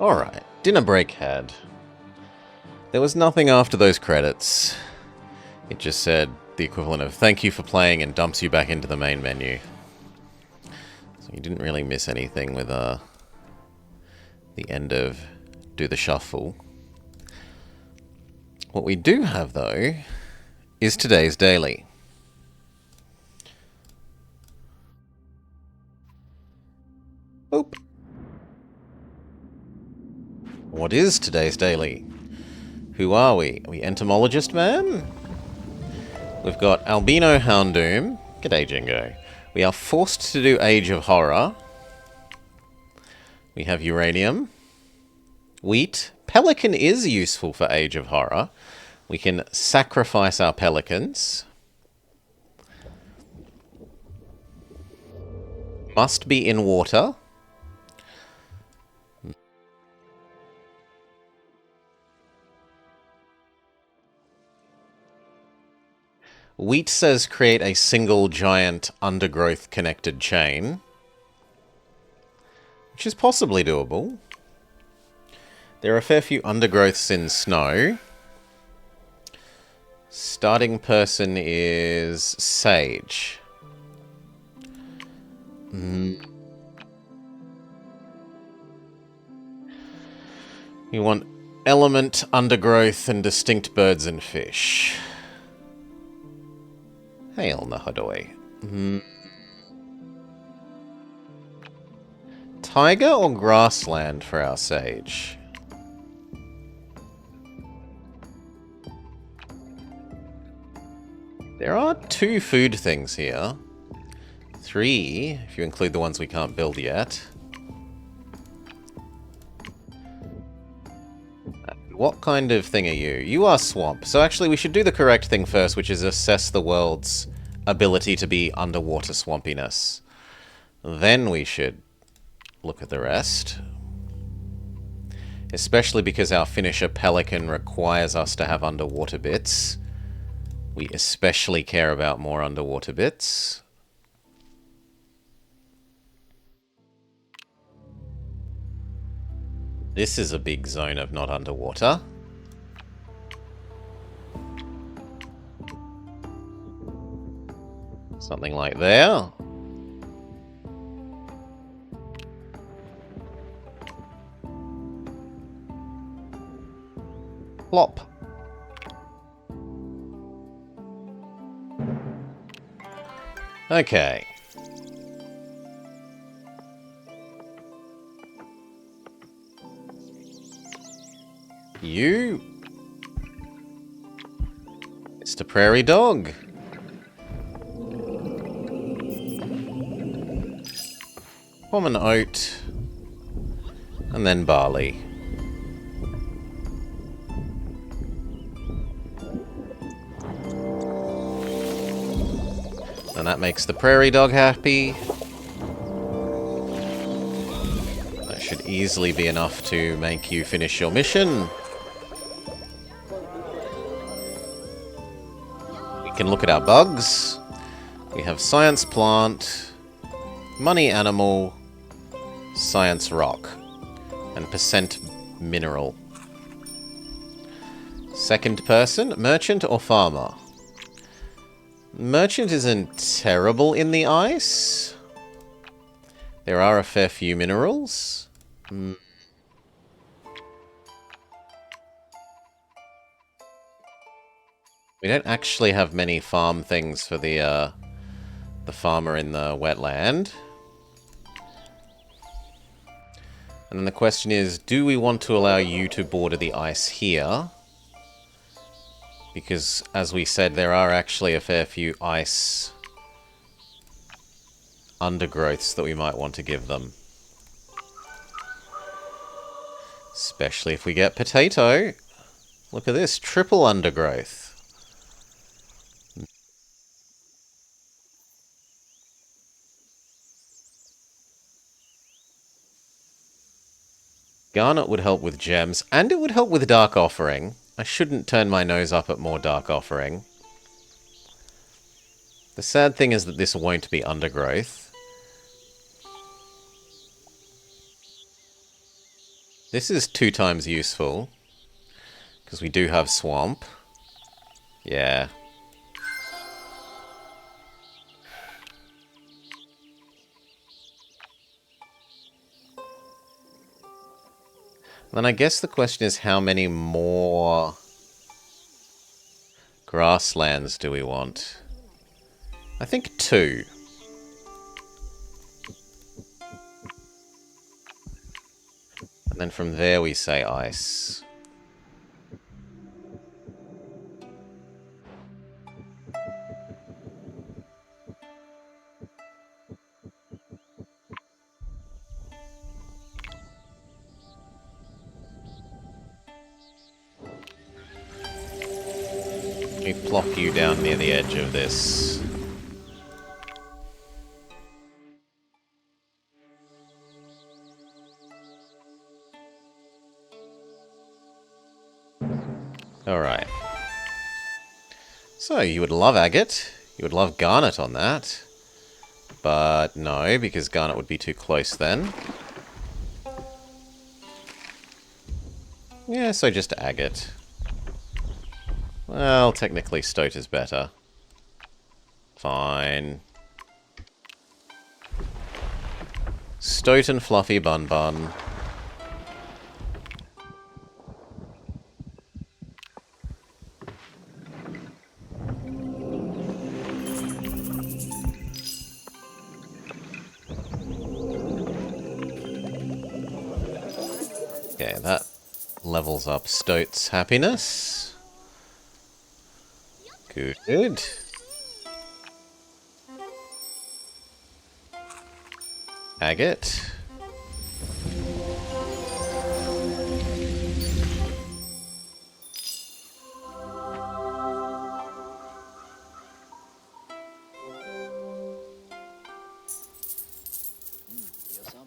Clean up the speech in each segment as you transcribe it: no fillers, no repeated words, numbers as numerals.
Alright, dinner break had. There was nothing after those credits. It just said the equivalent of thank you for playing and dumps you back into the main menu. So you didn't really miss anything with the end of Do the Shuffle. What we do have, though, is today's daily. Oop. What is today's daily? Who are we? Are we Entomologist Man? We've got Albino Houndoom. G'day, Jingo. We are forced to do Age of Horror. We have Uranium. Wheat. Pelican is useful for Age of Horror. We can sacrifice our pelicans. Must be in water. Wheat says create a single giant undergrowth connected chain, which is possibly doable. There are a fair few undergrowths in snow. Starting person is Sage. We want element, undergrowth, and distinct birds and fish. Hail Nahadoi. Tiger or grassland for our Sage? There are 2 food things here. 3, if you include the ones we can't build yet. What kind of thing are you? You are swamp. So actually we should do the correct thing first, which is assess the world's ability to be underwater swampiness. Then we should look at the rest. Especially because our finisher Pelican requires us to have underwater bits. We especially care about more underwater bits. This is a big zone of not underwater. Something like there. Plop. Okay. You, Mr. Prairie Dog. Common oat, and then barley. And that makes the Prairie Dog happy. That should easily be enough to make you finish your mission. We can look at our bugs. We have science plant, money animal, science rock, and percent mineral. Second person, merchant or farmer? Merchant isn't terrible in the ice. There are a fair few minerals. We don't actually have many farm things for the farmer in the wetland. And then the question is, do we want to allow you to border the ice here? Because, as we said, there are actually a fair few ice undergrowths that we might want to give them. Especially if we get potato. Look at this, triple undergrowth. Garnet would help with gems, and it would help with Dark Offering. I shouldn't turn my nose up at more Dark Offering. The sad thing is that this won't be undergrowth. This is 2 times useful, because we do have swamp. Yeah. Then I guess the question is how many more grasslands do we want? I think 2. And then from there we say ice. We plop you down near the edge of this. Alright. So, you would love agate. You would love garnet on that. But no, because garnet would be too close then. Yeah, so just agate. Well, technically stoat is better. Fine. Stoat and fluffy bun bun. Okay, that levels up Stoat's happiness. Good. Agate.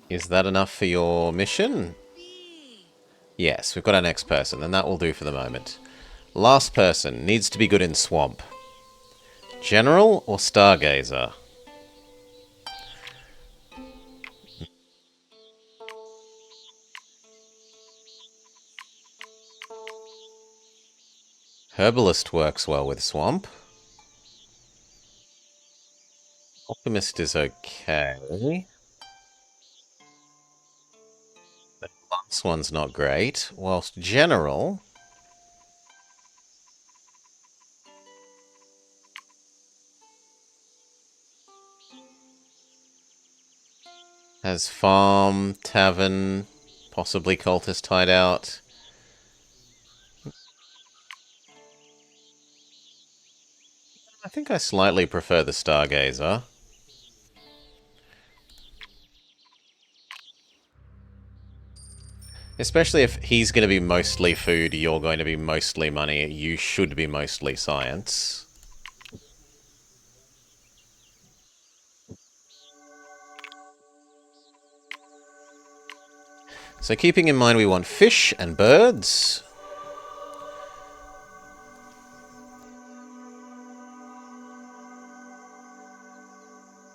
Is that enough for your mission? Yes, we've got our next person, and that will do for the moment. Last person needs to be good in swamp. General or Stargazer? Herbalist works well with swamp. Alchemist is okay. The last one's not great. Whilst General... has farm, tavern, possibly cultist hideout. I think I slightly prefer the Stargazer. Especially if he's going to be mostly food, you're going to be mostly money, you should be mostly science. So keeping in mind we want fish and birds.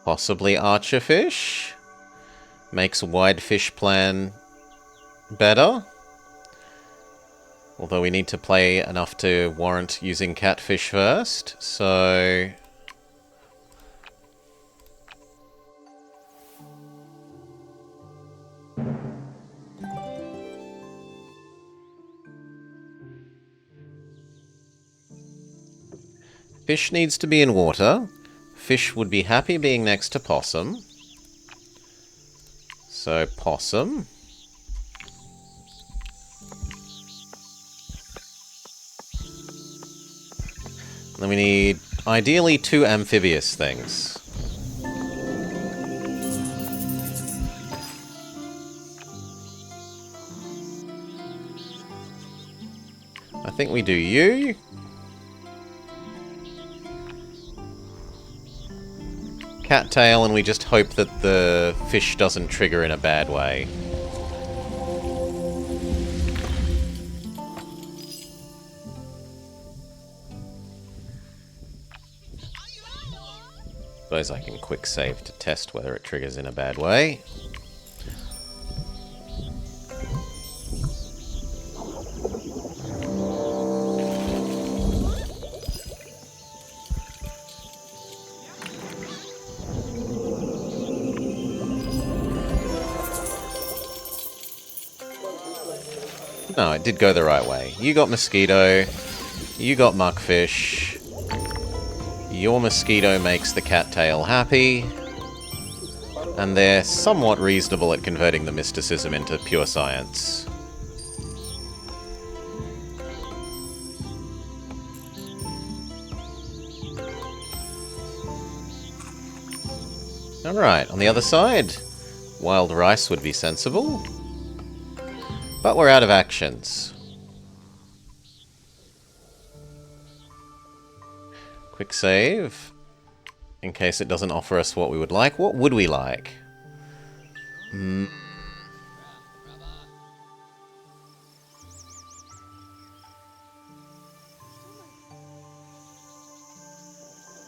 Possibly archerfish. Makes wide fish plan better. Although we need to play enough to warrant using catfish first, so... Fish needs to be in water. Fish would be happy being next to possum. So, possum. Then we need, ideally, 2 amphibious things. I think we do you. Cattail, and we just hope that the fish doesn't trigger in a bad way. Suppose I can quick save to test whether it triggers in a bad way. No, it did go the right way. You got mosquito. You got muckfish. Your mosquito makes the cattail happy. And they're somewhat reasonable at converting the mysticism into pure science. Alright, on the other side, wild rice would be sensible. But we're out of actions. Quick save. In case it doesn't offer us what we would like. What would we like?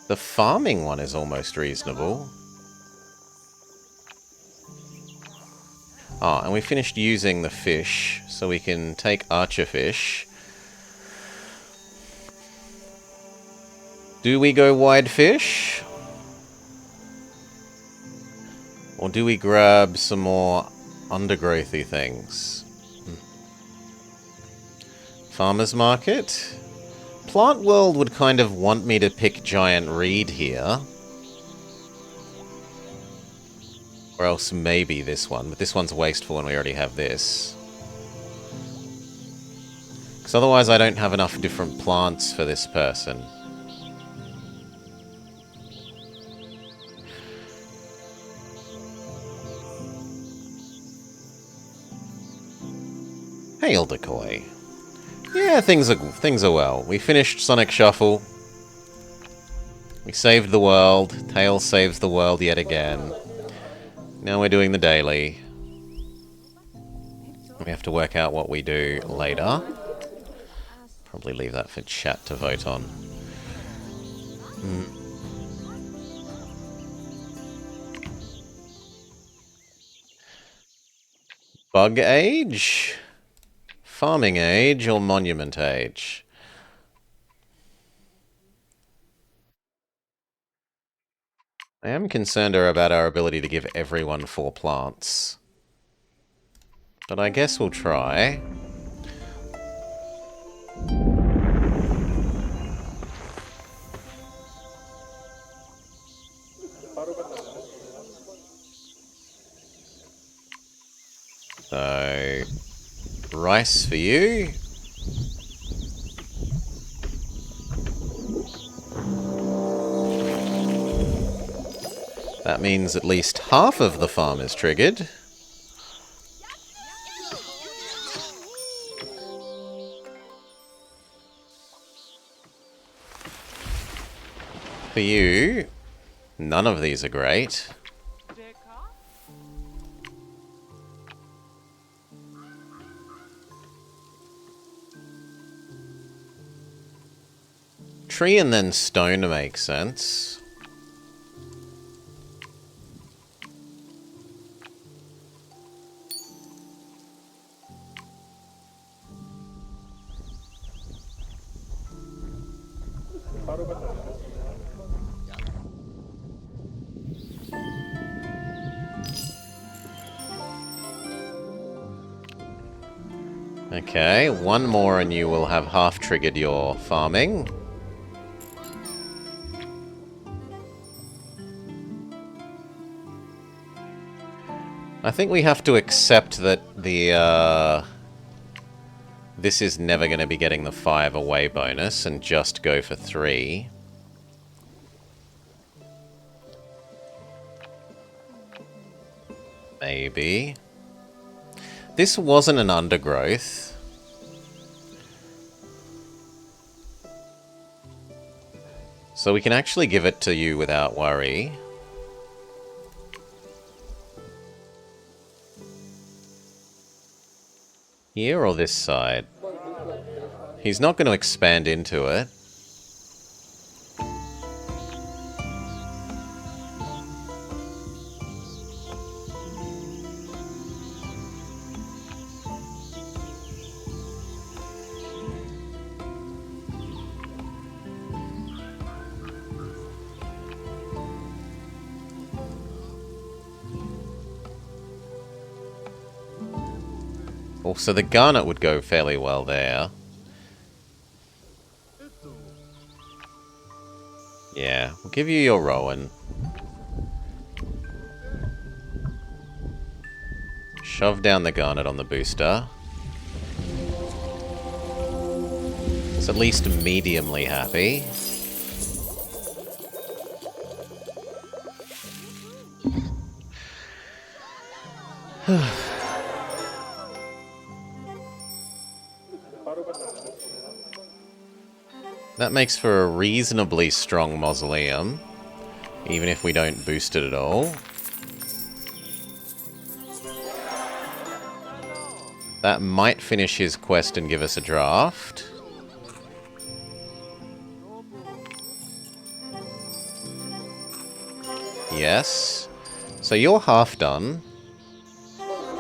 The farming one is almost reasonable. Ah, and we finished using the fish, so we can take archer fish. Do we go wide fish? Or do we grab some more undergrowthy things? Farmer's market? Plant World would kind of want me to pick giant reed here. Or else maybe this one, but this one's wasteful and we already have this. Because otherwise I don't have enough different plants for this person. Hail Decoy. Yeah, things are well. We finished Sonic Shuffle. We saved the world. Tails saves the world yet again. Now we're doing the daily. We have to work out what we do later. Probably leave that for chat to vote on. Bug age? Farming age or monument age? I am concerned about our ability to give everyone 4 plants. But I guess we'll try. So, rice for you. That means at least half of the farm is triggered. For you, none of these are great. Tree and then stone makes sense. Okay, one more and you will have half triggered your farming. I think we have to accept that the, this is never going to be getting the 5 away bonus and just go for 3. Maybe. This wasn't an undergrowth. So we can actually give it to you without worry. Here or this side? He's not going to expand into it. Also, the garnet would go fairly well there. Yeah, we'll give you your Rowan. Shove down the garnet on the booster. It's at least mediumly happy. That makes for a reasonably strong mausoleum, even if we don't boost it at all. That might finish his quest and give us a draft. Yes. So you're half done.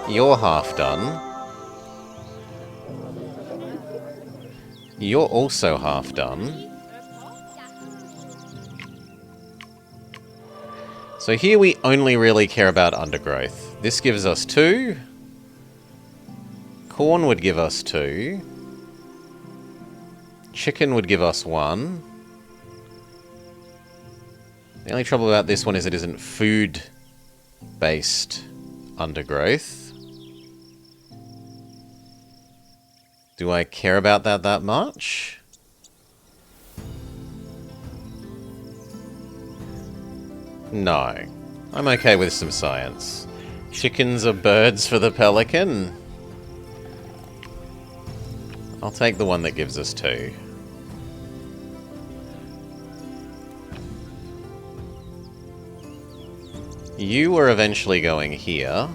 You're half done. You're also half done. So here we only really care about undergrowth. This gives us 2. Corn would give us 2. Chicken would give us 1. The only trouble about this one is it isn't food-based undergrowth. Do I care about that much? No. I'm okay with some science. Chickens are birds for the pelican. I'll take the one that gives us 2. You were eventually going here.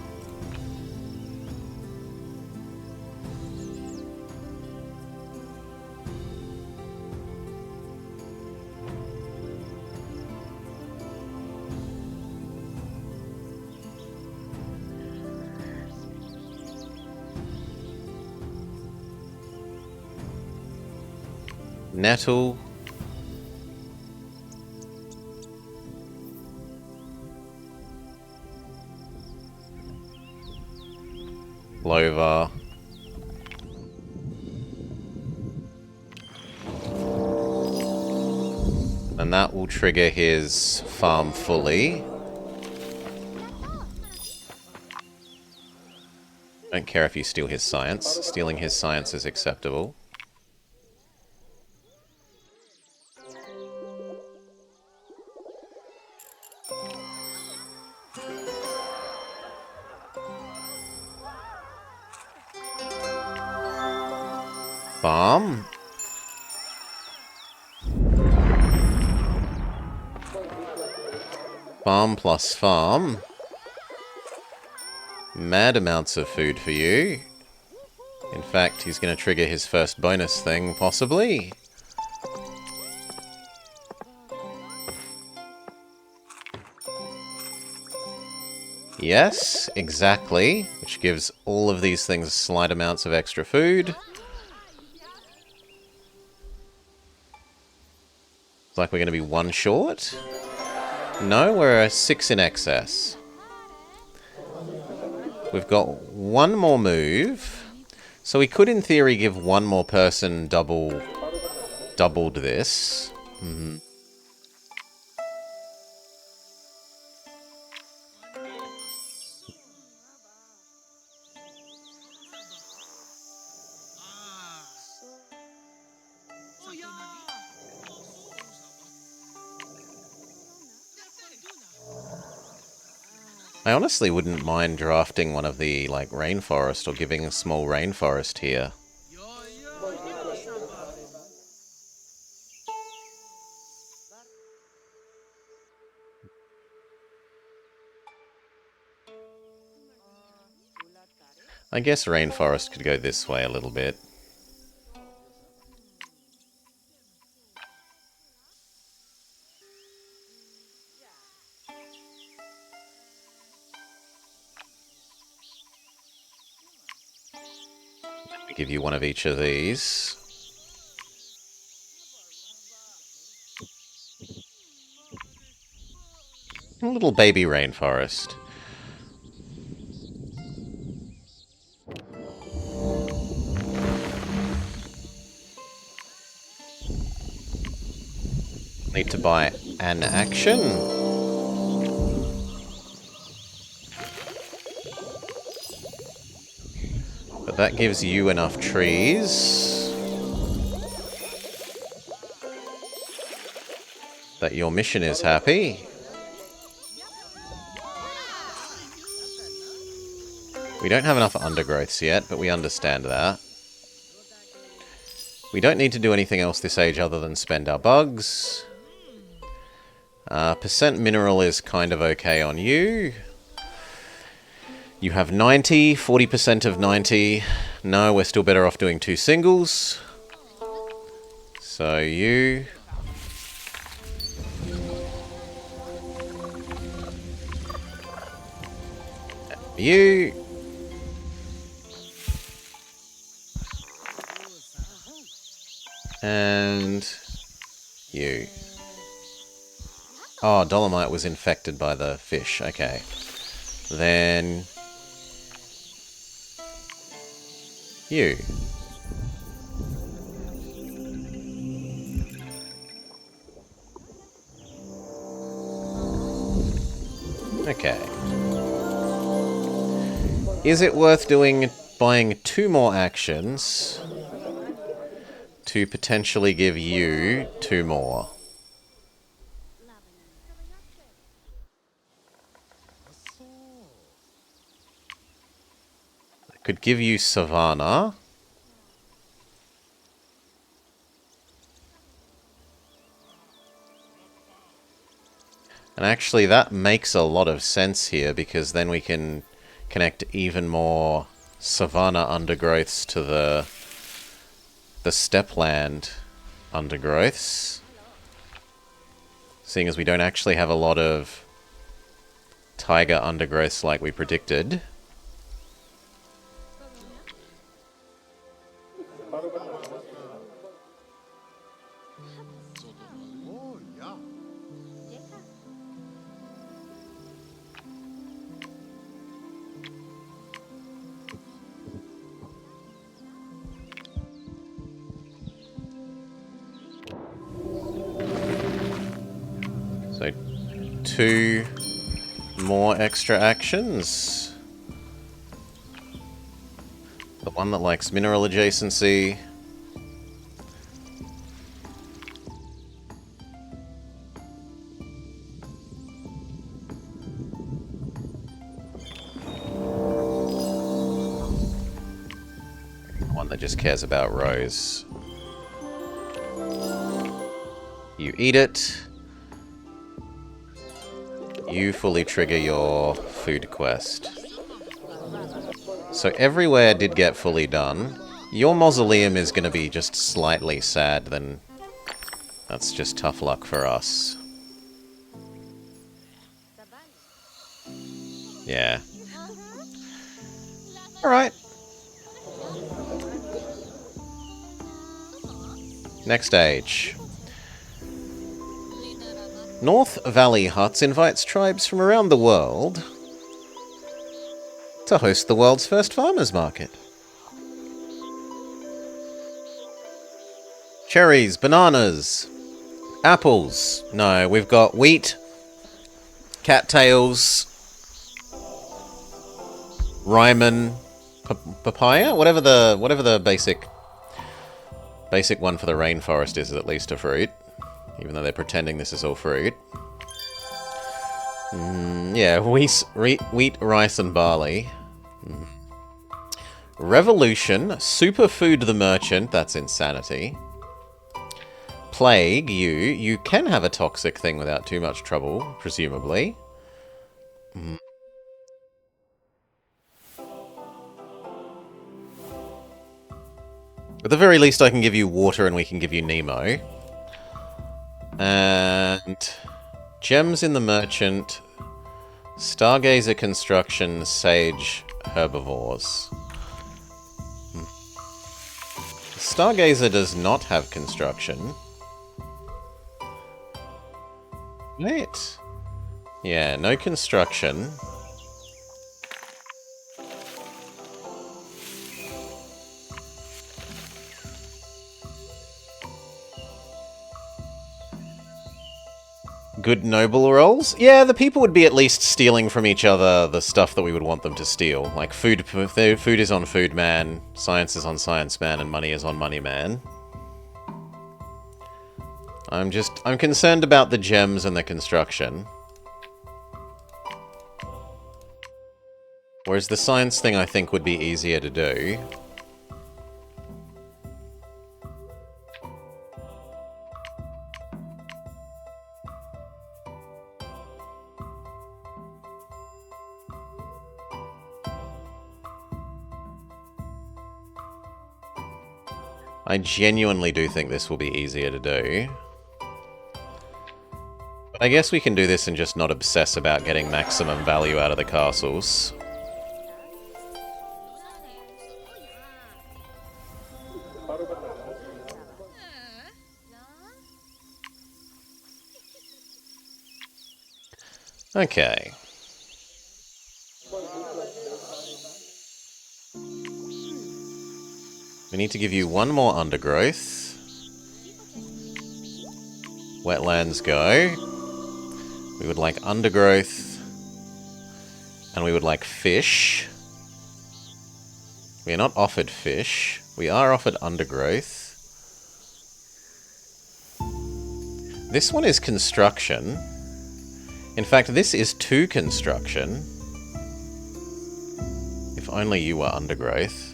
Nettle. Clover. And that will trigger his farm fully. Don't care if you steal his science. Stealing his science is acceptable. Farm. Farm plus farm. Mad amounts of food for you. In fact, he's going to trigger his first bonus thing, possibly. Yes, exactly. Which gives all of these things slight amounts of extra food. It's like we're going to be 1 short. No, we're 6 in excess. We've got 1 more move. So we could, in theory, give 1 more person doubled this. Mm-hmm. I honestly wouldn't mind drafting one of the, like, rainforest or giving a small rainforest here. I guess rainforest could go this way a little bit. Give you one of each of these. A little baby rainforest. Need to buy an action. But that gives you enough trees that your mission is happy. We don't have enough undergrowths yet, but we understand that. We don't need to do anything else this age other than spend our bugs. Percent mineral is kind of okay on you. You have 90, 40% of 90. No, we're still better off doing 2 singles. So you... You... And... You. Oh, Dolomite was infected by the fish. Okay. Then... You. Okay. Is it worth buying 2 more actions to potentially give you 2 more? I could give you Savannah. And actually that makes a lot of sense here, because then we can connect even more Savannah undergrowths to the stepland undergrowths. Seeing as we don't actually have a lot of taiga undergrowths like we predicted. So 2 more extra actions. The one that likes mineral adjacency. The one that just cares about Reus. You eat it. You fully trigger your food quest. So everywhere did get fully done. Your mausoleum is going to be just slightly sad, then that's just tough luck for us. Yeah. Alright. Next stage. North Valley Huts invites tribes from around the world to host the world's first farmers market. Cherries, bananas, apples. No, we've got wheat, cattails, ryman, papaya, whatever the basic one for the rainforest is at least a fruit. Even though they're pretending this is all fruit. Yeah, wheat, rice, and barley. Revolution. Superfood the merchant. That's insanity. Plague. You can have a toxic thing without too much trouble, presumably. At the very least, I can give you water and we can give you Nemo. And gems in the merchant, stargazer construction, sage, herbivores. Stargazer does not have construction. Wait. Yeah, no construction. good noble rolls? Yeah, the people would be at least stealing from each other the stuff that we would want them to steal. Like food is on food man, science is on science man, and money is on money man. I'm concerned about the gems and the construction. Whereas the science thing I think would be easier to do. I genuinely do think this will be easier to do. But I guess we can do this and just not obsess about getting maximum value out of the castles. Okay. We need to give you one more undergrowth. Wetlands go. We would like undergrowth. And we would like fish. We are not offered fish. We are offered undergrowth. This one is construction. In fact, this is 2 construction. If only you were undergrowth.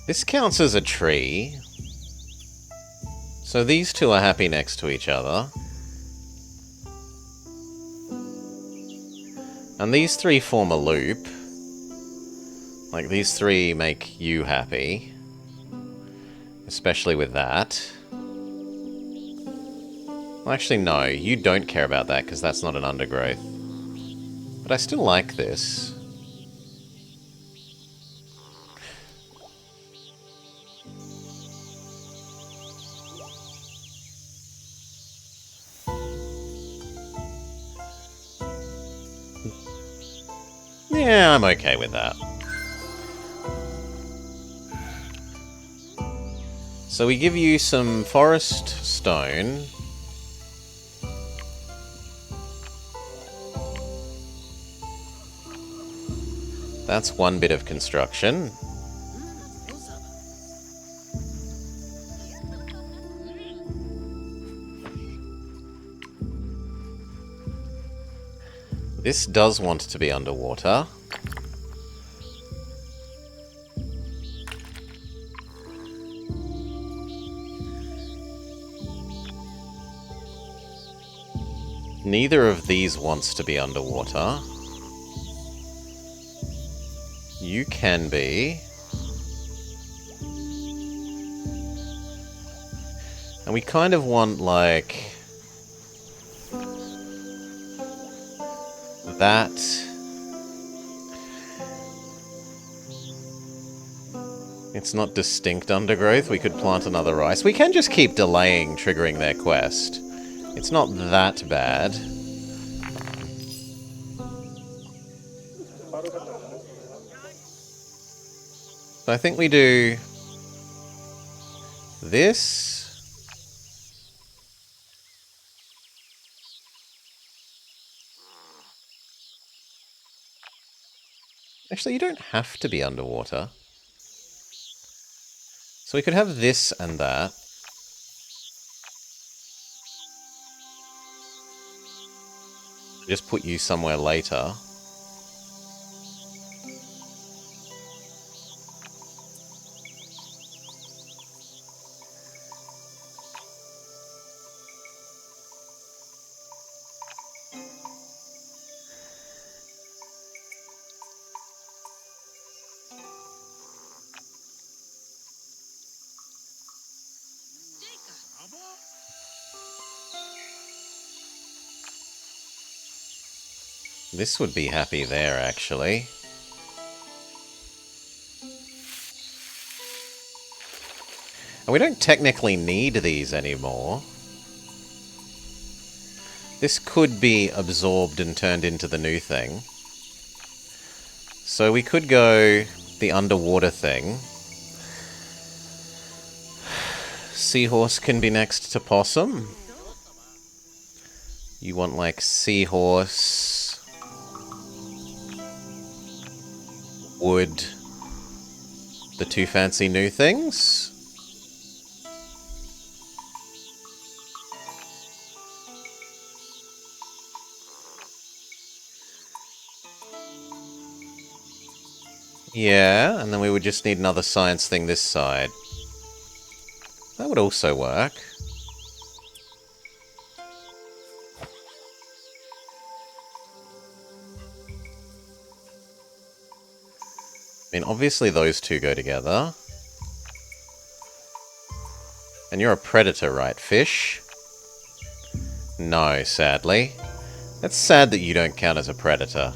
This counts as a tree. So these two are happy next to each other. And these 3 form a loop. Like, these 3 make you happy. Especially with that. Well, actually, no. You don't care about that, because that's not an undergrowth. But I still like this. Yeah, I'm okay with that. So we give you some forest stone. That's 1 bit of construction. This does want to be underwater. Neither of these wants to be underwater. You can be. And we kind of want, like, that. It's not distinct undergrowth. We could plant another rice. We can just keep delaying triggering their quest. It's not that bad. So I think we do this. Actually, you don't have to be underwater. So we could have this and that. Just put you somewhere later. This would be happy there, actually. And we don't technically need these anymore. This could be absorbed and turned into the new thing. So we could go the underwater thing. Seahorse can be next to possum. You want like seahorse, wood, the two fancy new things. Yeah, and then we would just need another science thing this side. That would also work. I mean, obviously those two go together. And you're a predator, right, fish? No, sadly. It's sad that you don't count as a predator.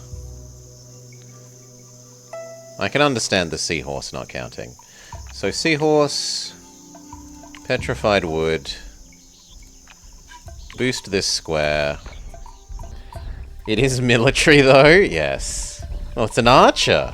I can understand the seahorse not counting. So seahorse, petrified wood, boost this square. It is military though, yes. Well, it's an archer.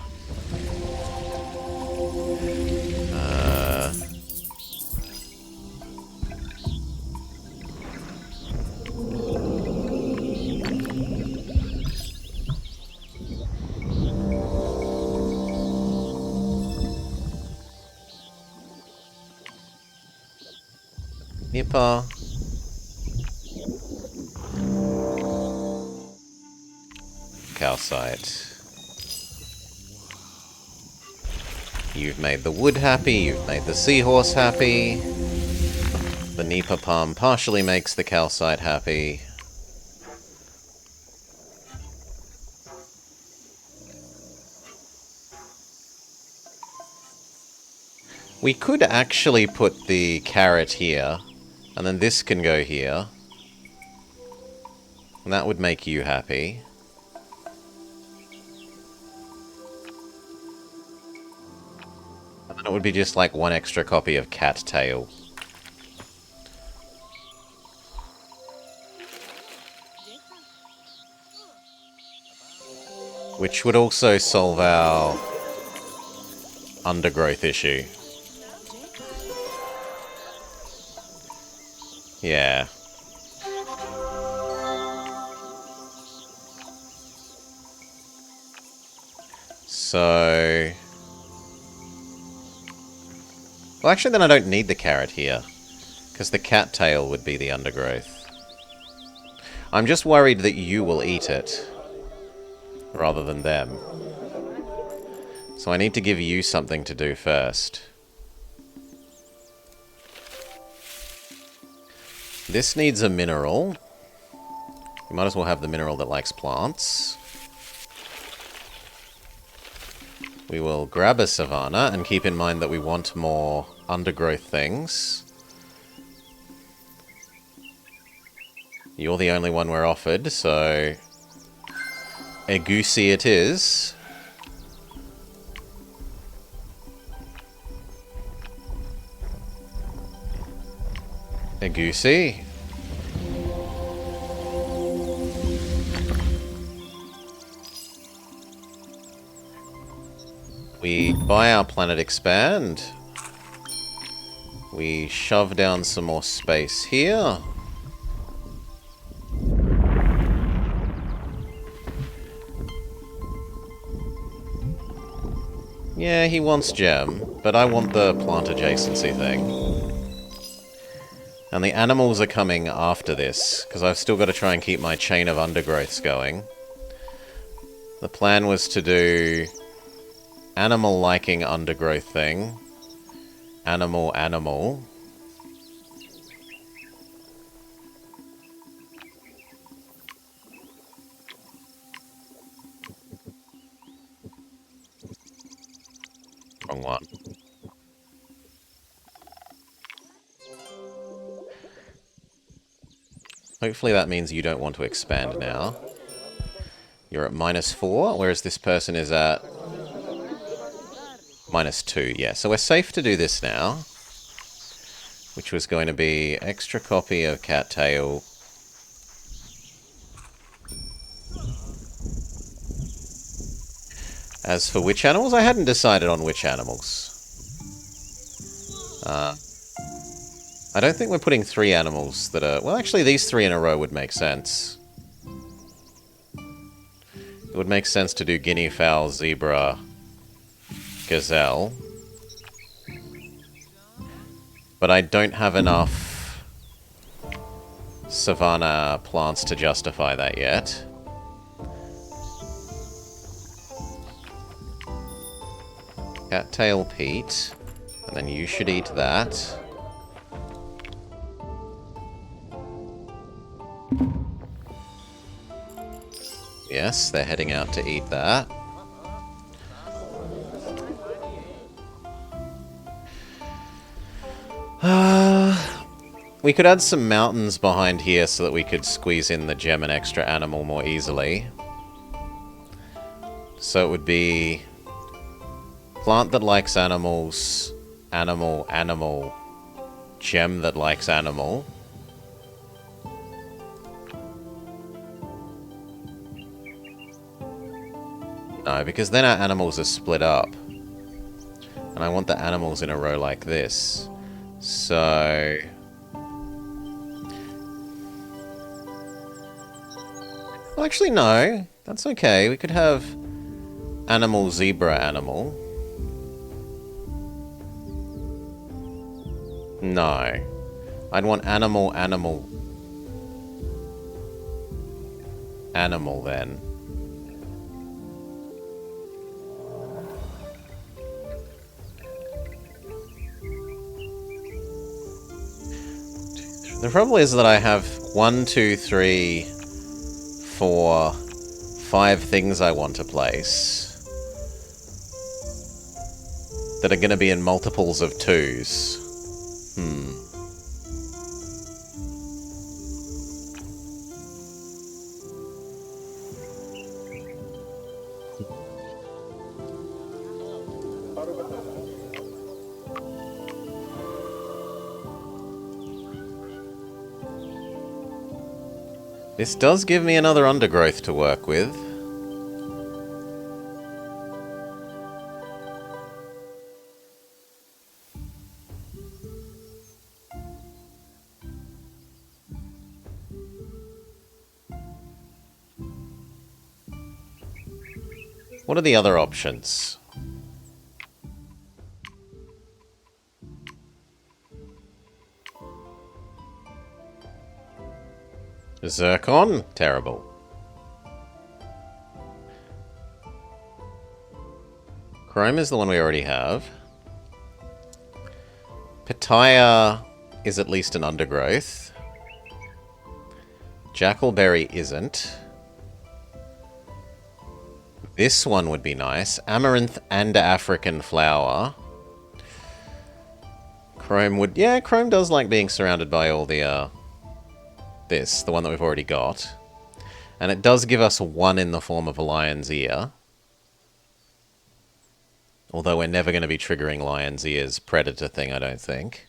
Nipper. Calcite. You've made the wood happy, you've made the seahorse happy. The Nipa palm partially makes the calcite happy. We could actually put the carrot here, and then this can go here. And that would make you happy. And then it would be just like one extra copy of Cat Tail. Which would also solve our undergrowth issue. Yeah. So... well, actually then I don't need the carrot here. Because the cattail would be the undergrowth. I'm just worried that you will eat it. Rather than them. So I need to give you something to do first. This needs a mineral. You might as well have the mineral that likes plants. We will grab a savanna and keep in mind that we want more undergrowth things. You're the only one we're offered, so... a goosey it is. A goosey. We buy our planet expand. We shove down some more space here. Yeah, he wants gem, but I want the plant adjacency thing. And the animals are coming after this, because I've still got to try and keep my chain of undergrowths going. The plan was to do animal liking undergrowth thing. Animal. Wrong one. Hopefully that means you don't want to expand now. You're at -4, whereas this person is at -2. Yeah, so we're safe to do this now. which was going to be extra copy of Cattail. As for which animals, I hadn't decided on which animals. I don't think we're putting 3 animals that are... Well, actually, these 3 in a row would make sense. It would make sense to do guinea fowl, zebra, gazelle. But I don't have enough savanna plants to justify that yet. Cattail Pete. And then you should eat that. Yes, they're heading out to eat that. We could add some mountains behind here so that we could squeeze in the gem and extra animal more easily. So it would be plant that likes animals, animal, animal, gem that likes animal. No, because then our animals are split up. And I want the animals in a row like this. So... Well, actually, no. That's okay. We could have animal, zebra, animal. No. I'd want animal, animal. Animal, then. The problem is that I have 1, 2, 3, 4, 5 things I want to place that are going to be in multiples of 2s. This does give me another undergrowth to work with. What are the other options? Zircon? Terrible. Chrome is the one we already have. Pitaya is at least an undergrowth. Jackalberry isn't. This one would be nice. Amaranth and African flower. Chrome would... Yeah, Chrome does like being surrounded by all the, the one that we've already got. And it does give us 1 in the form of a lion's ear. Although we're never going to be triggering lion's ear's predator thing, I don't think.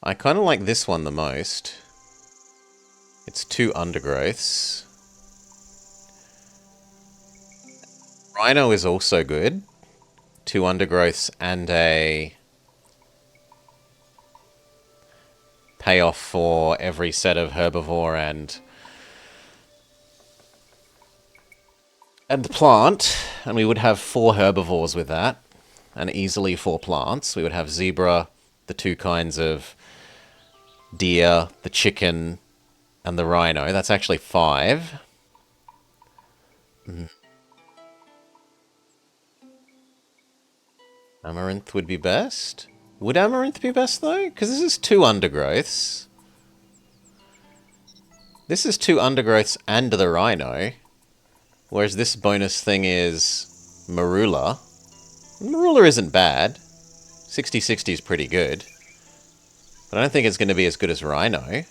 I kind of like this one the most. It's 2 undergrowths. Rhino is also good. 2 undergrowths and a payoff for every set of herbivore and the plant. And we would have 4 herbivores with that. And easily 4 plants. We would have zebra, the 2 kinds of deer, the chicken, and the rhino. That's actually 5. Amaranth would be best. Would Amaranth be best, though? Because this is 2 undergrowths. This is 2 undergrowths and the rhino. Whereas this bonus thing is Marula. Marula isn't bad. 60-60 is pretty good. But I don't think it's going to be as good as Rhino.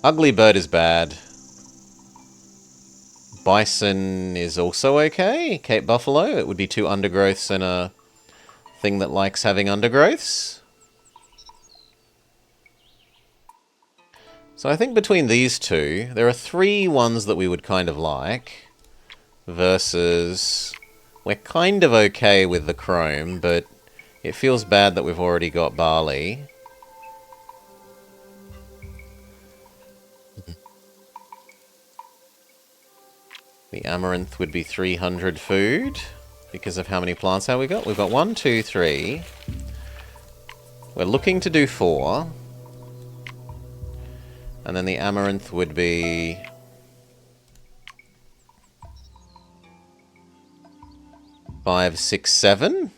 Ugly bird is bad. Bison is also okay. Cape buffalo, it would be 2 undergrowths and a thing that likes having undergrowths. So I think between these two, there are 3 ones that we would kind of like. Versus, we're kind of okay with the chrome, but it feels bad that we've already got barley. The amaranth would be 300 food, because of how many plants have we got? We've got 1, 2, 3. We're looking to do 4. And then the amaranth would be... five, 6, 7.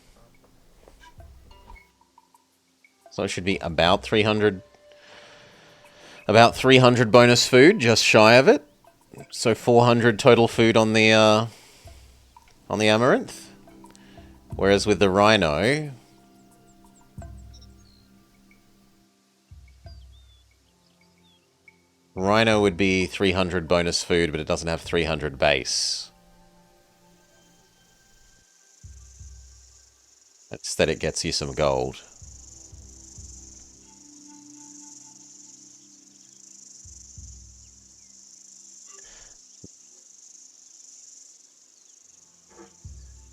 So it should be about 300... about 300 bonus food, just shy of it. So 400 total food on the amaranth. Whereas with the rhino... Rhino would be 300 bonus food, but it doesn't have 300 base. Instead it gets you some gold.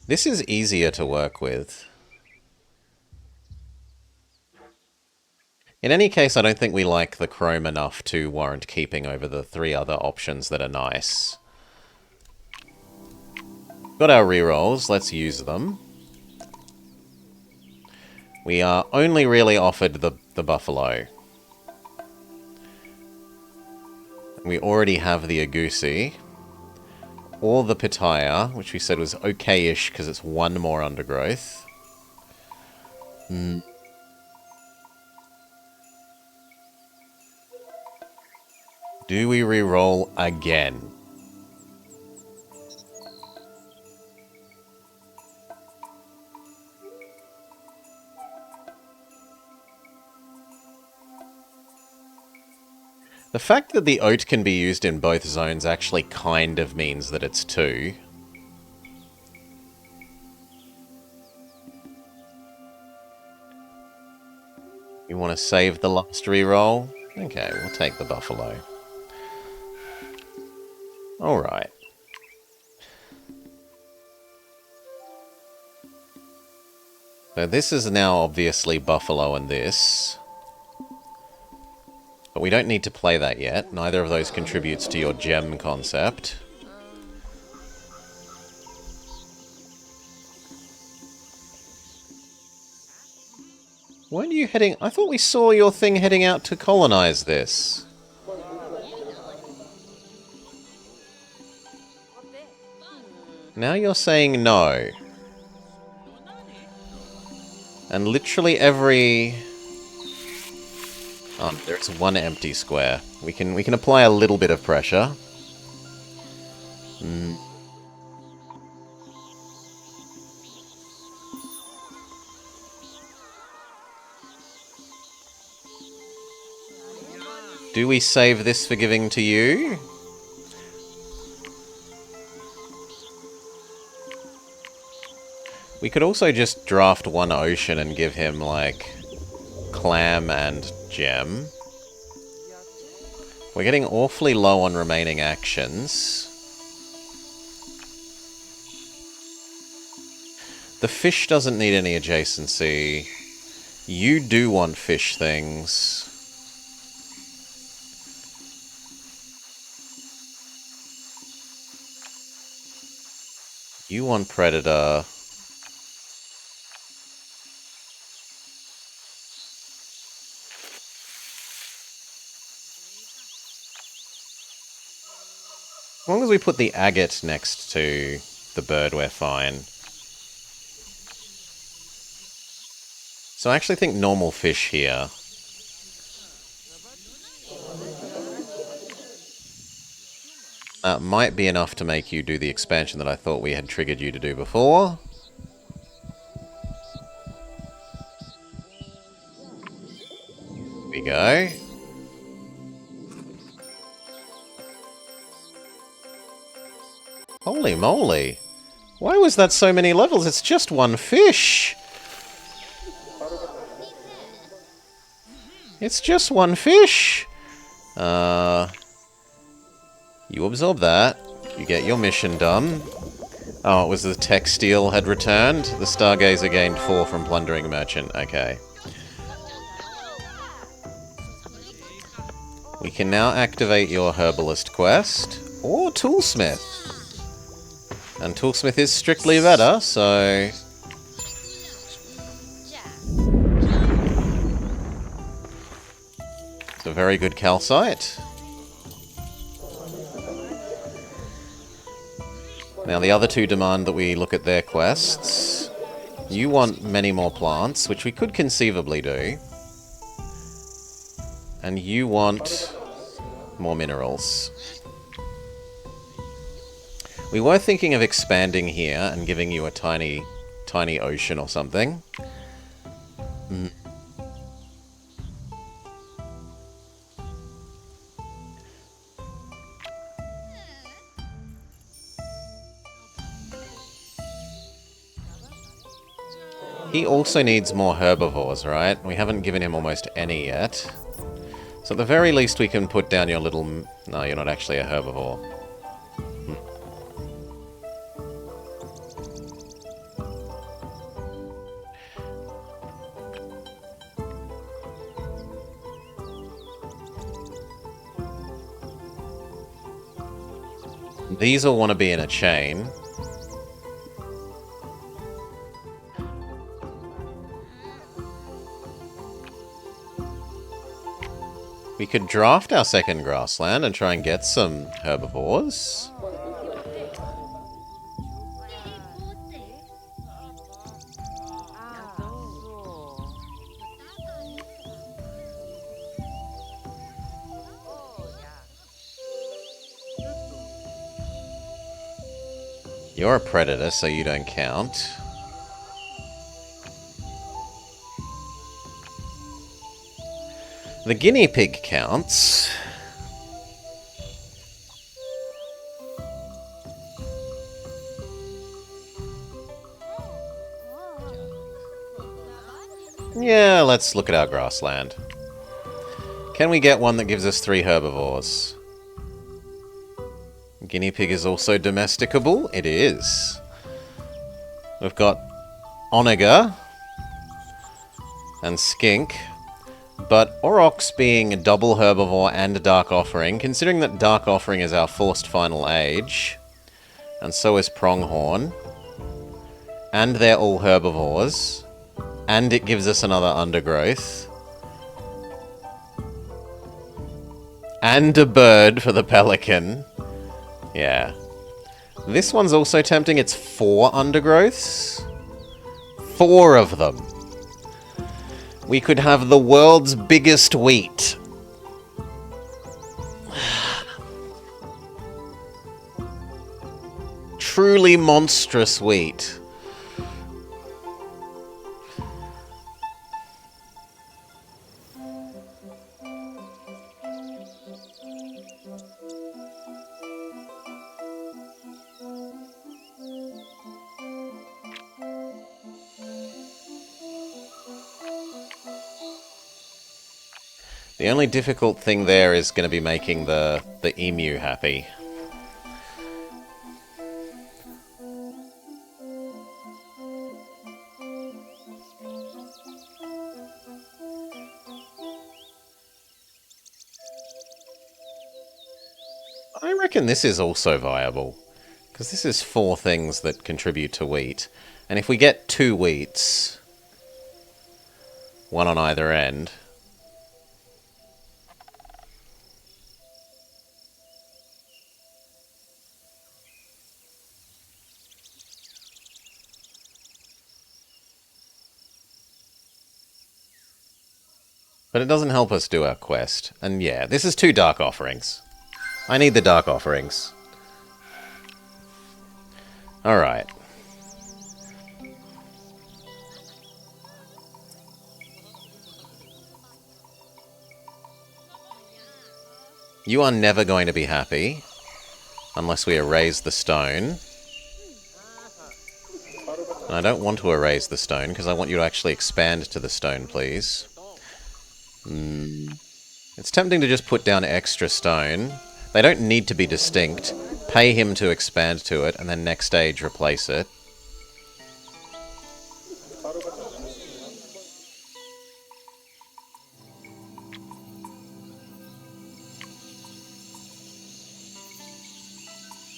This is easier to work with. In any case, I don't think we like the chrome enough to warrant keeping over the 3 other options that are nice. Got our rerolls, let's use them. We are only really offered the buffalo. We already have the agusi. Or the pitaya, which we said was okay-ish because it's 1 more undergrowth. Do we re-roll again? The fact that the oat can be used in both zones actually kind of means that it's 2. You want to save the last reroll? Okay, we'll take the buffalo. Alright. So this is now obviously buffalo and this. But we don't need to play that yet. Neither of those contributes to your gem concept. Weren't you heading... I thought we saw your thing heading out to colonize this. Now you're saying no. And literally every... Oh, there's 1 empty square. We can apply a little bit of pressure. Do we save this for giving to you? We could also just draft 1 ocean and give him, like, clam and gem. We're getting awfully low on remaining actions. The fish doesn't need any adjacency. You do want fish things. You want predator. As long as we put the agate next to the bird, we're fine. So I actually think normal fish here. That might be enough to make you do the expansion that I thought we had triggered you to do before. There we go. Holy moly. Why was that so many levels? It's just one fish. It's just one fish. You absorb that. You get your mission done. Oh, it was the textile had returned? The Stargazer gained 4 from plundering a merchant. Okay. We can now activate your herbalist quest. Or toolsmith. And toolsmith is strictly better, so... It's a very good calcite. Now the other two demand that we look at their quests. You want many more plants, which we could conceivably do. And you want more minerals. We were thinking of expanding here and giving you a tiny ocean or something. He also needs more herbivores, right? We haven't given him almost any yet. So at the very least we can put down your little... No, you're not actually a herbivore. These all want to be in a chain. We could draft our second grassland and try and get some herbivores. You're a predator, so you don't count. The guinea pig counts. Yeah, let's look at our grassland. Can we get one that gives us 3 herbivores? Guinea pig is also domesticable. It is. We've got onager and skink. But Aurochs being a double herbivore and a Dark Offering, considering that Dark Offering is our forced final age, and so is Pronghorn, and they're all herbivores, and it gives us another undergrowth, and a bird for the pelican. Yeah. This one's also tempting. It's 4 undergrowths. 4 of them. We could have the world's biggest wheat. Truly monstrous wheat. The only difficult thing there is going to be making the emu happy. I reckon this is also viable, because this is 4 things that contribute to wheat. And if we get 2 wheats, one on either end... But it doesn't help us do our quest. And yeah, this is 2 Dark Offerings. I need the Dark Offerings. Alright. You are never going to be happy. Unless we erase the stone. And I don't want to erase the stone, because I want you to actually expand to the stone, please. It's tempting to just put down extra stone. They don't need to be distinct. Pay him to expand to it, and then next stage replace it.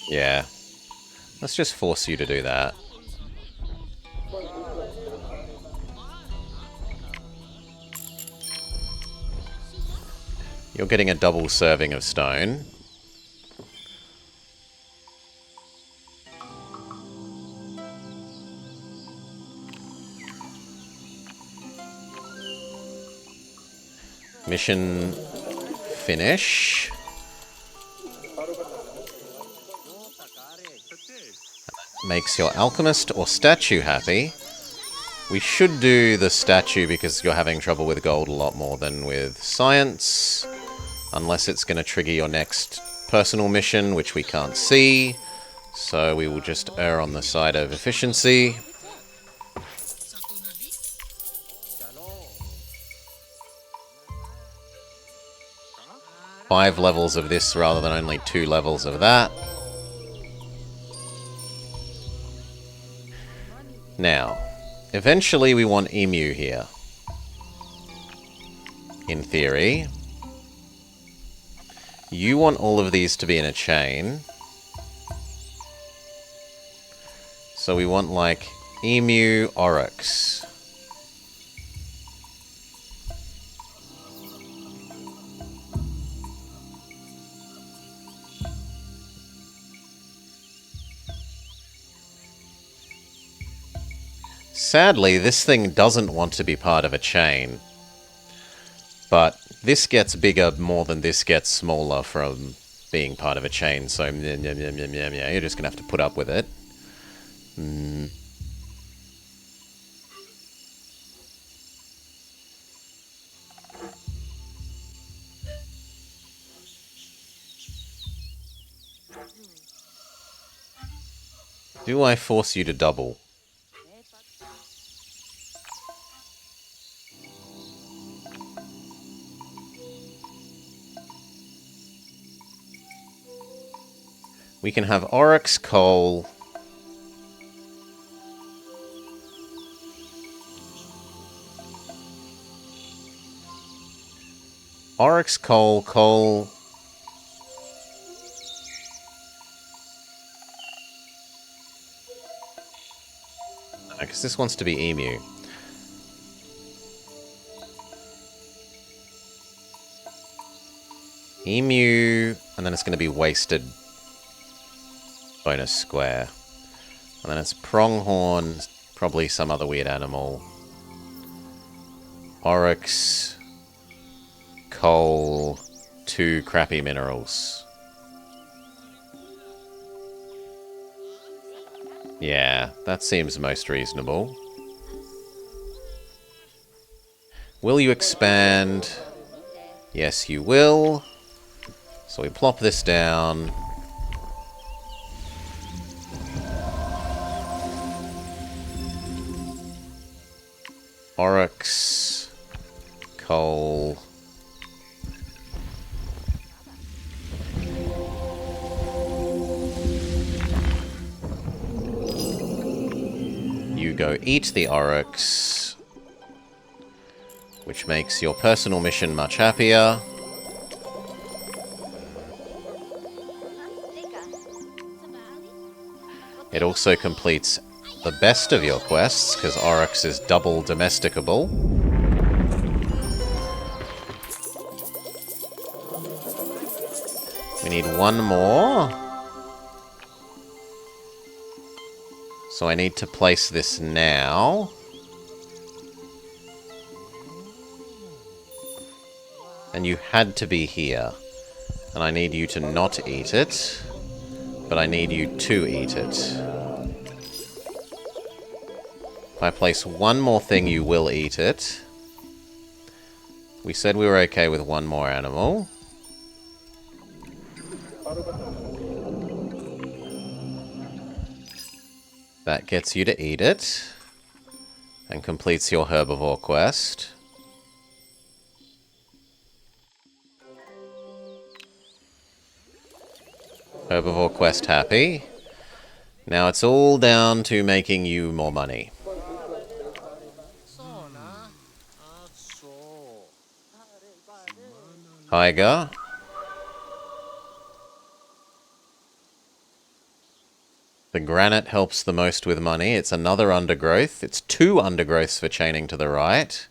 Yeah. Let's just force you to do that. You're getting a double serving of stone. Mission finish. Makes your alchemist or statue happy. We should do the statue because you're having trouble with gold a lot more than with science. Unless it's going to trigger your next personal mission, which we can't see. So we will just err on the side of efficiency. Five levels of this rather than only 2 levels of that. Now, eventually we want Emu here. In theory. You want all of these to be in a chain. So we want, like, Emu, Oryx. Sadly, this thing doesn't want to be part of a chain. But this gets bigger more than this gets smaller from being part of a chain, so you're just gonna have to put up with it. Do I force you to double? We can have Oryx, Coal. Oryx, Coal, Coal. Because this wants to be Emu. Emu, and then it's going to be Wasted bonus square. And then it's Pronghorn, probably some other weird animal. Oryx, Coal, 2 crappy minerals. Yeah, that seems most reasonable. Will you expand? Yes, you will. So we plop this down. Oryx, Coal. You go eat the Oryx, which makes your personal mission much happier. It also completes the best of your quests, because Oryx is double domesticable. We need one more. So I need to place this now. And you had to be here. And I need you to not eat it. But I need you to eat it. If I place one more thing, you will eat it. We said we were okay with one more animal. That gets you to eat it. And completes your herbivore quest. Herbivore quest happy. Now it's all down to making you more money. Tiger. The granite helps the most with money. It's another undergrowth. It's 2 undergrowths for chaining to the right.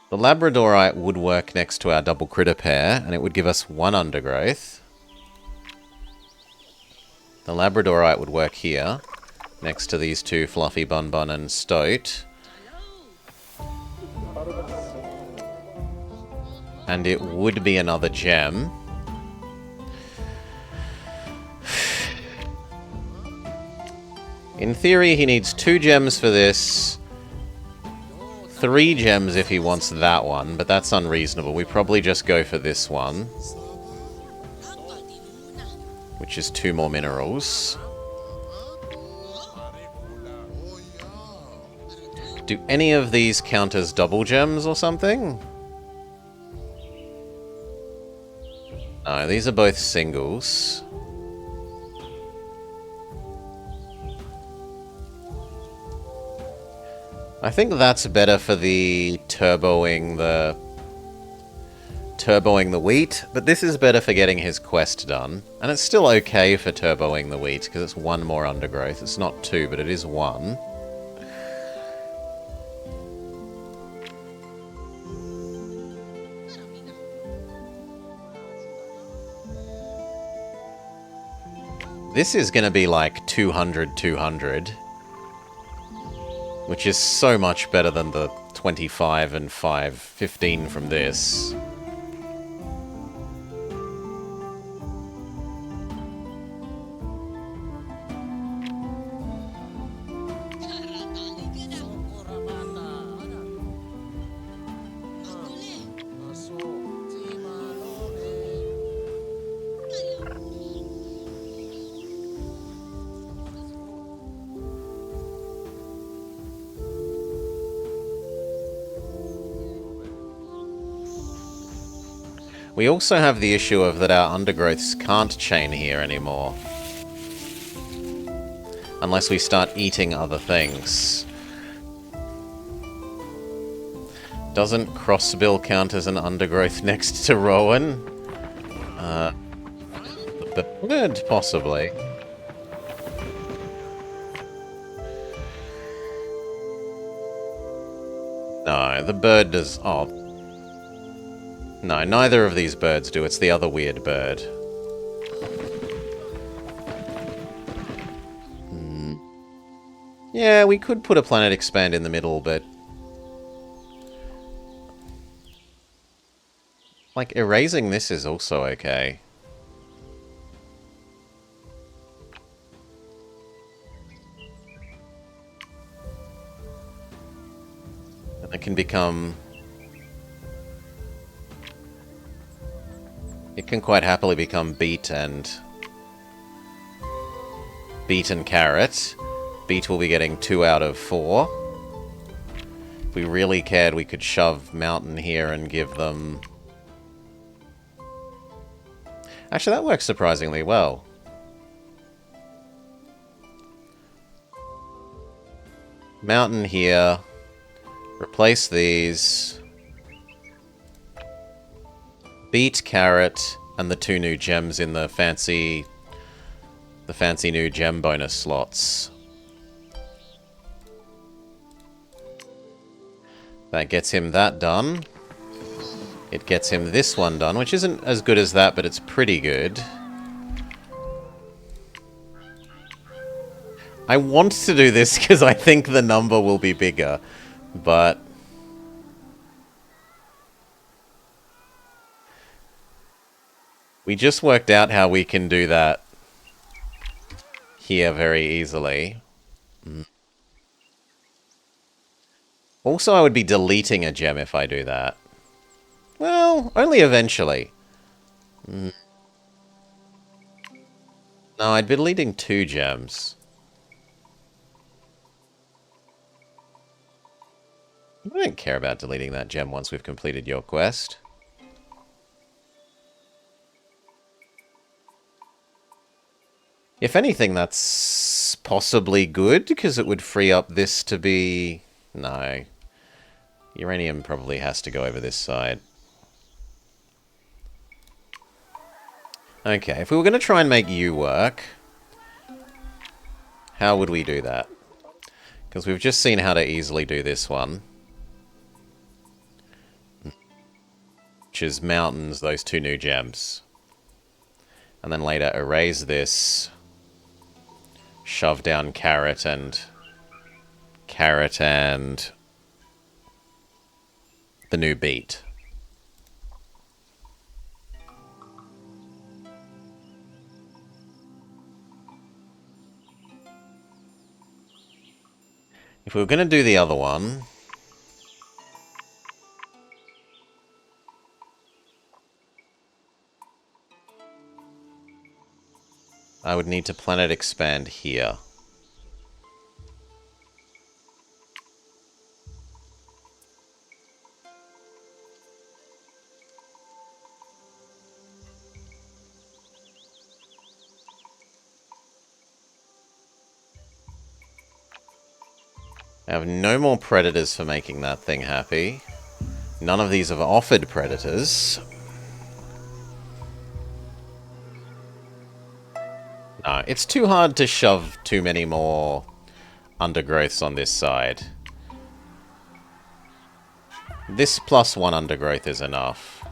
The Labradorite would work next to our double critter pair, and it would give us 1 undergrowth. The Labradorite would work here, next to these 2, Fluffy Bun Bun and Stoat. And it would be another gem. In theory, he needs 2 gems for this. 3 gems if he wants that one, but that's unreasonable. We probably just go for this one. Which is 2 more minerals. Do any of these count as double gems or something? No, these are both singles. I think that's better for the turboing the wheat, but this is better for getting his quest done. And it's still okay for turboing the wheat, because it's 1 more undergrowth. It's not 2, but it is 1. This is going to be like 200, 200. Which is so much better than the 25 and 5, 15 from this. We also have the issue of that our undergrowths can't chain here anymore. Unless we start eating other things. Doesn't Crossbill count as an undergrowth next to Rowan? The bird, possibly. No, the bird does... Oh. No, neither of these birds do. It's the other weird bird. Yeah, we could put a planet expand in the middle, but... like, erasing this is also okay. And it can become... it can quite happily become beet and carrot. Beet will be getting 2 out of 4. If we really cared, we could shove mountain here and give them... actually, that works surprisingly well. Mountain here. Replace these. Beet, carrot, and the 2 new gems in the fancy new gem bonus slots. That gets him that done. It gets him this one done, which isn't as good as that, but it's pretty good. I want to do this because I think the number will be bigger, but... we just worked out how we can do that here very easily. Also, I would be deleting a gem if I do that. Well, only eventually. No, I'd be leading 2 gems. I don't care about deleting that gem once we've completed your quest. If anything, that's possibly good, because it would free up this to be... No. Uranium probably has to go over this side. Okay, if we were going to try and make you work, how would we do that? Because we've just seen how to easily do this one. Which is mountains, those 2 new gems. And then later erase this, shove down carrot and the new beet. If we were going to do the other one... I would need to planet expand here. I have no more predators for making that thing happy. None of these have offered predators. No, it's too hard to shove too many more undergrowths on this side. This plus 1 undergrowth is enough.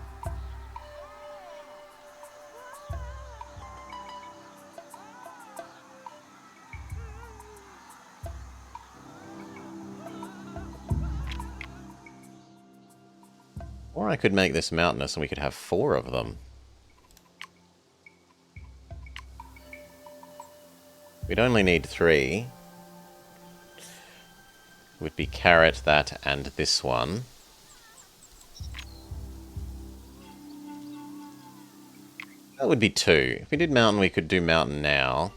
Or I could make this mountainous and we could have 4 of them. We'd only need 3. It would be carrot, that, and this one. That would be 2. If we did mountain, we could do mountain now.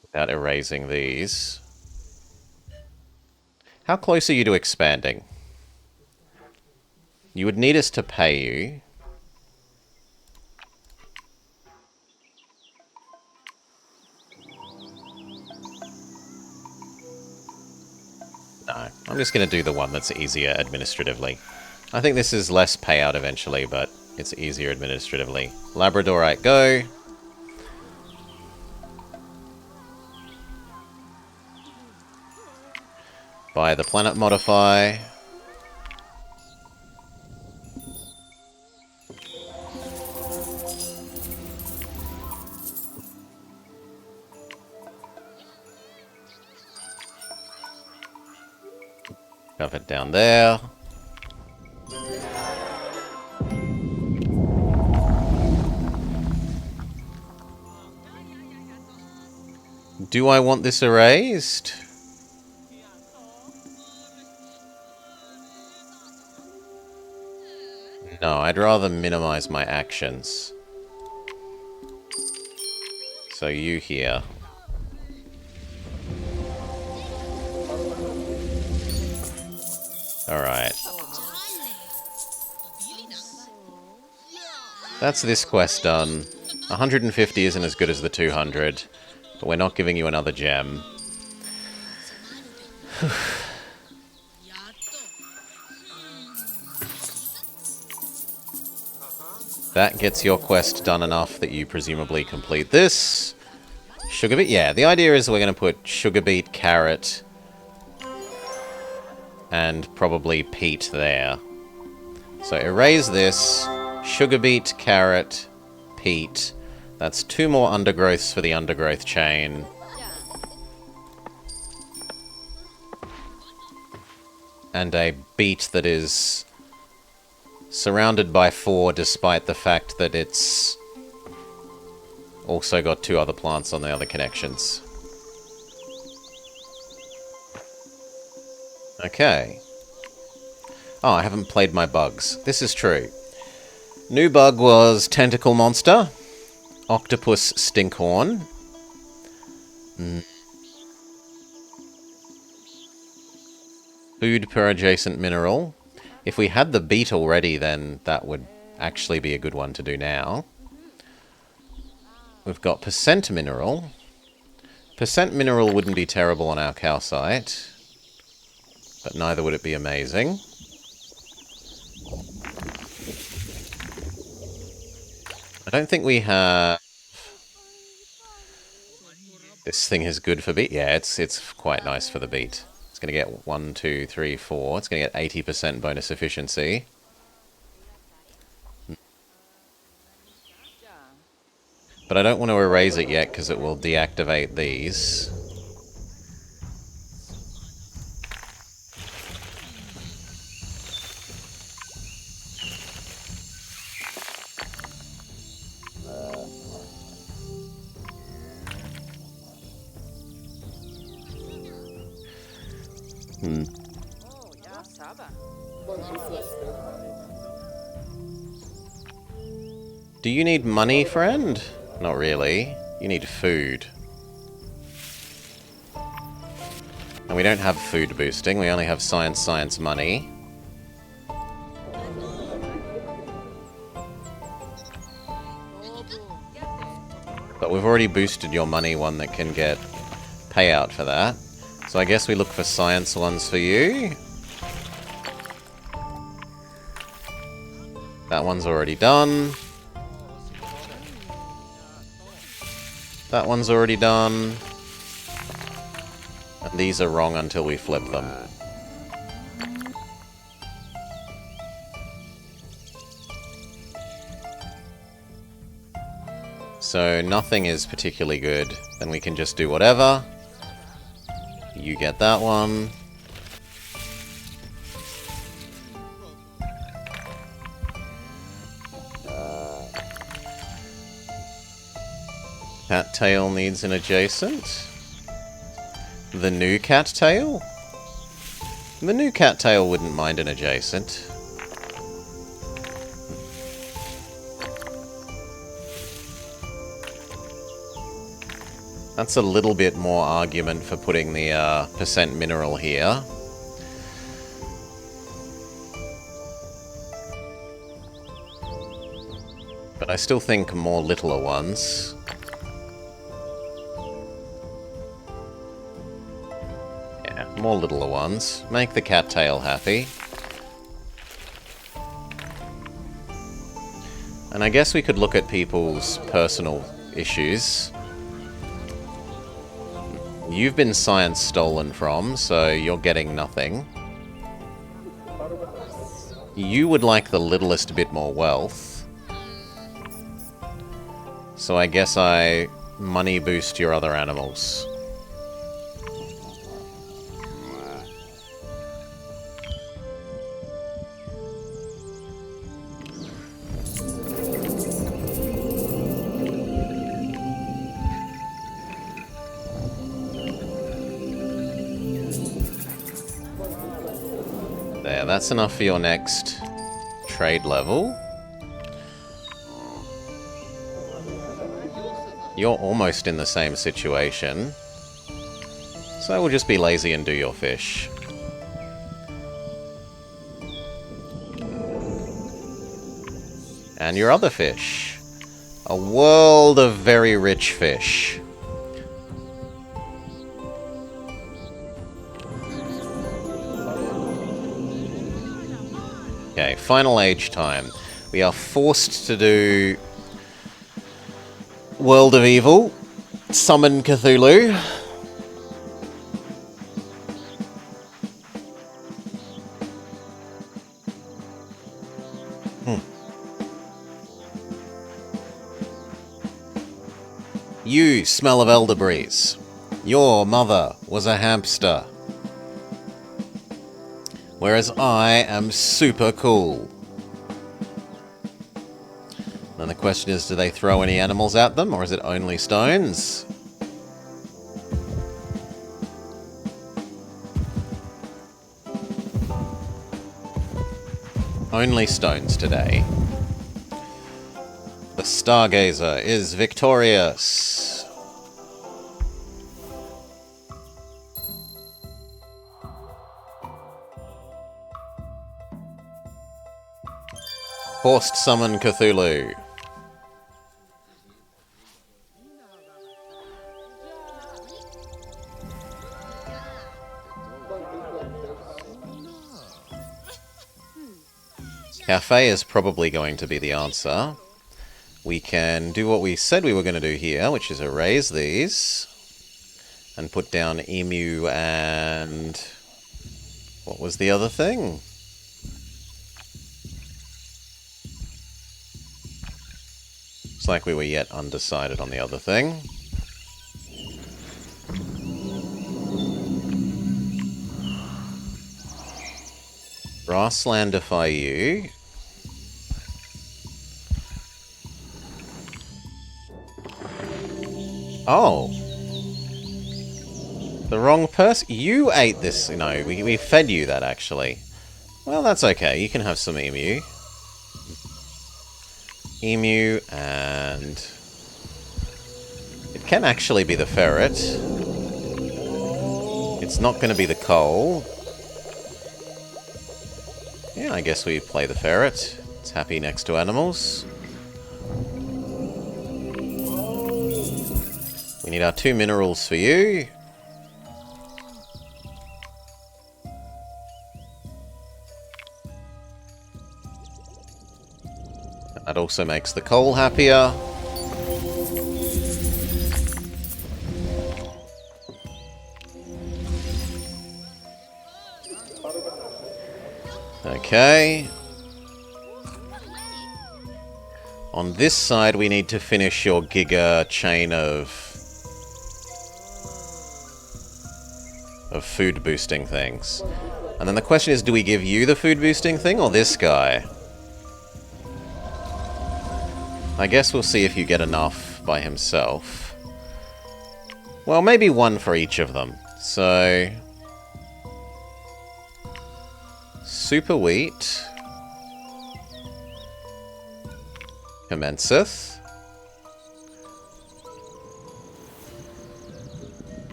Without erasing these. How close are you to expanding? You would need us to pay you. No, I'm just going to do the one that's easier administratively. I think this is less payout eventually, but it's easier administratively. Labradorite, go. Buy the planet modify. Shove it down there. Do I want this erased? No, I'd rather minimize my actions. So you here. Alright. That's this quest done. 150 isn't as good as the 200, but we're not giving you another gem. That gets your quest done enough that you presumably complete this. Sugar beet? Yeah, the idea is we're going to put sugar beet, carrot, and probably peat there. So erase this. Sugar beet, carrot, peat. That's 2 more undergrowths for the undergrowth chain. And a beet that is surrounded by 4 despite the fact that it's also got 2 other plants on the other connections. Okay. Oh, I haven't played my bugs. This is true. New bug was Tentacle Monster, Octopus Stinkhorn. Food per adjacent mineral. If we had the beet already, then that would actually be a good one to do now. We've got percent mineral. Percent mineral wouldn't be terrible on our calcite, but neither would it be amazing. I don't think we have... This thing is good for beet. Yeah, it's quite nice for the beet. It's going to get 1, 2, 3, 4. It's going to get 80% bonus efficiency. But I don't want to erase it yet because it will deactivate these. Do you need money, friend? Not really. You need food. And we don't have food boosting, we only have science money. But we've already boosted your money one that can get payout for that. So I guess we look for science ones for you. That one's already done. That one's already done. And these are wrong until we flip them. So nothing is particularly good. Then we can just do whatever. You get that one. Cattail needs an adjacent. The new cattail? The new cattail wouldn't mind an adjacent. That's a little bit more argument for putting the percent mineral here. But I still think more littler ones. Yeah, more littler ones. Make the cattail happy. And I guess we could look at people's personal issues. You've been science stolen from, so you're getting nothing. You would like the littlest bit more wealth. So I guess I money boost your other animals. There, that's enough for your next trade level. You're almost in the same situation. So we'll just be lazy and do your fish. And your other fish. A world of very rich fish. Okay, final age time. We are forced to do World of Evil, Summon Cthulhu. You smell of elderberries. Your mother was a hamster. Whereas I am super cool. Then the question is, do they throw any animals at them, or is it only stones? Only stones today. The Stargazer is victorious. Forced summon Cthulhu. Cafe is probably going to be the answer. We can do what we said we were going to do here, which is erase these. And put down emu and... what was the other thing? It's like we were yet undecided on the other thing. Grasslandify you. Oh. The wrong person? You ate this. No, we fed you that, actually. Well, that's okay. You can have some emu. Emu, and... it can actually be the ferret. It's not going to be the coal. Yeah, I guess we play the ferret. It's happy next to animals. We need our 2 minerals for you. That also makes the coal happier. Okay. On this side, we need to finish your Giga chain of food boosting things. And then the question is, do we give you the food boosting thing or this guy? I guess we'll see if you get enough by himself. Well, maybe 1 for each of them. So... super wheat. Commenceth.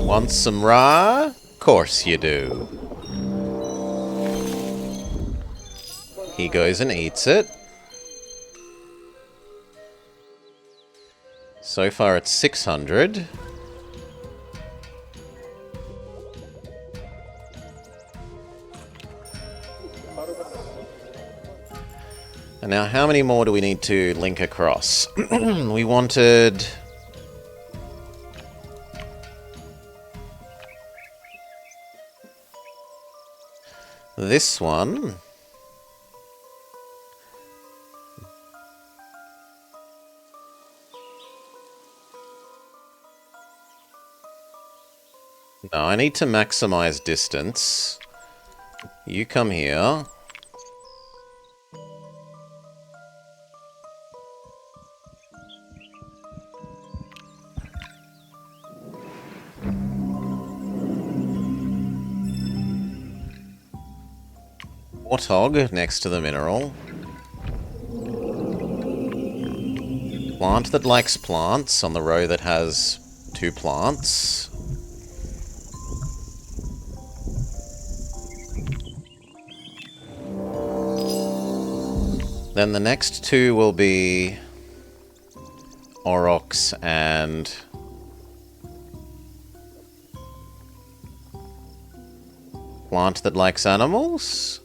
Want some raw? Course you do. He goes and eats it. So far it's 600. And now how many more do we need to link across? We wanted... this one. No, I need to maximize distance. You come here. Warthog next to the mineral. Plant that likes plants on the row that has 2 plants. Then the next 2 will be Aurochs and plant that likes animals.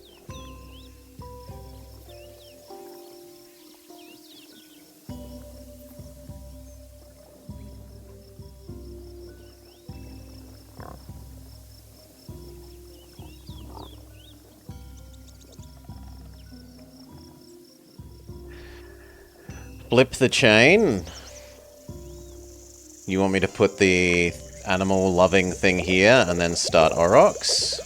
Flip the chain. You want me to put the animal-loving thing here and then start Aurochs?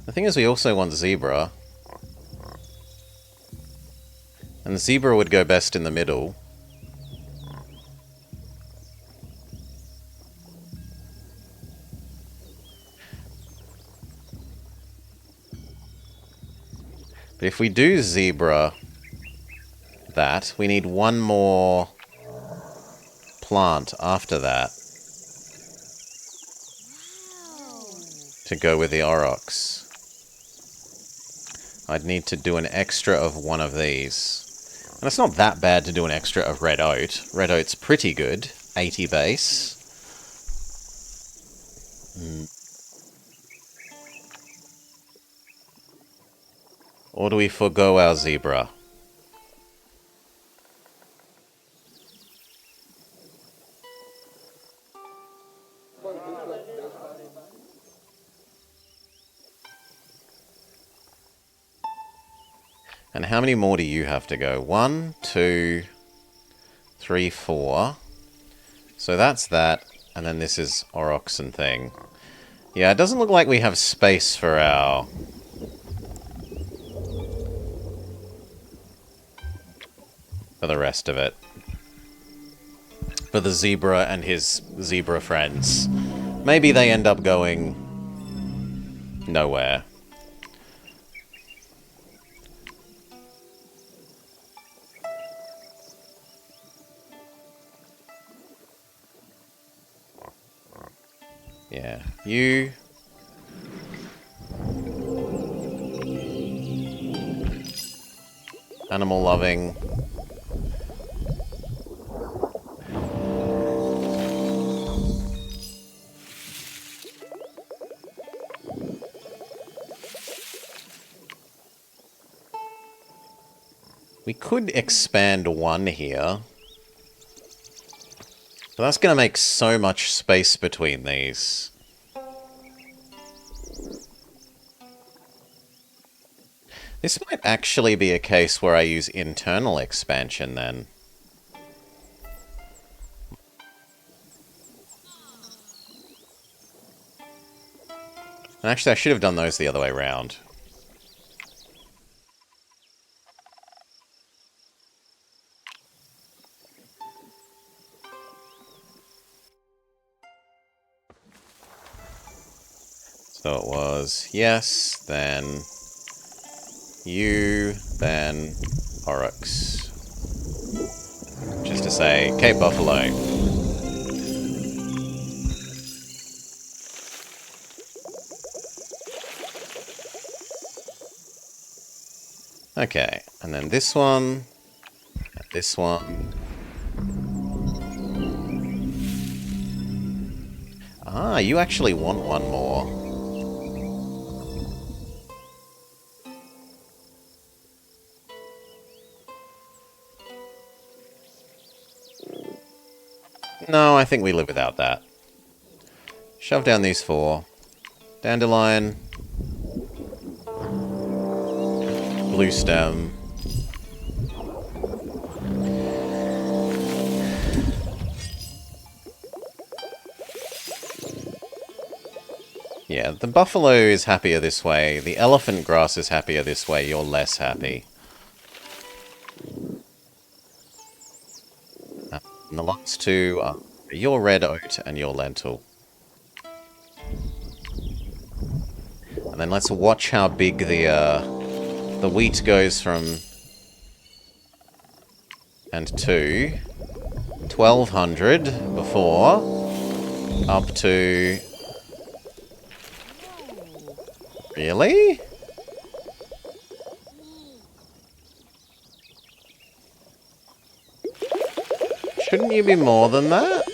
The thing is, we also want zebra. And the zebra would go best in the middle. But if we do zebra that, we need one more plant after that to go with the aurochs. I'd need to do an extra of one of these. And it's not that bad to do an extra of red oat. Red oat's pretty good. 80 base. Or do we forgo our zebra? And how many more do you have to go? 1, 2, 3, 4. So that's that. And then this is aurochs and thing. Yeah, it doesn't look like we have space for our... for the rest of it. For the zebra and his zebra friends. Maybe they end up going... nowhere. Yeah, you... animal loving. We could expand one here. But that's going to make so much space between these. This might actually be a case where I use internal expansion then. And actually, I should have done those the other way around. So it was yes, then you, then aurochs. Just to say, Cape Buffalo. Okay, and then this one, and this one. Ah, you actually want one more. No, I think we live without that. Shove down these 4. Dandelion. Blue stem. Yeah, the buffalo is happier this way. The elephant grass is happier this way. You're less happy. And the last two are your red oat and your lentil. And then let's watch how big the wheat goes from... and to 1200 before, up to... Really? Shouldn't you be more than that?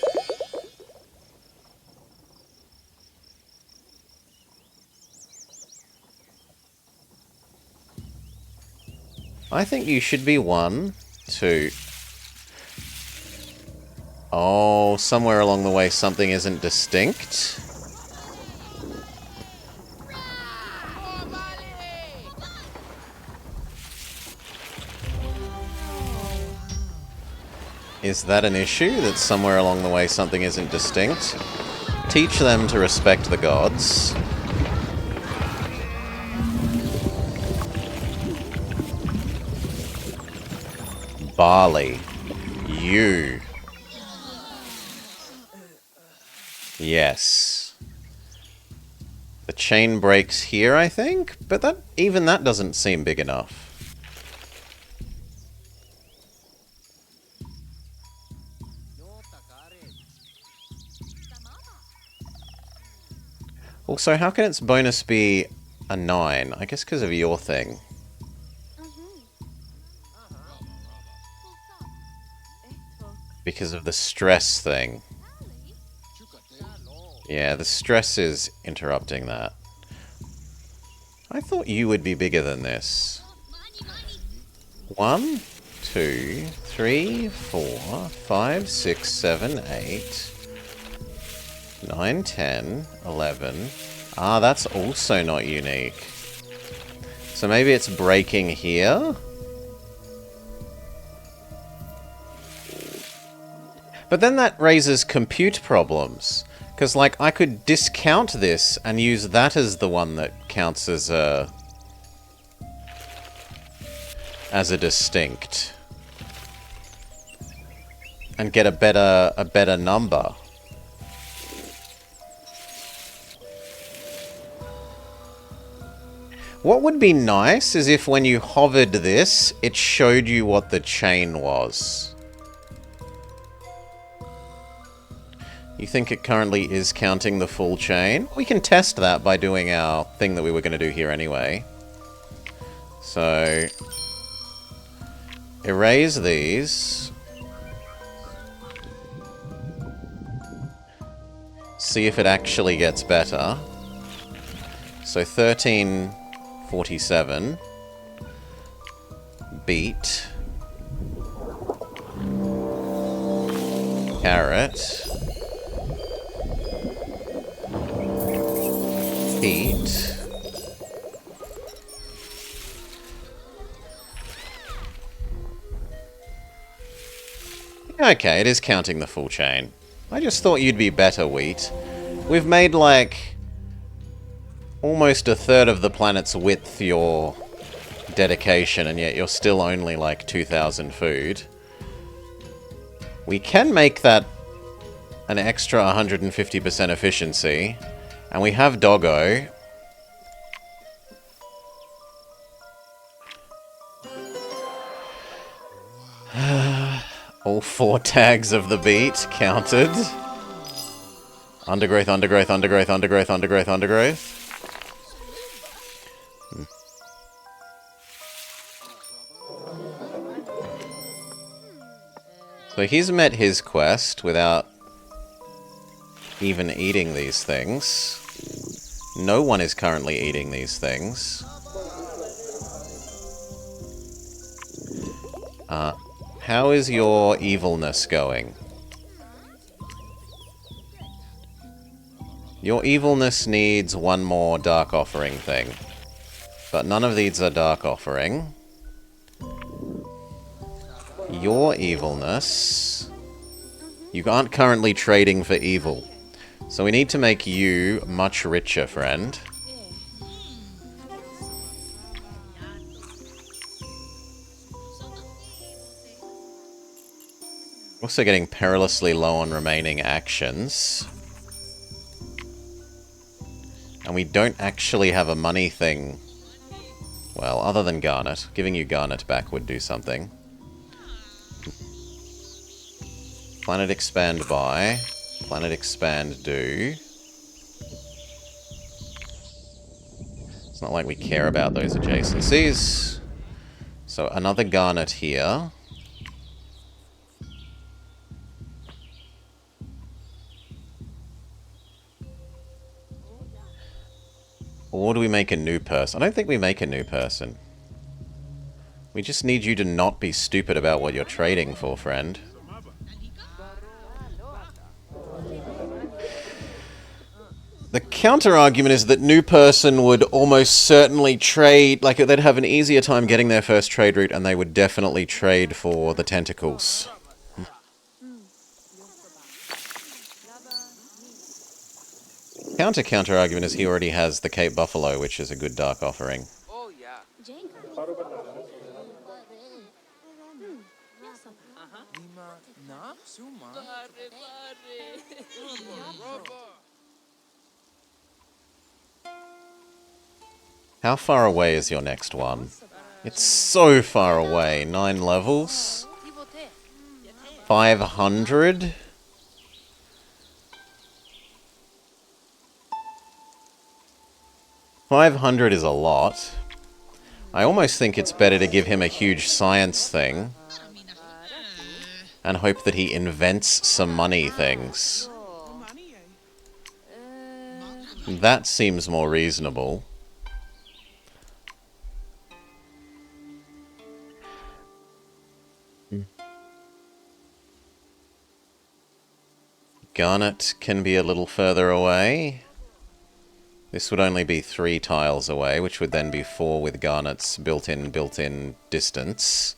I think you should be 1, 2. Oh, somewhere along the way something isn't distinct. Is that an issue, that somewhere along the way something isn't distinct? Teach them to respect the gods. barley. You. Yes. The chain breaks here, I think? But that even that doesn't seem big enough. Also, how can its bonus be a 9? I guess because of your thing. Because of the stress thing. Yeah, the stress is interrupting that. I thought you would be bigger than this. 1, 2, 3, 4, 5, 6, 7, 8, 9, 10, 11. Ah, that's also not unique. So maybe it's breaking here? But then that raises compute problems. Because, like, I could discount this and use that as the one that counts as a distinct. And get a better number. What would be nice is if when you hovered this, it showed you what the chain was. You think it currently is counting the full chain? We can test that by doing our thing that we were going to do here anyway. So, erase these. See if it actually gets better. So 1347. Beet. Carrot. Heat. Okay, it is counting the full chain. I just thought you'd be better, Wheat. We've made, like, almost a third of the planet's width your dedication, and yet you're still only, like, 2,000 food. We can make that an extra 150% efficiency. And we have Doggo. All 4 tags of the beat counted. Undergrowth, undergrowth, undergrowth, undergrowth, undergrowth, undergrowth. So he's met his quest without even eating these things. No one is currently eating these things. How is your evilness going? Your evilness needs one more dark offering thing. But none of these are dark offering. Your evilness... You aren't currently trading for evil. So we need to make you much richer, friend. Also getting perilously low on remaining actions. And we don't actually have a money thing. Well, other than Garnet. Giving you Garnet back would do something. Planet expand by. Planet expand do. It's not like we care about those adjacencies. So another Garnet here. Or do we make a new person? I don't think we make a new person. We just need you to not be stupid about what you're trading for, friend. The counter-argument is that new person would almost certainly trade, like they'd have an easier time getting their first trade route, and they would definitely trade for the tentacles. Counter-argument is he already has the Cape Buffalo, which is a good dark offering. How far away is your next one? It's so far away. 9 levels? 500? $500 is a lot. I almost think it's better to give him a huge science thing and hope that he invents some money things. That seems more reasonable. Garnet can be a little further away. This would only be 3 tiles away, which would then be 4 with Garnet's built-in distance.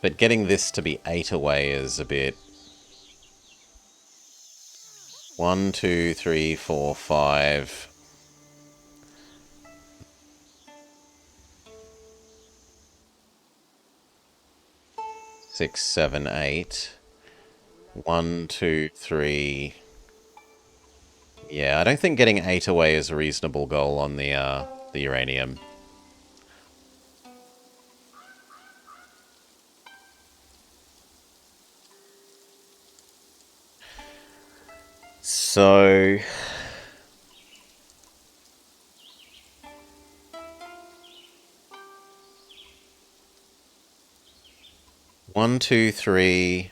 But getting this to be 8 away is a bit... 1, 2, 3, 4, 5... 6, 7, 8. 1, 2, 3... Yeah, I don't think getting 8 away is a reasonable goal on the uranium. So... 1, 2, 3,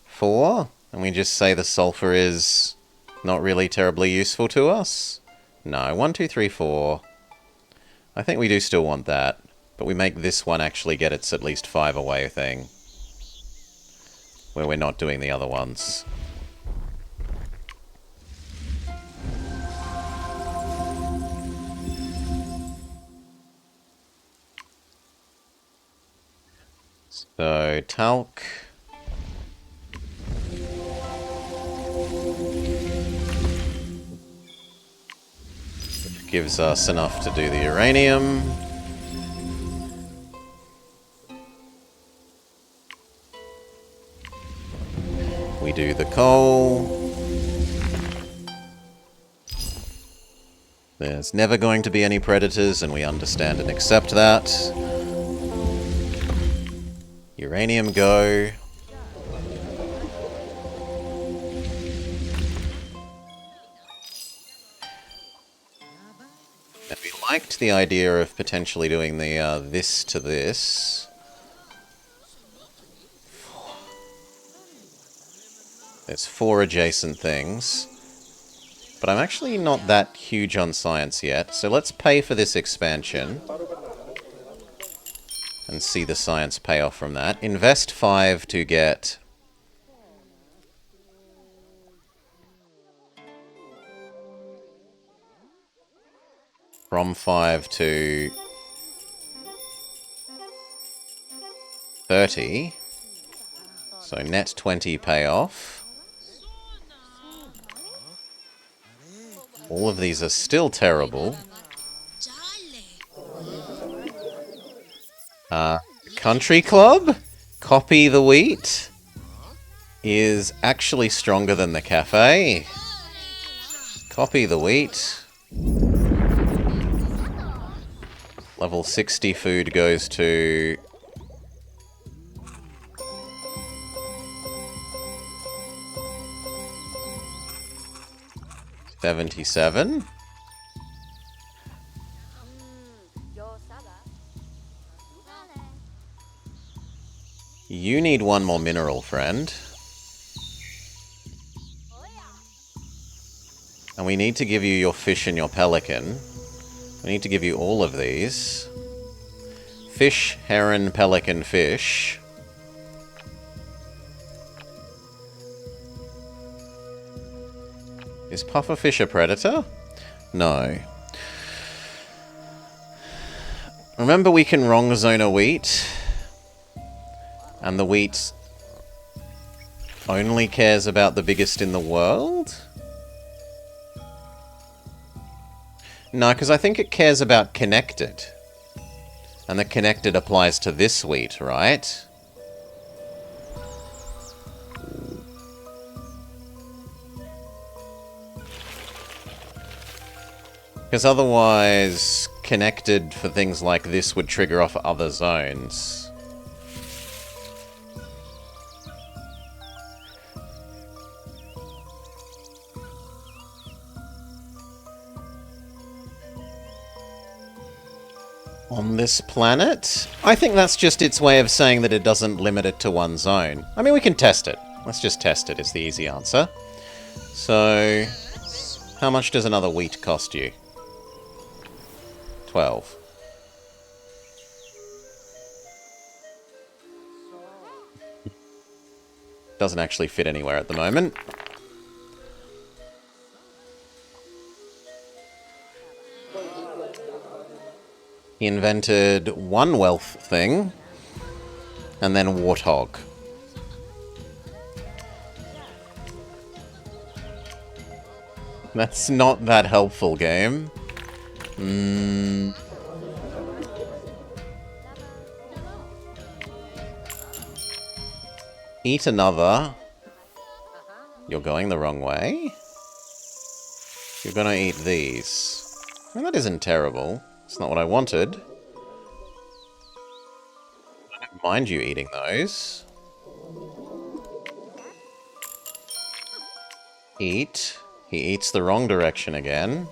4? And we just say the sulfur is not really terribly useful to us? No, 1, 2, 3, 4. I think we do still want that. But we make this one actually get its at least 5 away thing. Where we're not doing the other ones. So, talc. Gives us enough to do the uranium. We do the coal. There's never going to be any predators, and we understand and accept that. Uranium go. And we liked the idea of potentially doing the this to this. There's 4 adjacent things. But I'm actually not that huge on science yet, so let's pay for this expansion. And see the science payoff from that. Invest 5 to get... From 5 to... 30. So net 20 payoff. All of these are still terrible. Country Club? Copy the wheat? Is actually stronger than the cafe. Copy the wheat. Level 60 food goes to... $77. You need 1 more mineral, friend. And we need to give you your fish and your pelican. We need to give you all of these. Fish, heron, pelican, fish. Is pufferfish a predator? No. Remember, we can wrong zone a wheat. And the wheat only cares about the biggest in the world? No, because I think it cares about connected. And the connected applies to this wheat, right? Because otherwise, connected for things like this would trigger off other zones. On this planet? I think that's just its way of saying that it doesn't limit it to one zone. I mean, we can test it. Let's just test it is the easy answer. So, how much does another wheat cost you? 12. Doesn't actually fit anywhere at the moment. He invented one wealth thing, and then warthog. That's not that helpful, game. Eat another. You're going the wrong way. You're gonna eat these. I mean, that isn't terrible. It's not what I wanted. I don't mind you eating those. Eat. He eats the wrong direction again.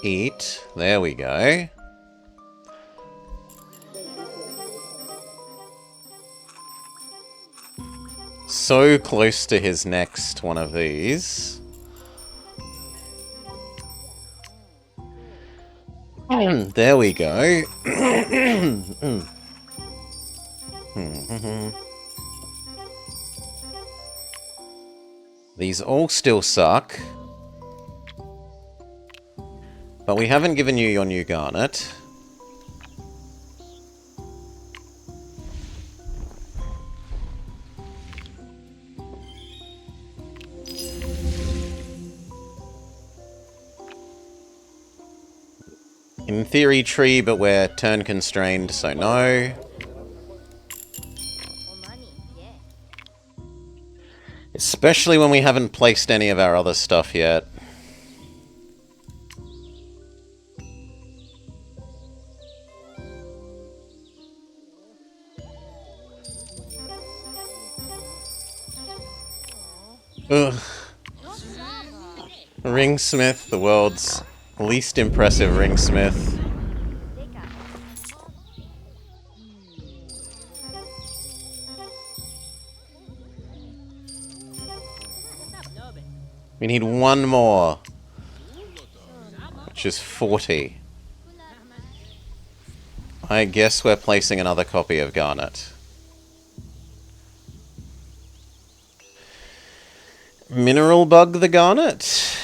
Eat. There we go. So close to his next one of these. There we go. These all still suck. But we haven't given you your new garnet. In theory, tree, but we're turn constrained, so no. Especially when we haven't placed any of our other stuff yet. Ugh. Ringsmith, the world's least impressive ringsmith. We need one more, which is 40. I guess we're placing another copy of Garnet. Mineral bug the Garnet?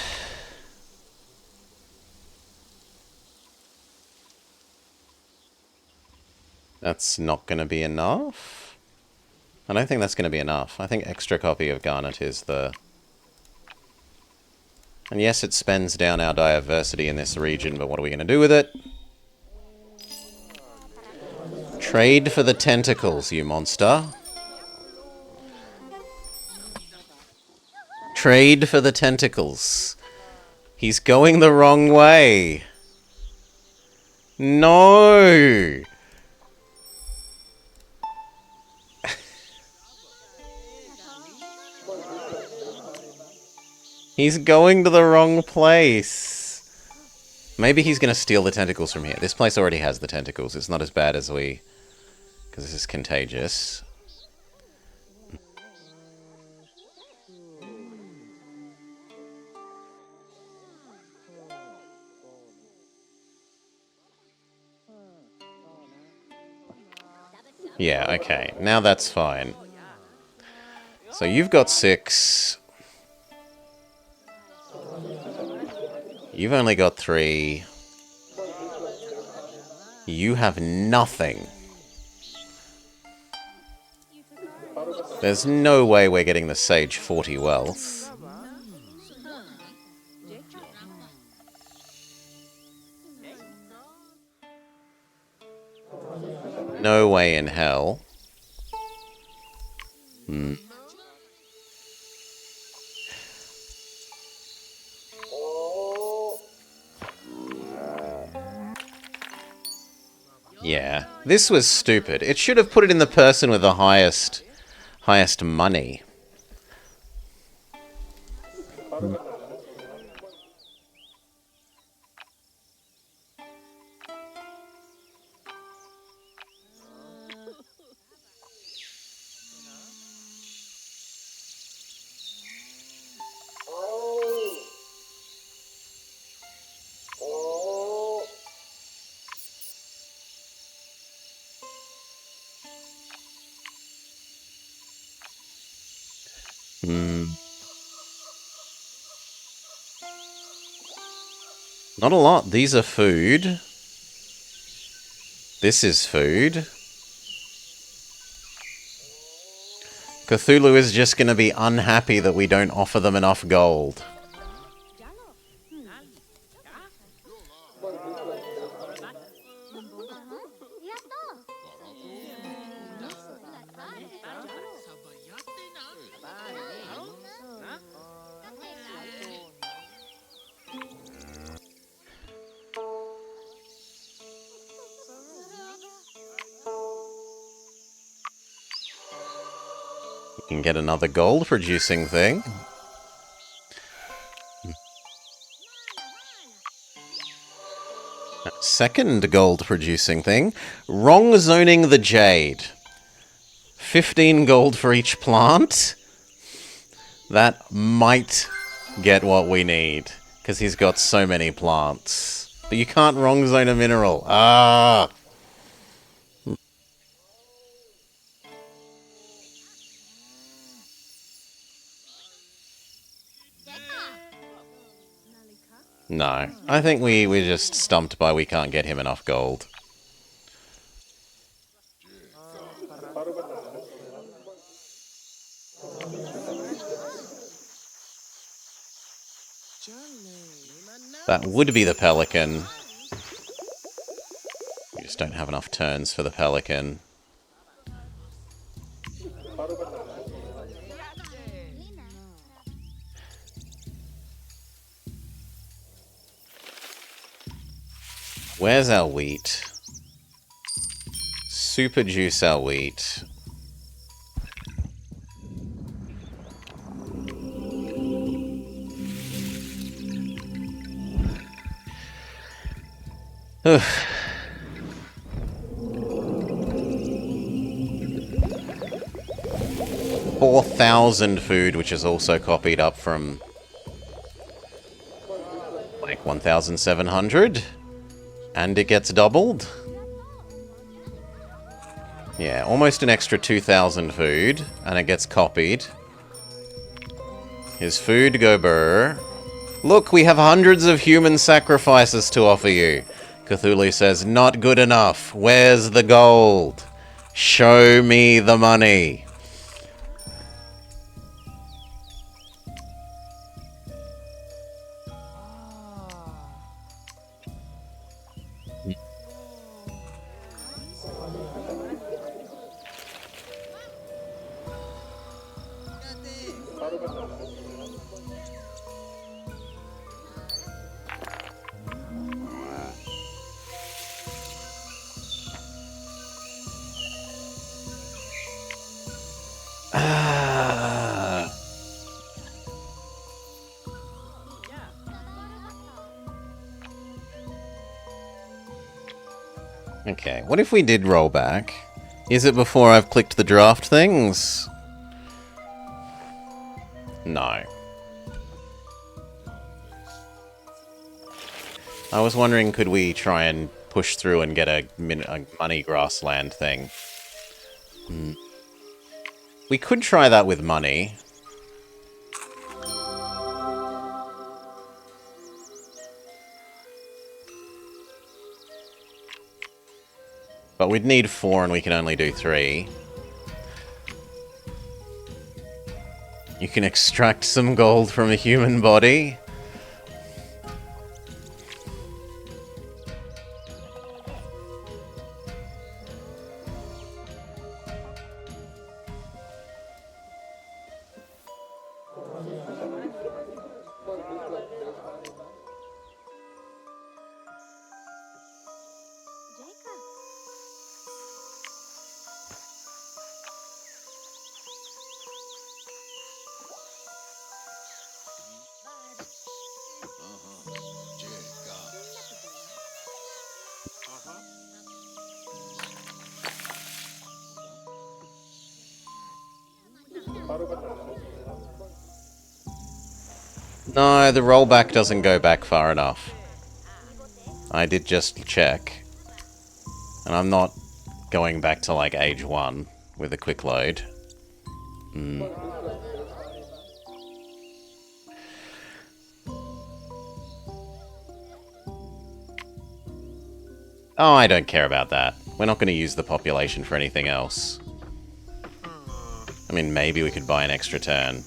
That's not going to be enough? I don't think that's going to be enough. I think extra copy of Garnet is the... And yes, it spends down our diversity in this region, but what are we going to do with it? Trade for the tentacles, you monster. Trade for the tentacles. He's going the wrong way. No! He's going to the wrong place. Maybe he's going to steal the tentacles from here. This place already has the tentacles. It's not as bad as we... Because this is contagious. Yeah, okay. Now that's fine. So you've got 6... You've only got 3. You have nothing. There's no way we're getting the Sage 40 wealth. No way in hell. Hmm. Yeah, this was stupid. It should have put it in the person with the highest money. Hmm. Not a lot. These are food. This is food. Cthulhu is just going to be unhappy that we don't offer them enough gold. We can get another gold producing thing. Second gold producing thing. Wrong zoning the jade. 15 gold for each plant. That might get what we need. Because he's got so many plants. But you can't wrong zone a mineral. Ah! No. I think we're just stumped by we can't get him enough gold. That would be the pelican. We just don't have enough turns for the pelican. Where's our wheat? Super juice our wheat. Ugh. 4,000 food, which is also copied up from like 1,700, and it gets doubled. Yeah, almost an extra 2,000 food, and it gets copied. His food go burr. Look, we have hundreds of human sacrifices to offer you. Cthulhu says, not good enough. Where's the gold? Show me the money. Okay, what if we did roll back? Is it before I've clicked the draft things? No. I was wondering, could we try and push through and get a money grassland thing? We could try that with money. But we'd need 4 and we can only do 3. You can extract some gold from a human body. No, the rollback doesn't go back far enough. I did just check. And I'm not going back to like age 1 with a quick load. Oh, I don't care about that. We're not going to use the population for anything else. I mean, maybe we could buy an extra turn.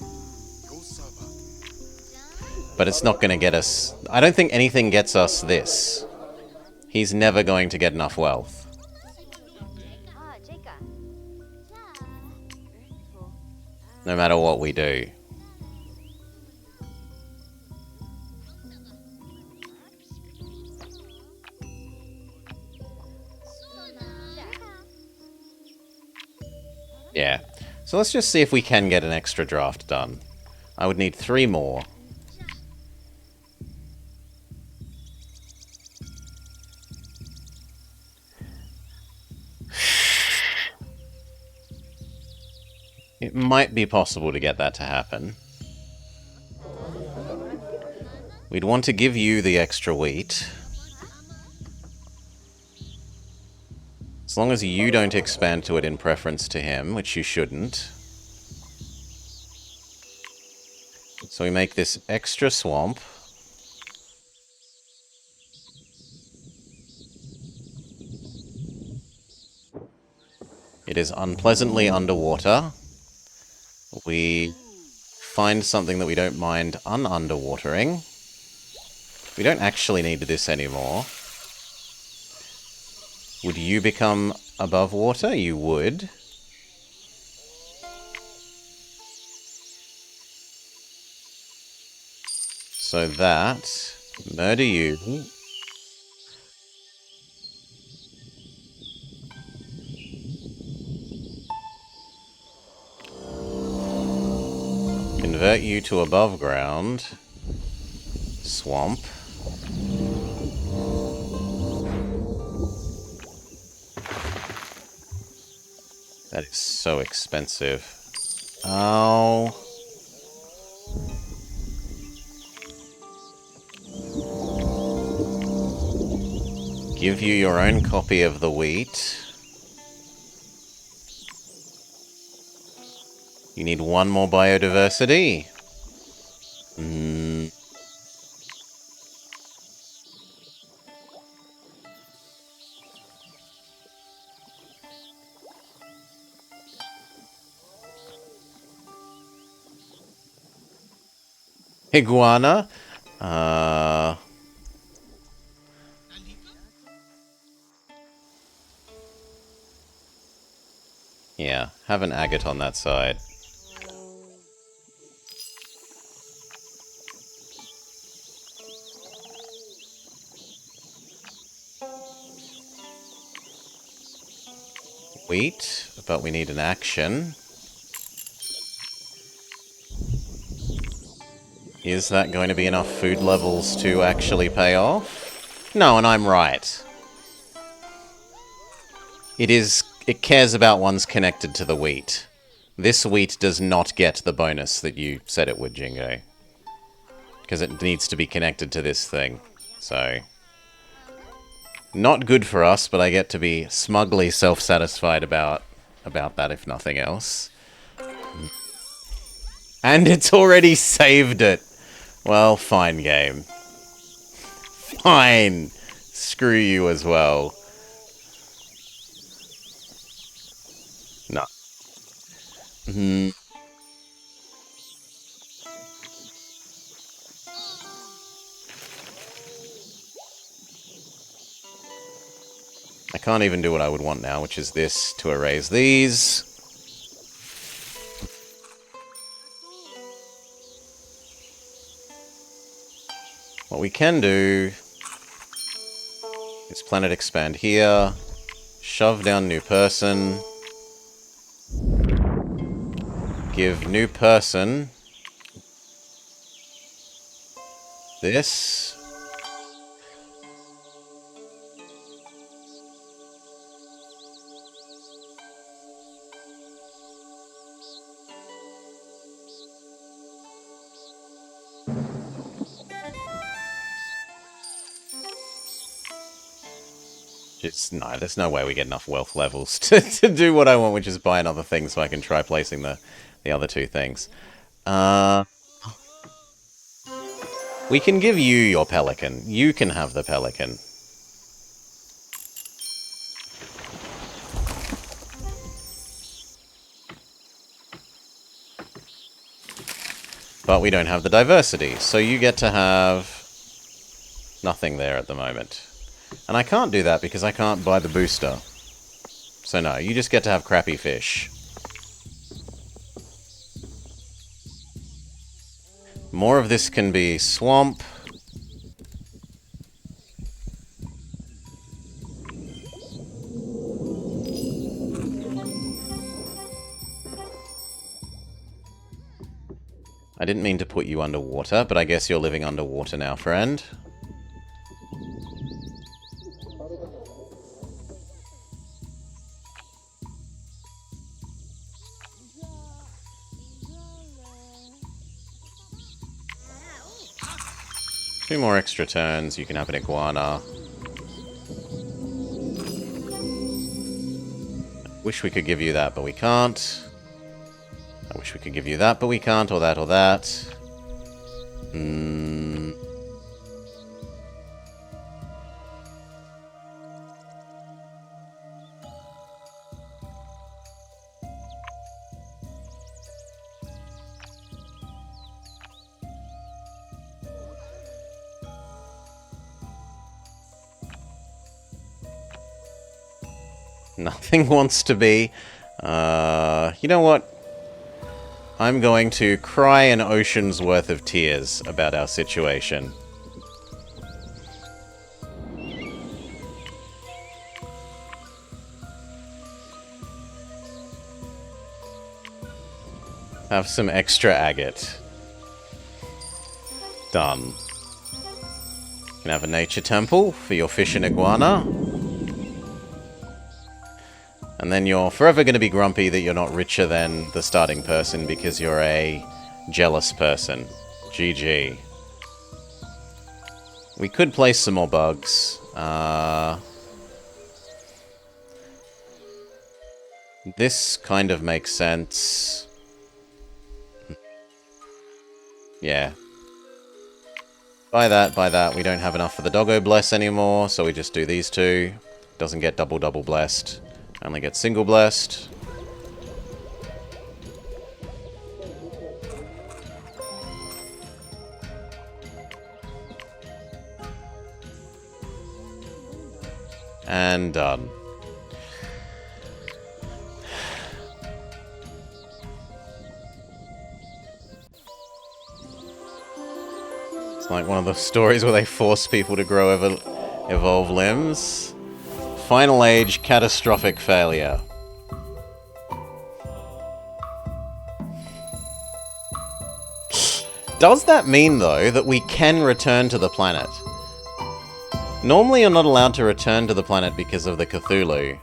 But it's not going to get us... I don't think anything gets us this. He's never going to get enough wealth. No matter what we do. Yeah. So let's just see if we can get an extra draft done. I would need 3 more. It might be possible to get that to happen. We'd want to give you the extra wheat. As long as you don't expand to it in preference to him, which you shouldn't. So we make this extra swamp. It is unpleasantly underwater. We find something that we don't mind un-underwatering. We don't actually need this anymore. Would you become above water? You would. So that... murder you. Convert you to above ground. Swamp. That is so expensive. Oh. Give you your own copy of the wheat. You need 1 more biodiversity. Iguana? Yeah, have an agate on that side. Wheat, but we need an action. Is that going to be enough food levels to actually pay off? No, and I'm right. It cares about ones connected to the wheat. This wheat does not get the bonus that you said it would, Jingo. Because it needs to be connected to this thing. So... not good for us, but I get to be smugly self-satisfied about that, if nothing else. And it's already saved it! Well, fine, game. Fine! Screw you as well. No. I can't even do what I would want now, which is this to erase these. What we can do is planet expand here, shove down new person, give new person this. It's no, there's no way we get enough wealth levels to do what I want, which is buy another thing so I can try placing the other two things. Uh, we can give you your pelican. You can have the pelican. But we don't have the diversity, so you get to have nothing there at the moment. And I can't do that because I can't buy the booster. So no, you just get to have crappy fish. More of this can be swamp. I didn't mean to put you underwater, but I guess you're living underwater now, friend. Two more extra turns, you can have an iguana. Wish we could give you that, but we can't. I wish we could give you that, but we can't, or that, or that. Nothing wants to be. You know what? I'm going to cry an ocean's worth of tears about our situation. Have some extra agate. Done. You can have a nature temple for your fish and iguana. And then you're forever going to be grumpy that you're not richer than the starting person because you're a jealous person. GG. We could place some more bugs. This kind of makes sense. Yeah. Buy that, buy that. We don't have enough for the doggo bless anymore, so we just do these two. Doesn't get double blessed. Only get single blessed. And done. It's like one of the stories where they force people to grow evolve limbs. Final age, catastrophic failure. Does that mean, though, that we can return to the planet? Normally you're not allowed to return to the planet because of the Cthulhu.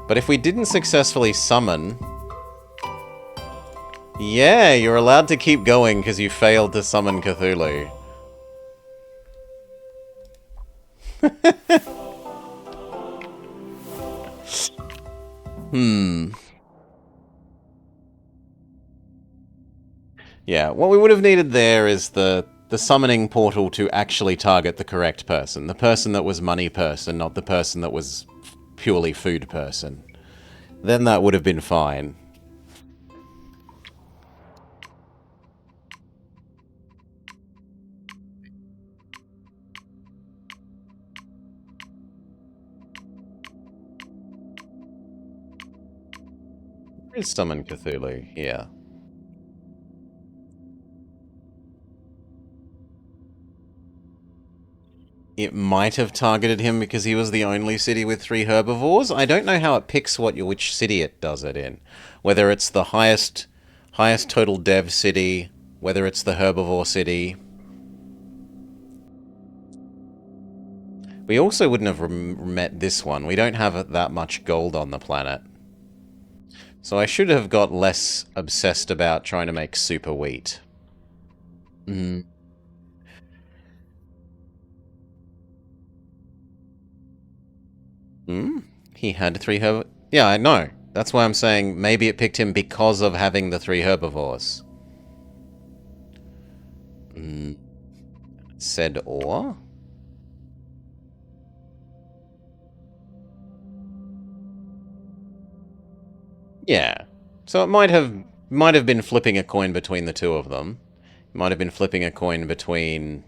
But if we didn't successfully summon... Yeah, you're allowed to keep going because you failed to summon Cthulhu. Yeah, what we would have needed there is the summoning portal to actually target the correct person. The person that was money person, not the person that was purely food person. Then that would have been fine. Where is Summon Cthulhu? Here. It might have targeted him because he was the only city with 3 herbivores. I don't know how it picks which city it does it in. Whether it's the highest total dev city, whether it's the herbivore city. We also wouldn't have met this one. We don't have that much gold on the planet. So I should have got less obsessed about trying to make super wheat. He had 3 herb... Yeah, I know. That's why I'm saying maybe it picked him because of having the 3 herbivores. Said or? Yeah. So it might have been flipping a coin between the two of them. It might have been flipping a coin between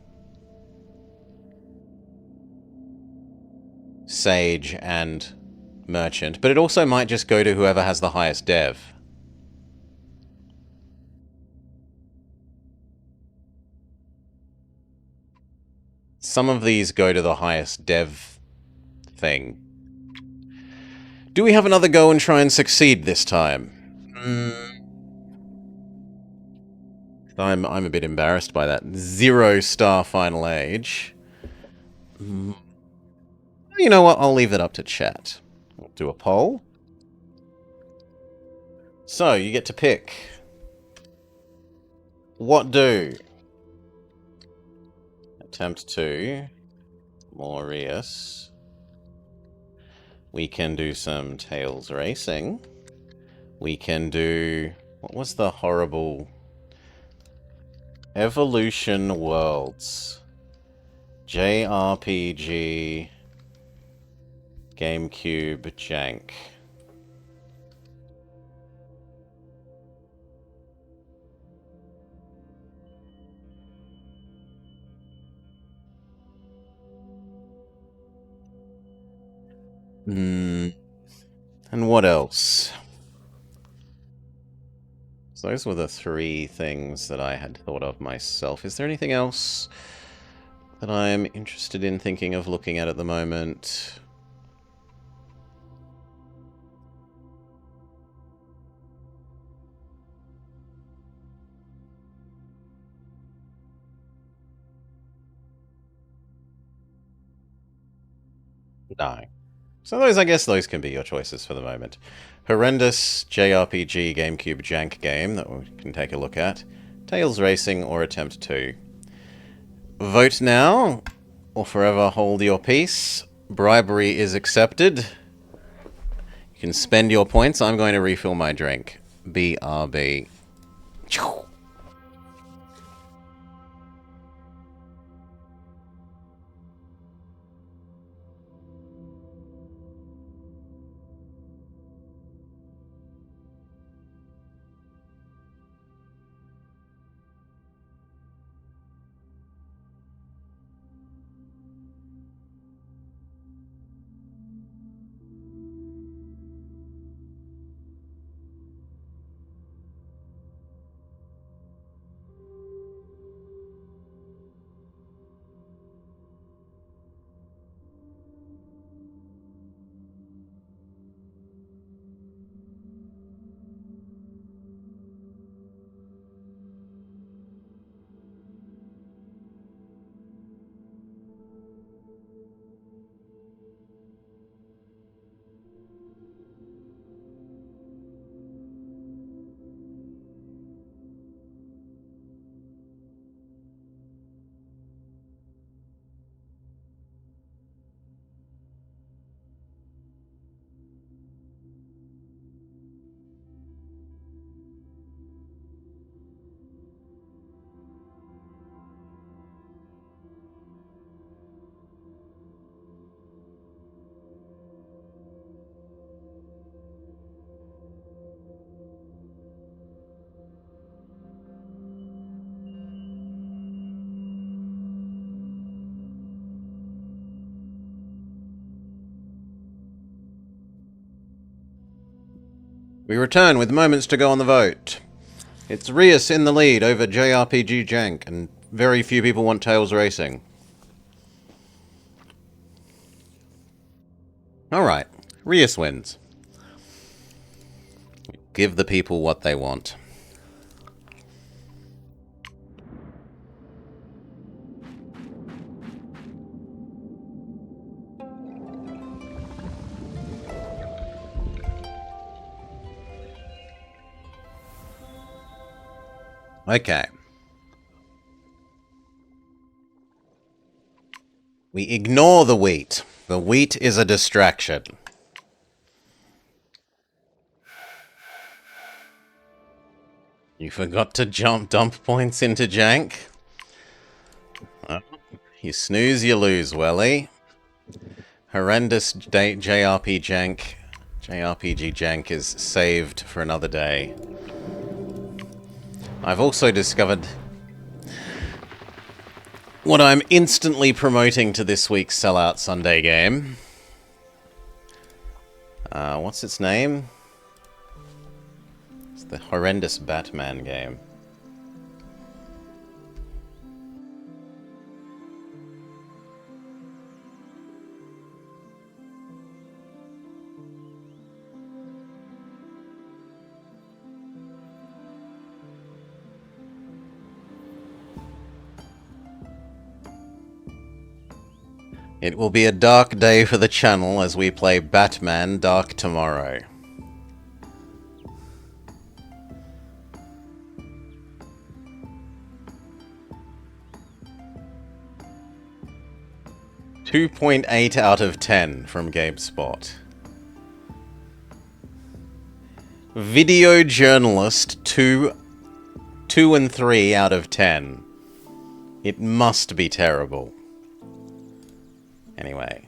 Sage and Merchant, but it also might just go to whoever has the highest dev. Some of these go to the highest dev thing. Do we have another go and try and succeed this time? I'm a bit embarrassed by that. 0-star final age. You know what? I'll leave that up to chat. We'll do a poll. So, you get to pick. What do? Attempt 2. More Reus. We can do some Tails racing. We can do... What was the horrible... Evolution Worlds. JRPG... GameCube jank. And what else? So those were the 3 things that I had thought of myself. Is there anything else that I'm interested in thinking of looking at the moment? No. So those, I guess those can be your choices for the moment. Horrendous JRPG GameCube jank game that we can take a look at. Tails Racing or Attempt 2. Vote now, or forever hold your peace. Bribery is accepted. You can spend your points. I'm going to refill my drink. BRB. We return with moments to go on the vote. It's Reus in the lead over JRPG jank, and very few people want Tails Racing. Alright, Reus wins. Give the people what they want. Okay. We ignore the wheat. The wheat is a distraction. You forgot to dump points into jank? Oh, you snooze, you lose, Welly. Horrendous JRPG jank is saved for another day. I've also discovered what I'm instantly promoting to this week's Sellout Sunday game. What's its name? It's the horrendous Batman game. It will be a dark day for the channel as we play Batman Dark Tomorrow. .8 out of 10 from GameSpot. Video journalist 2 and 3 out of 10. It must be terrible. Anyway,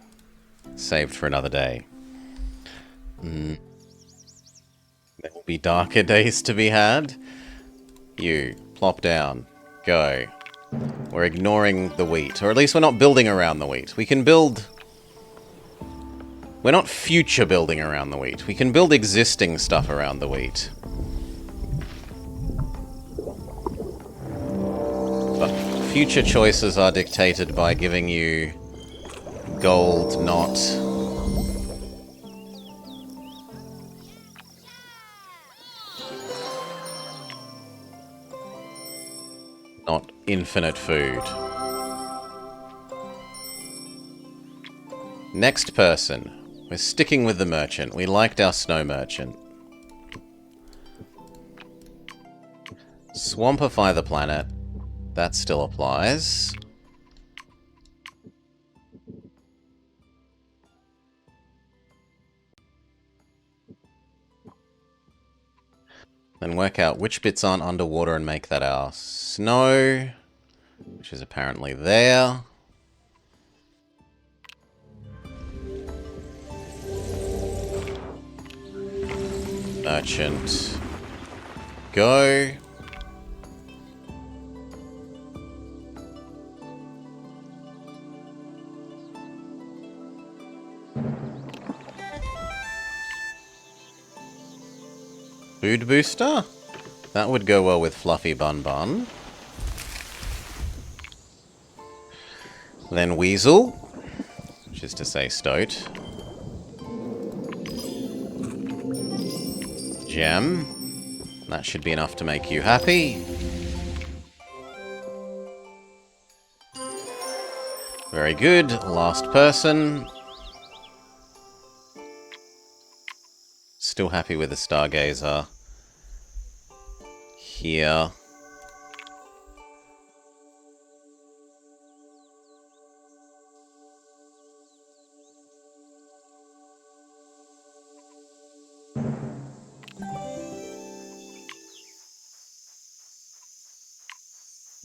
saved for another day. There will be darker days to be had. You, plop down. Go. We're ignoring the wheat. Or at least we're not building around the wheat. We can build... We're not future building around the wheat. We can build existing stuff around the wheat. But future choices are dictated by giving you gold, not infinite food. Next person. We're sticking with the merchant. We liked our snow merchant. Swampify the planet. That still applies. Then work out which bits aren't underwater and make that our snow, which is apparently there. Merchant. Go. Food booster? That would go well with Fluffy Bun Bun. Then Weasel, which is to say Stoat. Gem. That should be enough to make you happy. Very good. Last person. Still happy with the Stargazer. Here.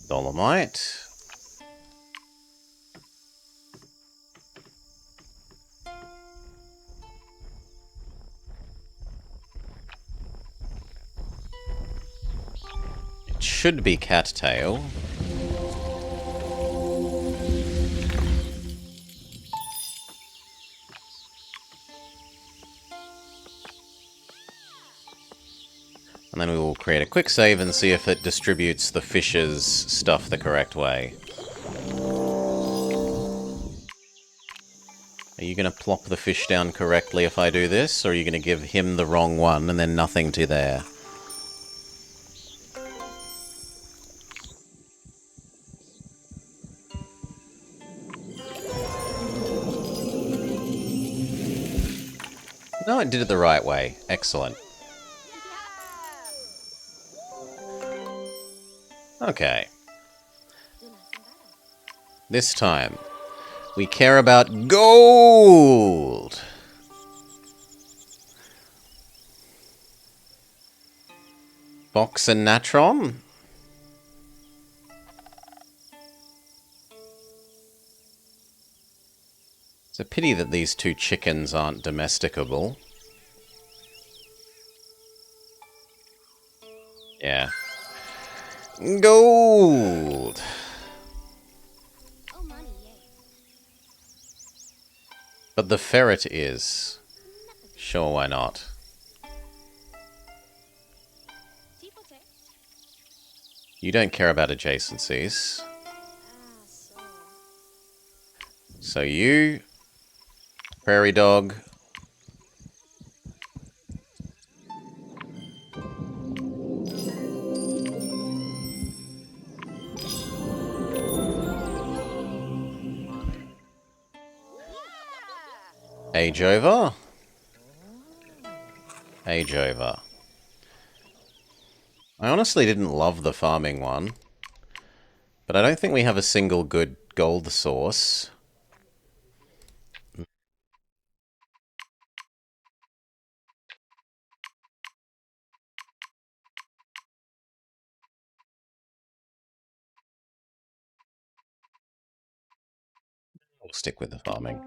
Dolomite. It should be cattail. And then we will create a quick save and see if it distributes the fish's stuff the correct way. Are you going to plop the fish down correctly if I do this? Or are you going to give him the wrong one and then nothing to there? No, it did it the right way. Excellent. Okay. This time, we care about gold! Box and Natron? It's a pity that these two chickens aren't domesticable. Yeah. Gold! But the ferret is. Sure, why not? You don't care about adjacencies. So you... Prairie dog... Age over. Age over. I honestly didn't love the farming one. But I don't think we have a single good gold source. We'll stick with the farming.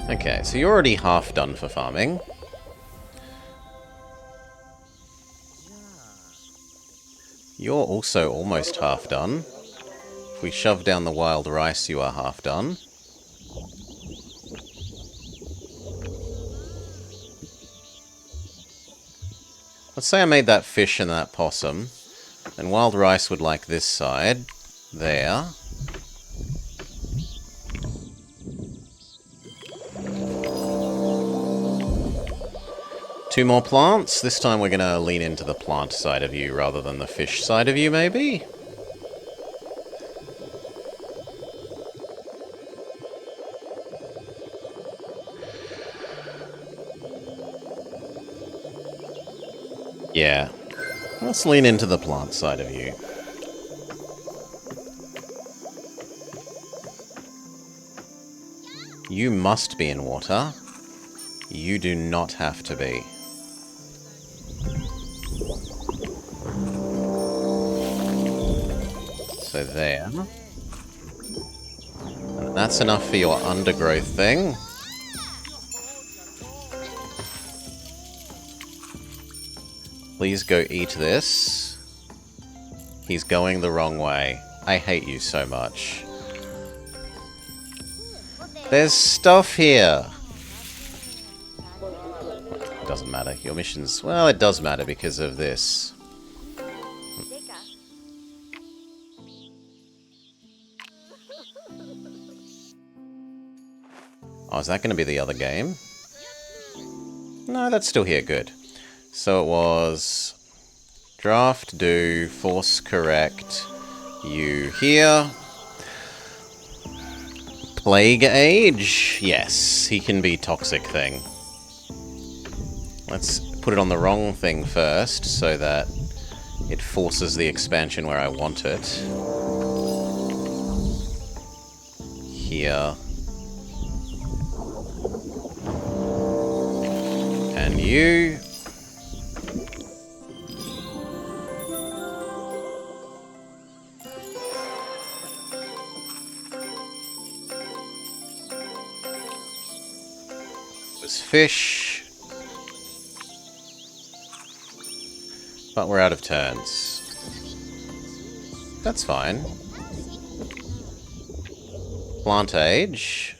Okay, so you're already half done for farming. You're also almost half done. If we shove down the wild rice, you are half done. Let's say I made that fish and that possum. And wild rice would like this side. There. Two more plants. This time we're going to lean into the plant side of you rather than the fish side of you, maybe? Yeah. Let's lean into the plant side of you. You must be in water. You do not have to be. So there. And that's enough for your undergrowth thing. Please go eat this. He's going the wrong way. I hate you so much. There's stuff here. It doesn't matter. Your mission's... Well, it does matter because of this. Oh, is that going to be the other game? No, that's still here. Good. So it was... Draft, do, force correct, you here. Plague Age? Yes, he can be toxic thing. Let's put it on the wrong thing first, so that it forces the expansion where I want it. Here. And you... fish. But we're out of turns. That's fine. Plant age.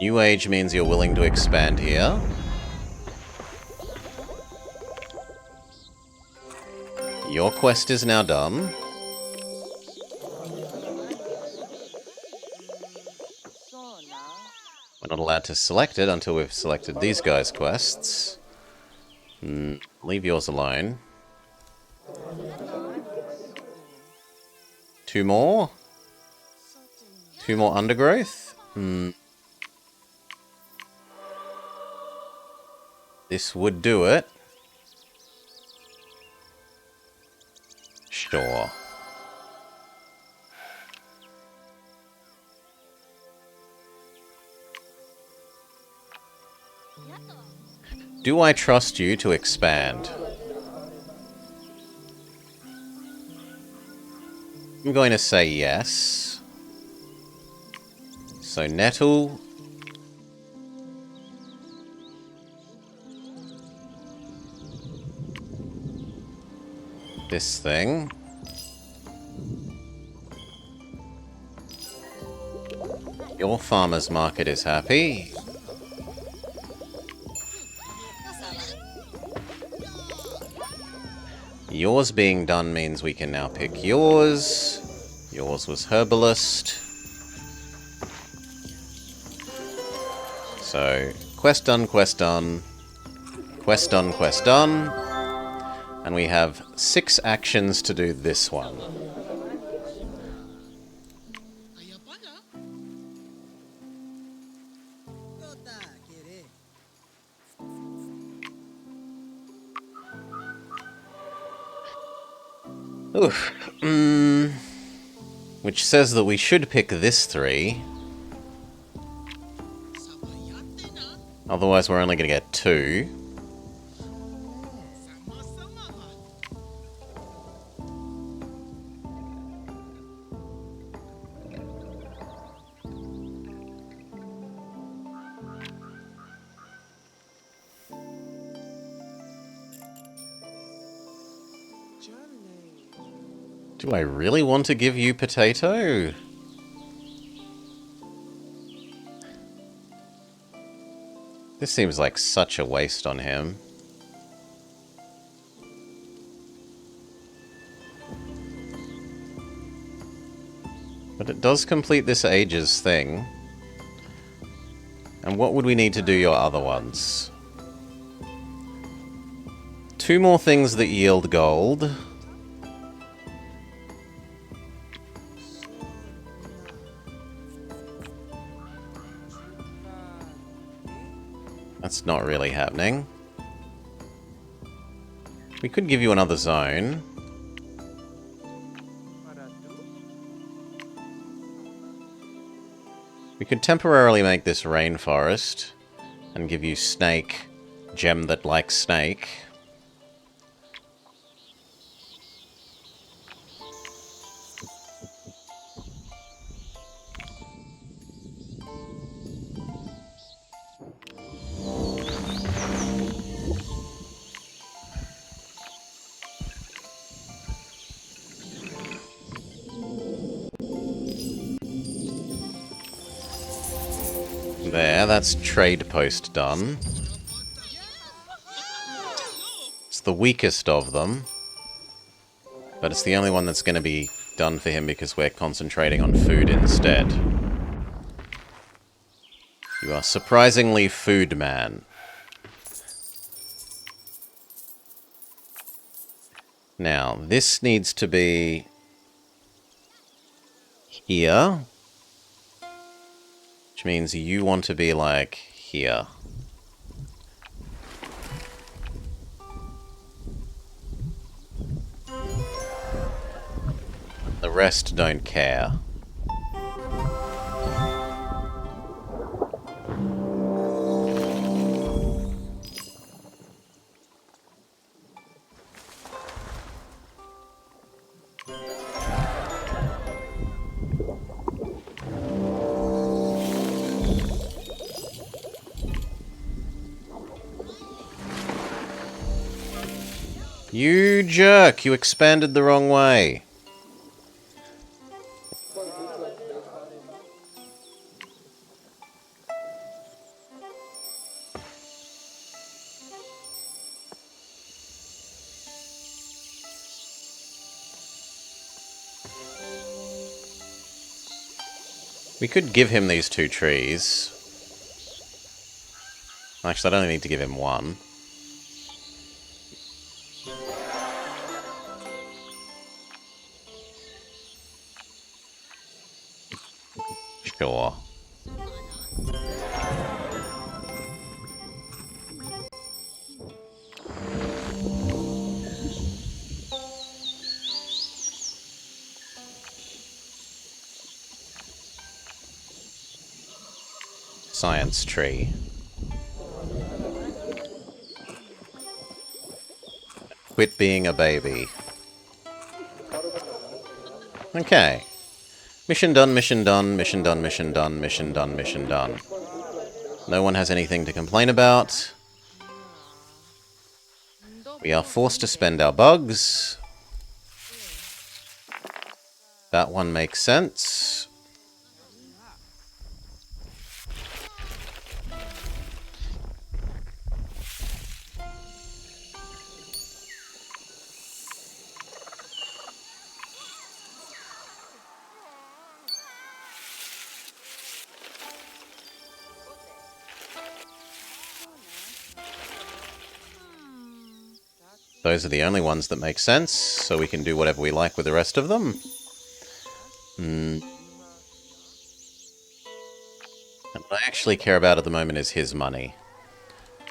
New age means you're willing to expand here. Your quest is now done. We're not allowed to select it until we've selected these guys' quests. Leave yours alone. Two more? Two more undergrowth? This would do it. Sure. Do I trust you to expand? I'm going to say yes. So nettle. This thing. Your farmer's market is happy. Yours being done means we can now pick yours. Yours was herbalist. So, quest done, quest done. Quest done, quest done. And we have 6 actions to do this one. Oof. Which says that we should pick this 3. Otherwise we're only going to get 2. Do I really want to give you potato? This seems like such a waste on him. But it does complete this ages thing. And what would we need to do your other ones? 2 more things that yield gold. That's not really happening. We could give you another zone. We could temporarily make this rainforest and give you snake, gem that likes snake. There, that's trade post done. It's the weakest of them, but it's the only one that's going to be done for him because we're concentrating on food instead. You are surprisingly food man. Now, this needs to be here. Which means you want to be, like, here. The rest don't care. You jerk! You expanded the wrong way. We could give him these 2 trees. Actually, I don't need to give him 1. Sure. Science tree. Quit being a baby. Okay. Mission done, mission done, mission done, mission done, mission done, mission done. No one has anything to complain about. We are forced to spend our bugs. That one makes sense. Those are the only ones that make sense, so we can do whatever we like with the rest of them. And what I actually care about at the moment is his money.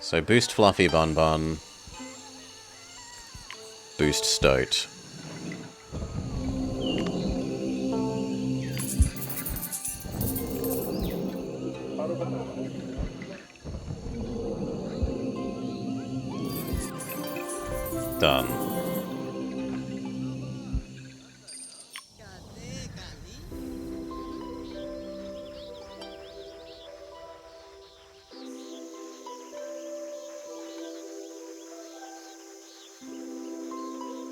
So boost Fluffy Bun Bun. Boost Stoat. Done.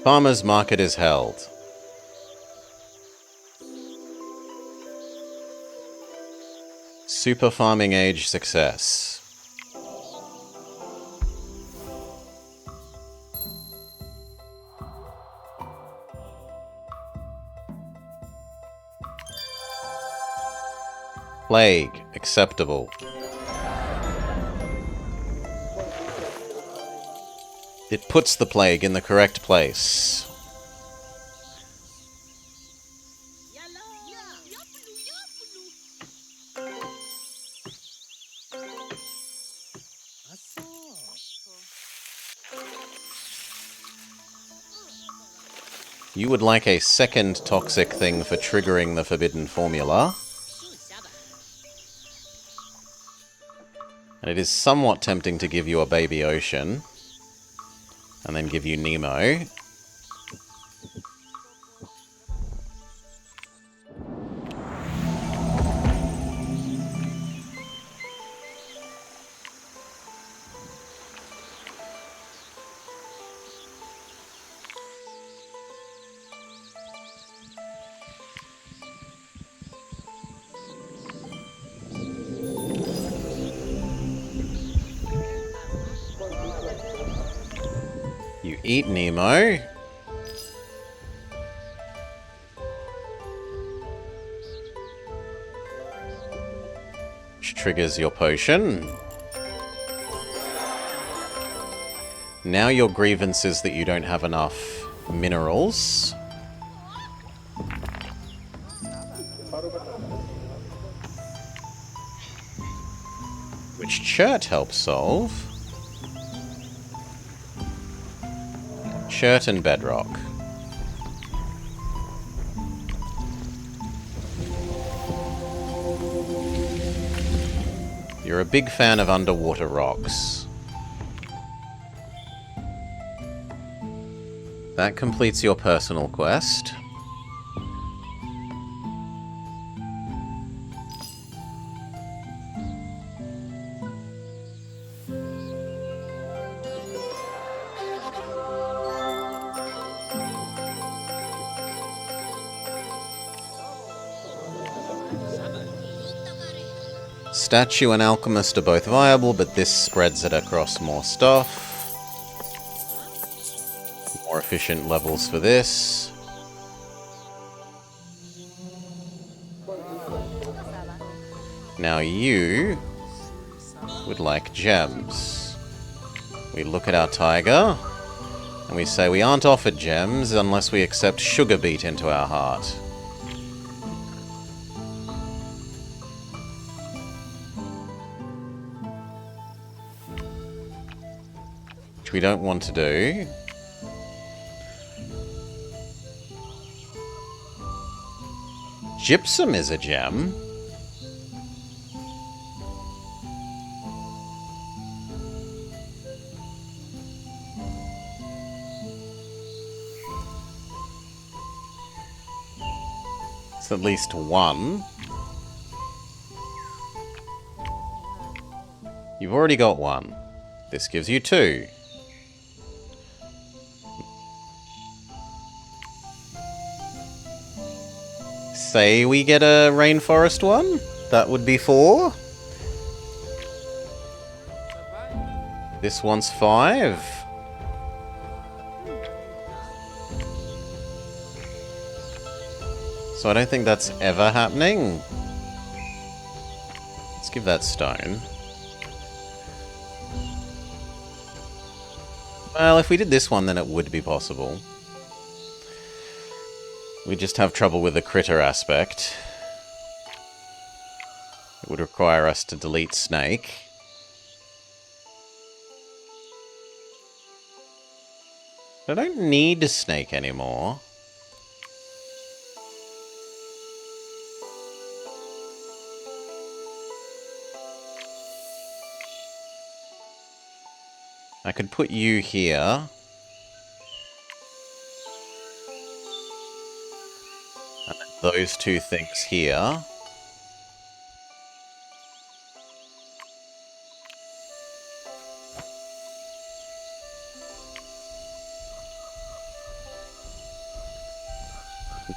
Farmer's market is held. Super farming age success. Plague acceptable. It puts the plague in the correct place. You would like a second toxic thing for triggering the forbidden formula. And it is somewhat tempting to give you a baby ocean. And then give you Nemo. You eat Nemo. Which triggers your potion. Now your grievance is that you don't have enough minerals. Which Chert helps solve. Chert and Bedrock. You're a big fan of underwater rocks. That completes your personal quest. Statue and Alchemist are both viable, but this spreads it across more stuff. More efficient levels for this. Now you would like gems. We look at our tiger, and we say we aren't offered gems unless we accept sugar beet into our heart. Which we don't want to do. Gypsum is a gem. It's at least one. You've already got one. This gives you two. Say we get a rainforest one? That would be 4. This one's 5. So I don't think that's ever happening. Let's give that stone. Well, if we did this one, then it would be possible. We just have trouble with the critter aspect. It would require us to delete snake. I don't need snake anymore. I could put you here. And those two things here.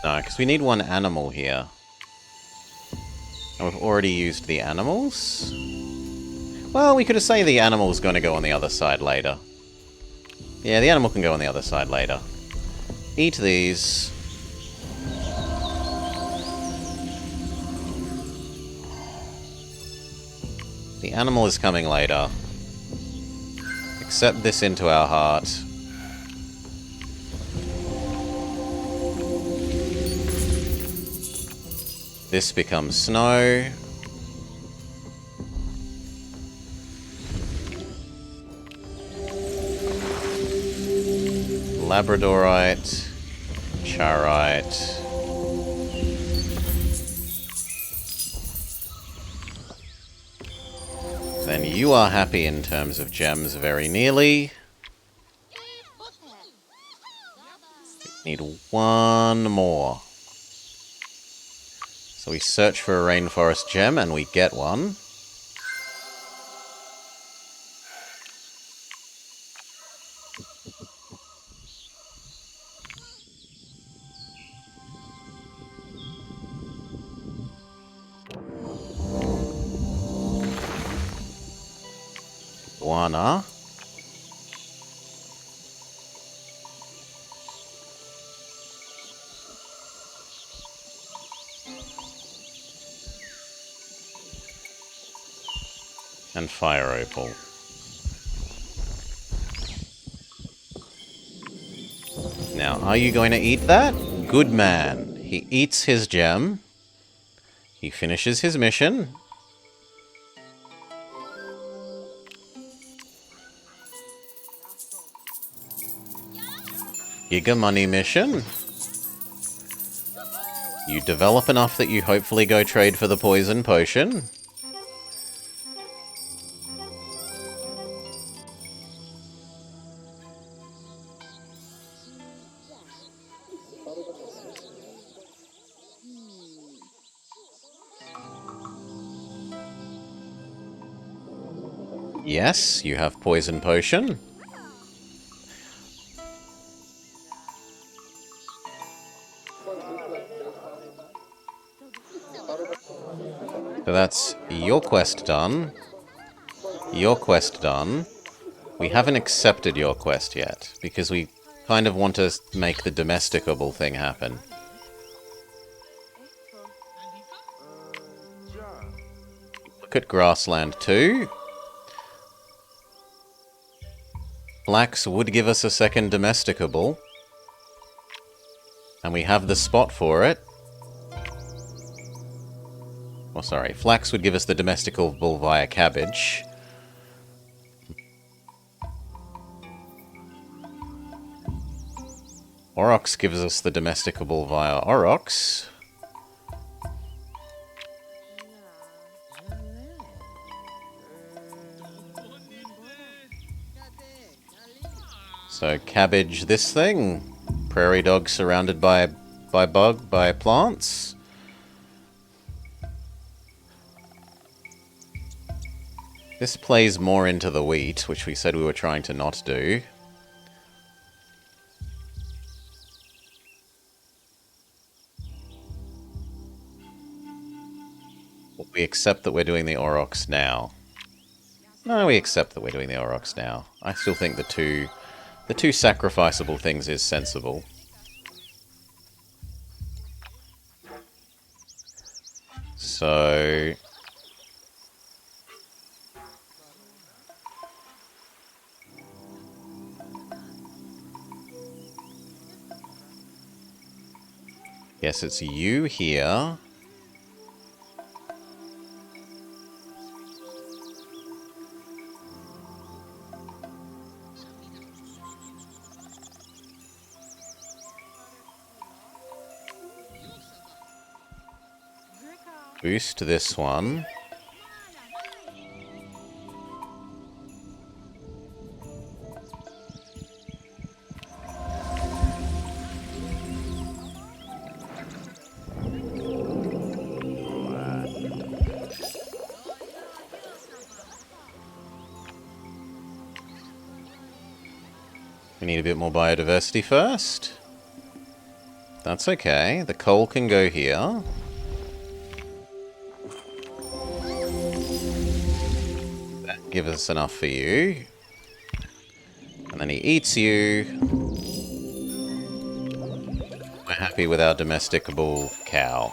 No, because we need one animal here. And we've already used the animals. Well, we could have said the animal's going to go on the other side later. Yeah, the animal can go on the other side later. Eat these. The animal is coming later. Accept this into our heart. This becomes snow. Labradorite. Charite. Then you are happy in terms of gems very nearly. Need one more. So we search for a rainforest gem and we get one. Guana. And fire opal. Now, are you going to eat that? Good man. He eats his gem. He finishes his mission. Giga money mission. You develop enough that you hopefully go trade for the poison potion. Yes, you have poison potion. So that's your quest done. Your quest done. We haven't accepted your quest yet, because we kind of want to make the domesticable thing happen. Look at Grassland 2. Flax would give us a second domesticable. And we have the spot for it. Oh, sorry. Flax would give us the domesticable via cabbage. Aurochs gives us the domesticable via Aurochs. So cabbage this thing. Prairie dog surrounded by plants. This plays more into the wheat, which we said we were trying to not do. We accept that we're doing the Aurochs now. No, we accept that we're doing the Aurochs now. I still think the two sacrificable things is sensible. So... yes, it's you here. Boost this one. We need a bit more biodiversity first. That's okay. The coal can go here. That gives us enough for you. And then he eats you. We're happy with our domesticable cow.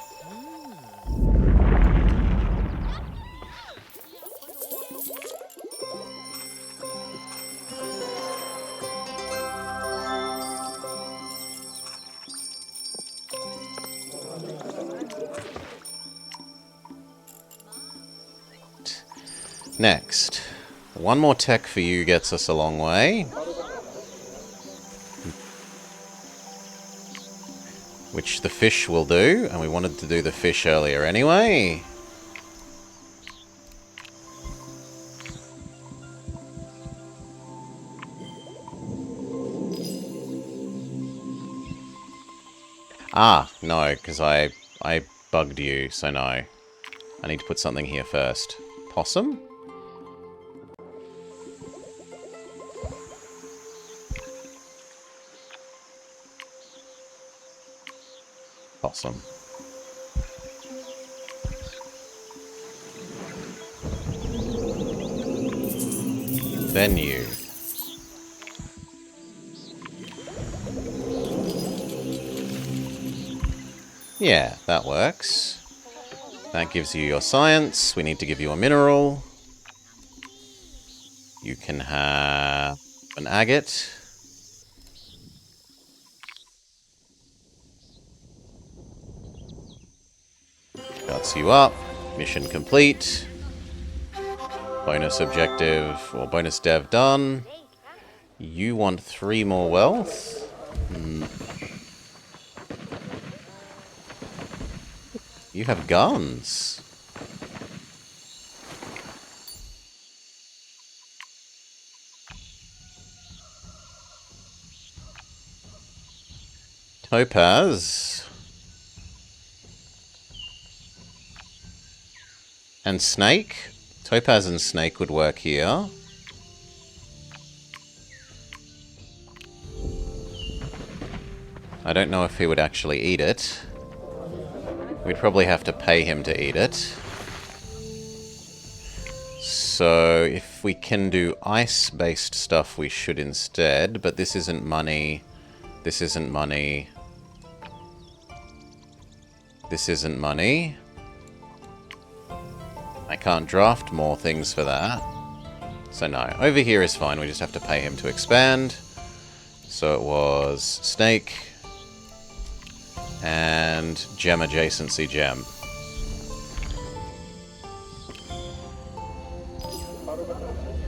Next, one more tech for you gets us a long way. Which the fish will do, and we wanted to do the fish earlier anyway. Ah, no, because I bugged you, so no. I need to put something here first. Possum? Possum. Then you. Yeah, that works. That gives you your science. We need to give you a mineral. You can have an agate. Guts you up. Mission complete. Bonus objective, or bonus dev done. You want 3 more wealth? You have guns. Topaz. And snake. Topaz and snake would work here. I don't know if he would actually eat it. We'd probably have to pay him to eat it. So, if we can do ice-based stuff, we should instead. But this isn't money. This isn't money. This isn't money. I can't draft more things for that. So no, over here is fine. We just have to pay him to expand. So it was snake and gem adjacency gem.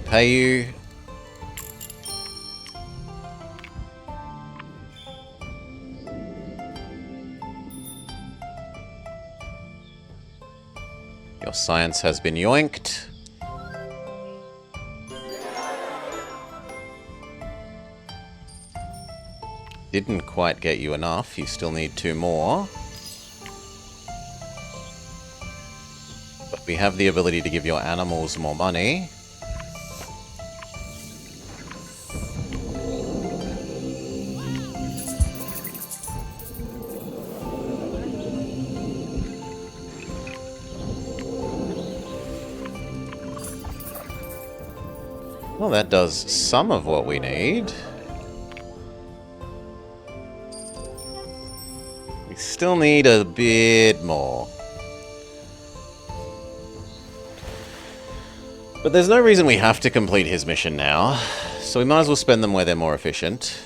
Pay you. Your science has been yoinked. Didn't quite get you enough. You still need 2 more. But we have the ability to give your animals more money. Well, that does some of what we need. We still need a bit more. But there's no reason we have to complete his mission now, so we might as well spend them where they're more efficient.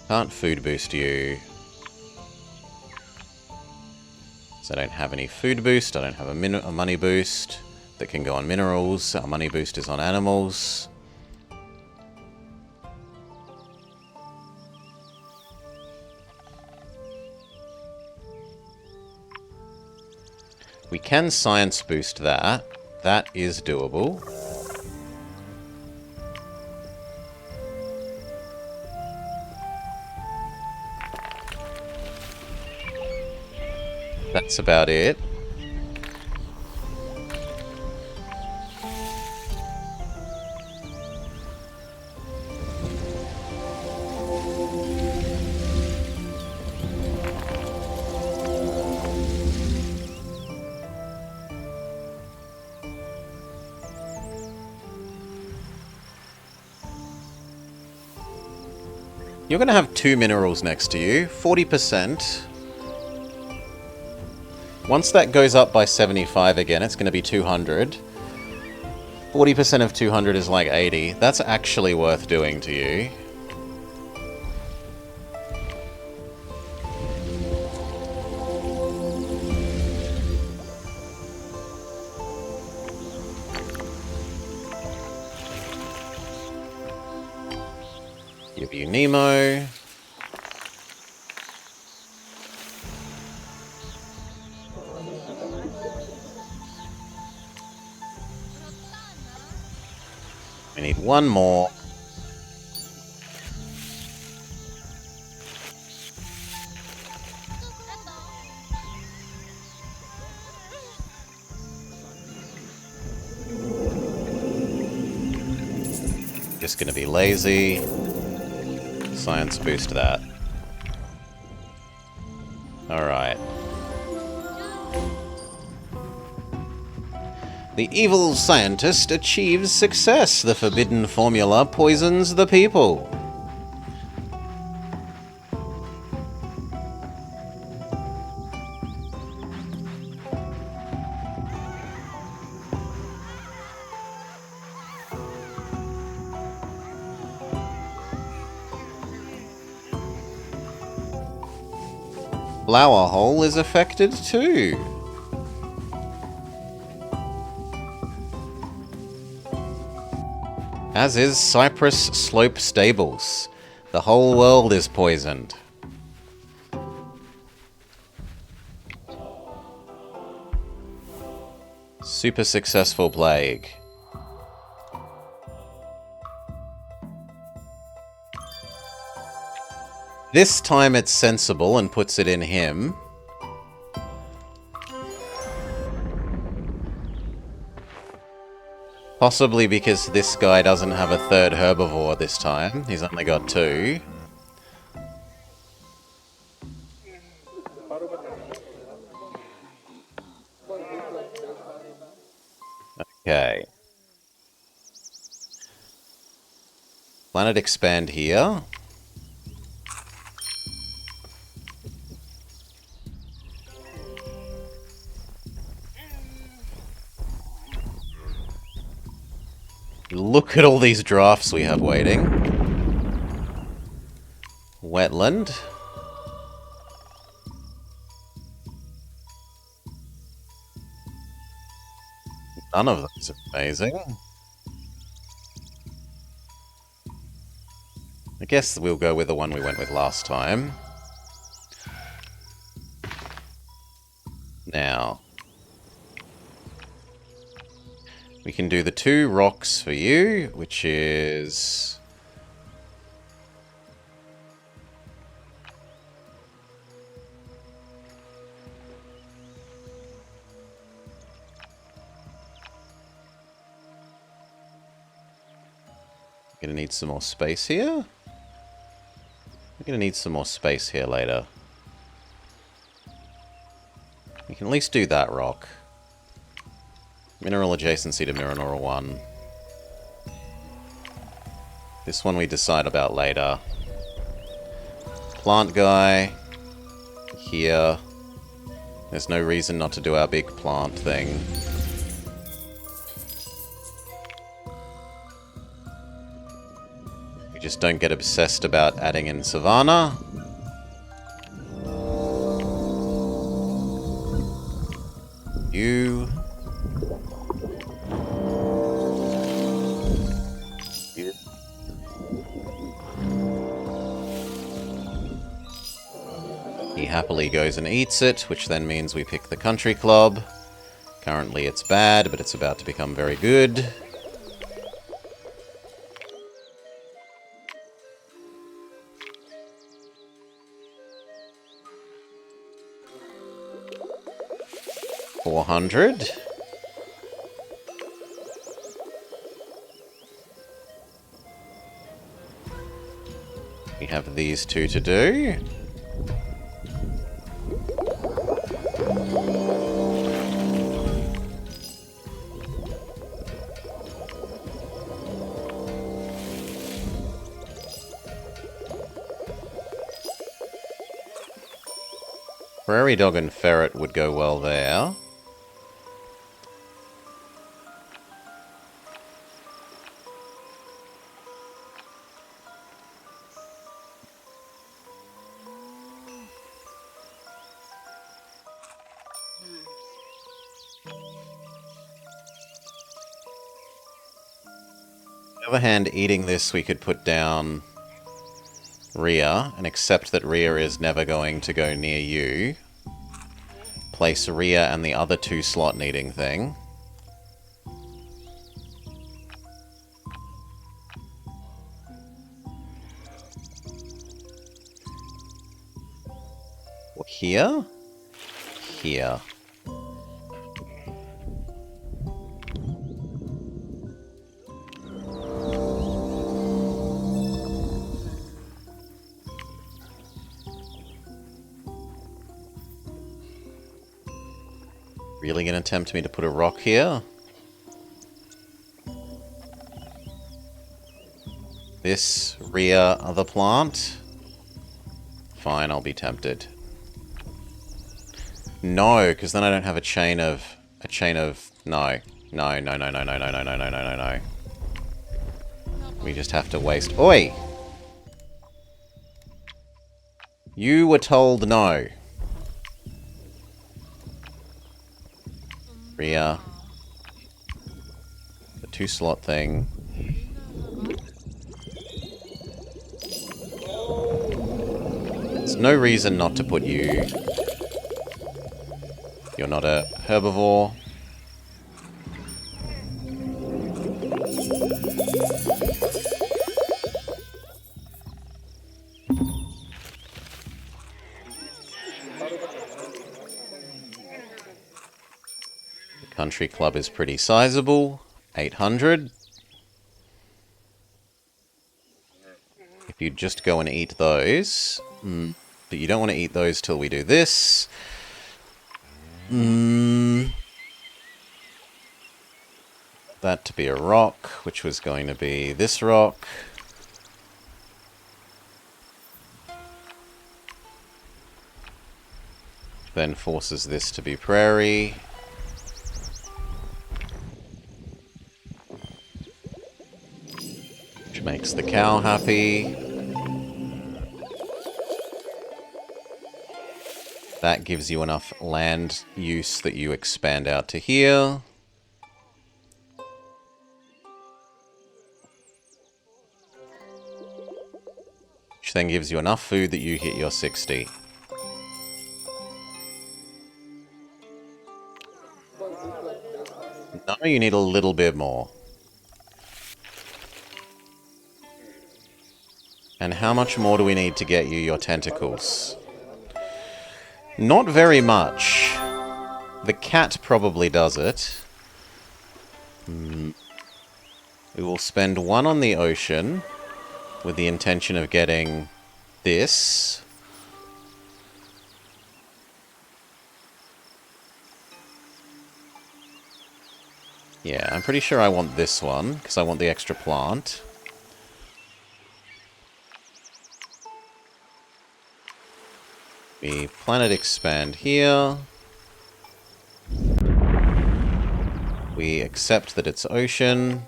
Can't food boost you. So I don't have any food boost, I don't have a money boost that can go on minerals. Our money boost is on animals. We can science boost that. That is doable. That's about it. You're going to have 2 minerals next to you, 40%. Once that goes up by 75 again, it's going to be 200. 40% of 200 is like 80. That's actually worth doing to you. Give you Nemo. We need one more. Just gonna be lazy. Science boost that. Alright. The evil scientist achieves success. The forbidden formula poisons the people. Flower Hole is affected too. As is Cypress Slope Stables. The whole world is poisoned. Super successful plague. This time it's sensible and puts it in him. Possibly because this guy doesn't have a third herbivore this time. He's only got 2. Okay. Planet expand here. Look at all these drafts we have waiting. Wetland. None of those are amazing. I guess we'll go with the one we went with last time. Now, we can do the 2 rocks for you, which is... Gonna need some more space here. We're going to need some more space here later. We can at least do that rock. Mineral adjacency to Mineral 1. This one we decide about later. Plant guy. Here. There's no reason not to do our big plant thing. We just don't get obsessed about adding in Savannah. You. He happily goes and eats it, which then means we pick the country club. Currently it's bad, but it's about to become very good. $400. We have these two to do. Prairie dog and ferret would go well there. On the other hand, eating this, we could put down Rhea, and accept that Rhea is never going to go near you. Place Rhea and the other 2 slot needing thing. Here? Here. Really gonna tempt me to put a rock here? This Rhea other plant? Fine, I'll be tempted. No, because then I don't have a chain of... No. No, no, no, no, no, no, no, no, no, no, no. We just have to waste... Oi! You were told no. Rhea. The 2 slot thing. There's no reason not to put you. You're not a herbivore. The country club is pretty sizable. 800. If you just go and eat those. But you don't want to eat those till we do this. That to be a rock, which was going to be this rock. Then forces this to be prairie. Which makes the cow happy. That gives you enough land use that you expand out to here. Which then gives you enough food that you hit your 60. No, you need a little bit more. And how much more do we need to get you your tentacles? Not very much. The cat probably does it. We will spend 1 on the ocean with the intention of getting this. Yeah, I'm pretty sure I want this one, because I want the extra plant. We planet expand here. We accept that it's ocean.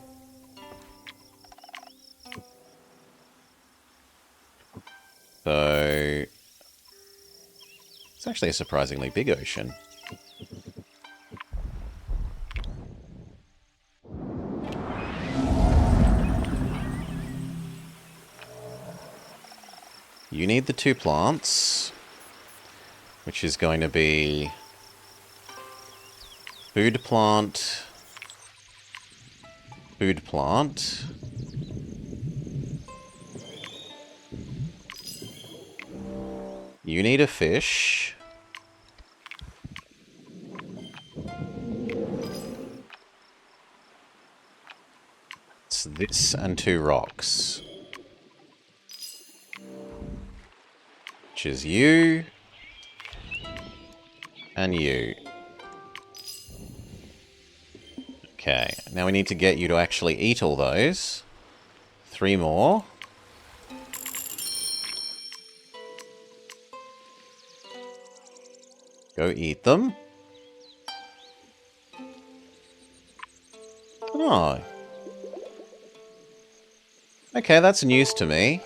So... it's actually a surprisingly big ocean. You need the 2 plants, which is going to be food plant, food plant. You need a fish. It's this and 2 rocks. Which is you. And you. Okay, now we need to get you to actually eat all those. 3 more. Go eat them. Oh. Okay, that's news to me.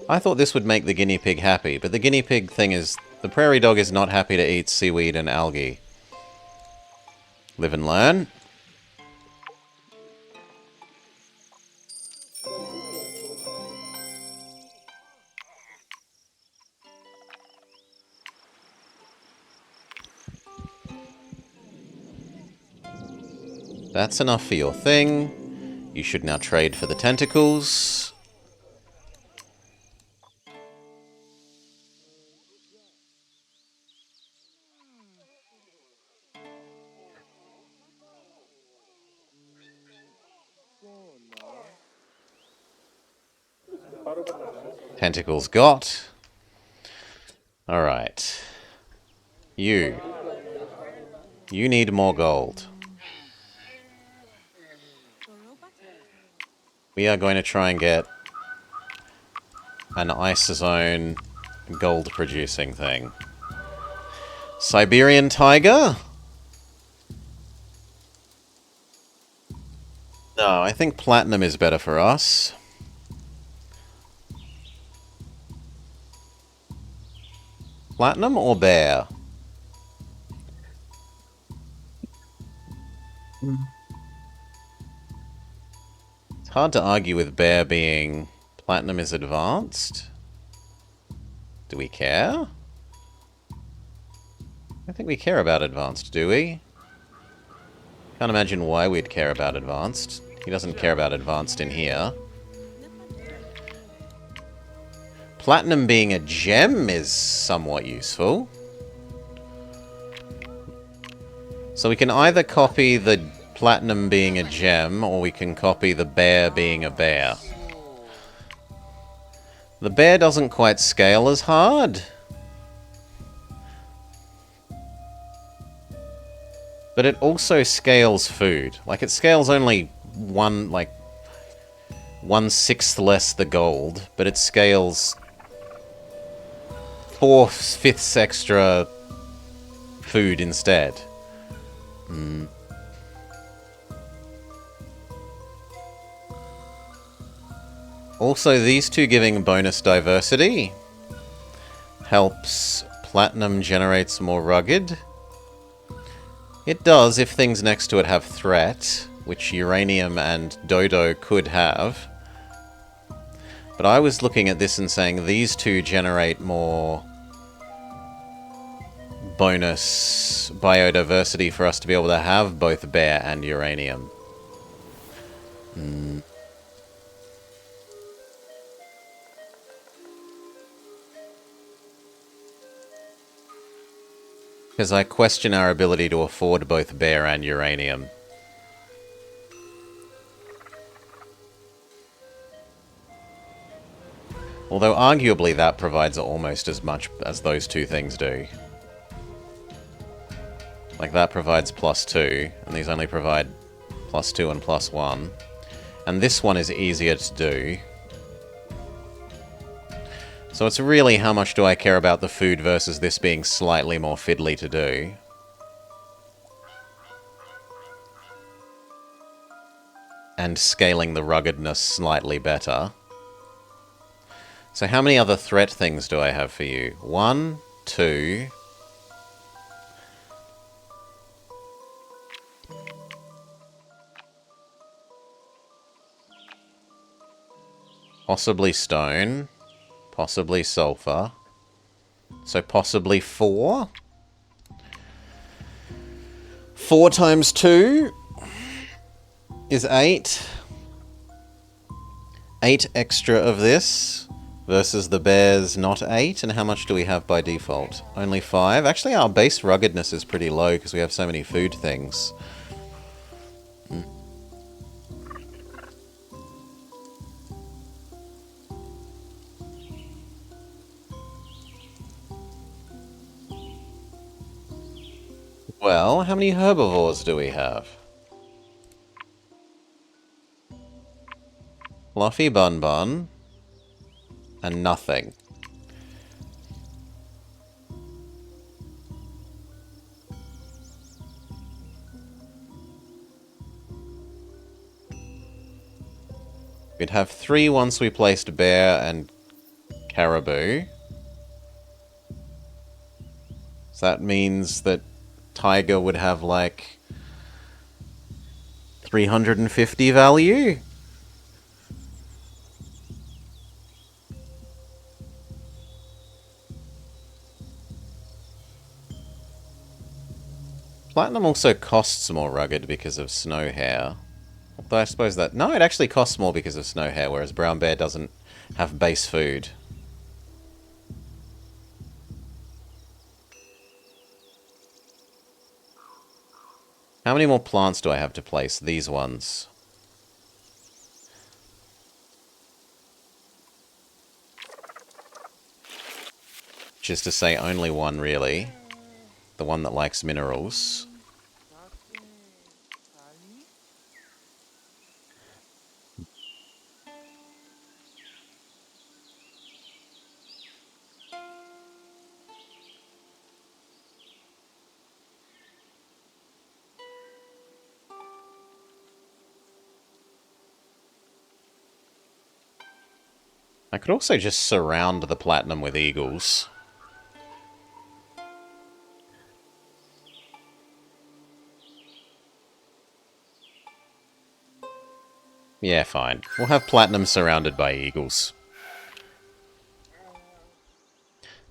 I thought this would make the guinea pig happy, but the guinea pig thing is... the prairie dog is not happy to eat seaweed and algae. Live and learn. That's enough for your thing. You should now trade for the tentacles. Tentacles got. Alright. You. You need more gold. We are going to try and get an ice zone gold producing thing. Siberian tiger? No, I think platinum is better for us. Platinum or bear? It's hard to argue with bear being platinum is advanced. Do we care? I think we care about advanced, do we? Can't imagine why we'd care about advanced. He doesn't care about advanced in here. Platinum being a gem is somewhat useful. So we can either copy the platinum being a gem, or we can copy the bear being a bear. The bear doesn't quite scale as hard. But it also scales food. Like, it scales only 1/6 less the gold, but it scales 4/5 extra food instead. Also, these two giving bonus diversity helps platinum generates more rugged. It does if things next to it have threat, which uranium and dodo could have. But I was looking at this and saying these two generate more bonus biodiversity for us to be able to have both bear and uranium. Because I question our ability to afford both bear and uranium. Although arguably that provides almost as much as those two things do. Like that provides +2, and these only provide +2 and +1. And this one is easier to do. So it's really how much do I care about the food versus this being slightly more fiddly to do. And scaling the ruggedness slightly better. So how many other threat things do I have for you? 1, 2... Possibly stone. Possibly sulfur. So possibly 4? 4 times 2 is 8. 8 extra of this versus the bear's not 8. And how much do we have by default? Only 5. Actually, our base ruggedness is pretty low because we have so many food things. Well, how many herbivores do we have? Fluffy Bun Bun. And nothing. We'd have 3 once we placed bear and caribou. So that means that tiger would have like 350 value. Platinum also costs more rugged because of snow hair. Although I suppose that... No, it actually costs more because of snow hair, whereas brown bear doesn't have base food. How many more plants do I have to place? These ones. Which is to say only one, really. The one that likes minerals. I could also just surround the platinum with eagles. Yeah, fine. We'll have platinum surrounded by eagles.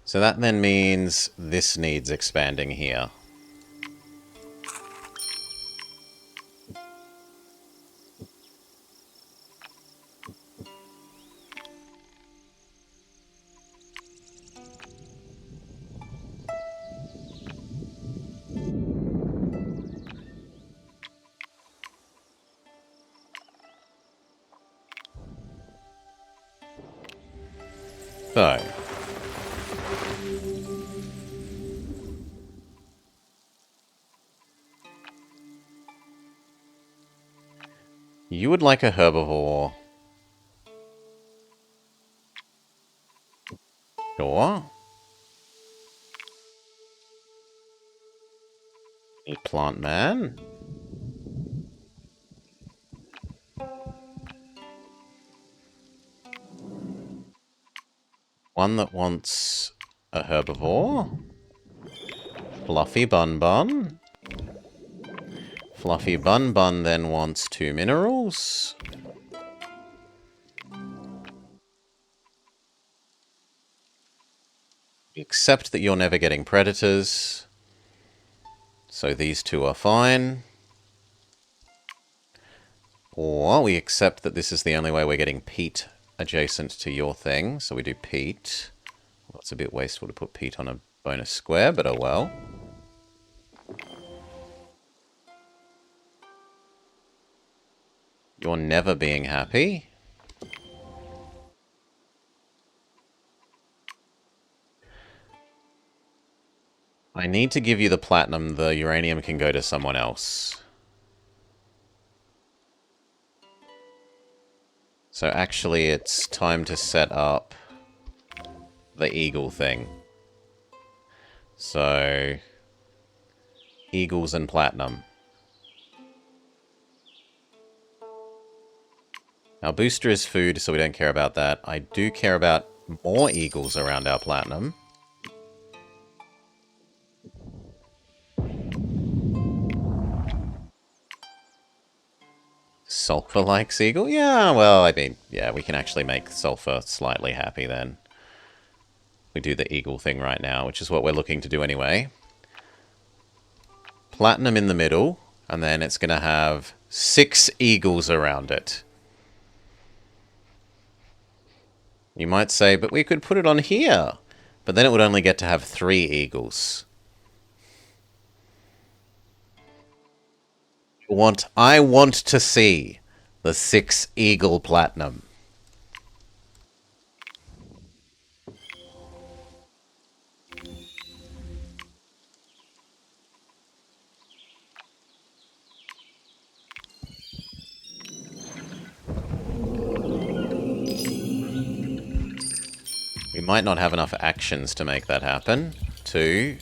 So that then means this needs expanding here. So. You would like a herbivore. Sure. A plant man. One that wants a herbivore. Fluffy Bun Bun. Fluffy Bun Bun then wants 2 minerals. Except that you're never getting predators. So these 2 are fine. Or we accept that this is the only way we're getting peat adjacent to your thing. So we do peat. Well, it's a bit wasteful to put peat on a bonus square, but oh well. You're never being happy. need to give you the platinum. The uranium can go to someone else. So actually, it's time to set up the eagle thing. So, eagles and platinum. Our booster is food, so we don't care about that. I do care about more eagles around our platinum. Sulfur likes eagle? Yeah, well, I mean, yeah, we can actually make Sulfur slightly happy then. We do the eagle thing right now, which is what we're looking to do anyway. Platinum in the middle, and then it's going to have 6 eagles around it. You might say, but we could put it on here. But then it would only get to have 3 eagles. I want to see the 6 eagle platinum. We might not have enough actions to make that happen. 2.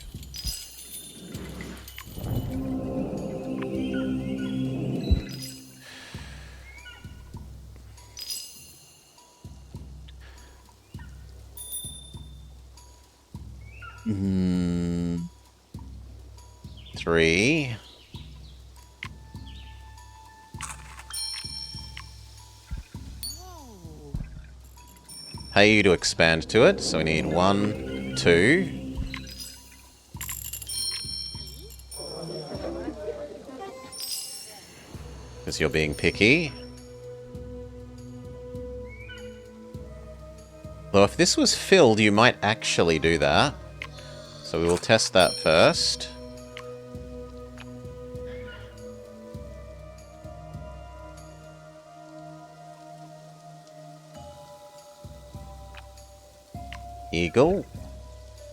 Mm. 3. Pay you to expand to it, so we need 1, 2. Because you're being picky. Though if this was filled, you might actually do that. So we will test that first. Eagle.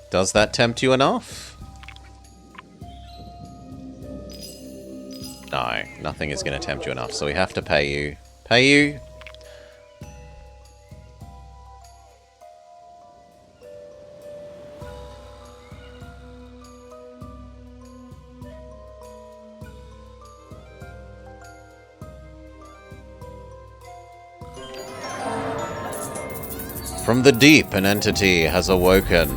Does that tempt you enough? No, nothing is going to tempt you enough, so we have to pay you. Pay you. From the deep, an entity has awoken.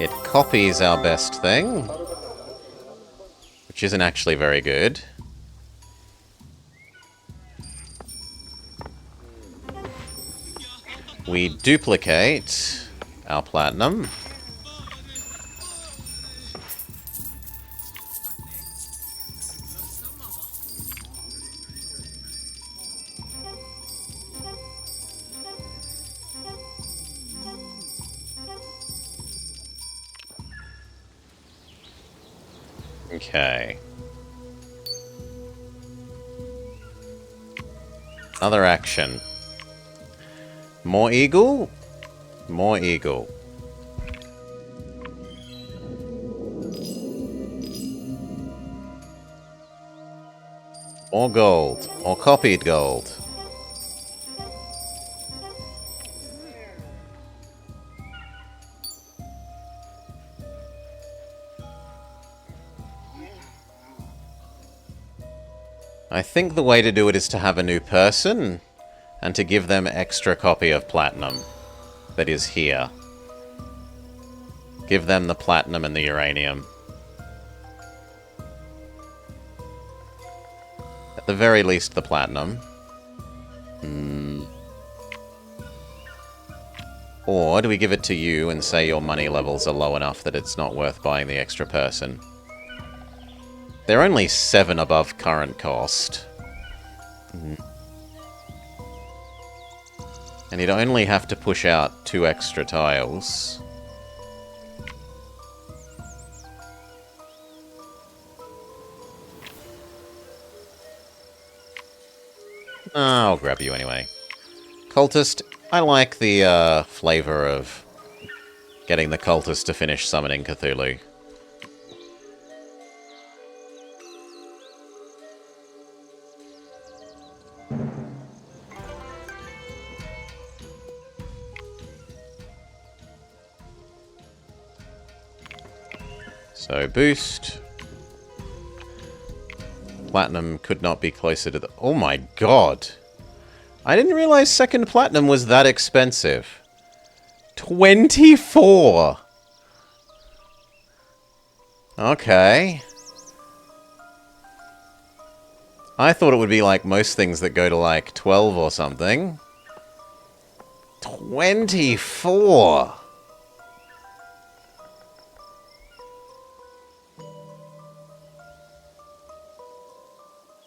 It copies our best thing, which isn't actually very good. We duplicate our platinum. Okay. Another action. More eagle? More eagle. More gold. More copied gold. I think the way to do it is to have a new person and to give them extra copy of platinum that is here. Give them the platinum and the uranium. At the very least, the platinum. Or do we give it to you and say your money levels are low enough that it's not worth buying the extra person? They're only 7 above current cost. And you'd only have to push out 2 extra tiles. I'll grab you anyway. Cultist, I like the flavor of getting the cultist to finish summoning Cthulhu. So boost. Platinum could not be closer to the... Oh my god! I didn't realize second platinum was that expensive. 24! Okay. I thought it would be like most things that go to like 12 or something. 24!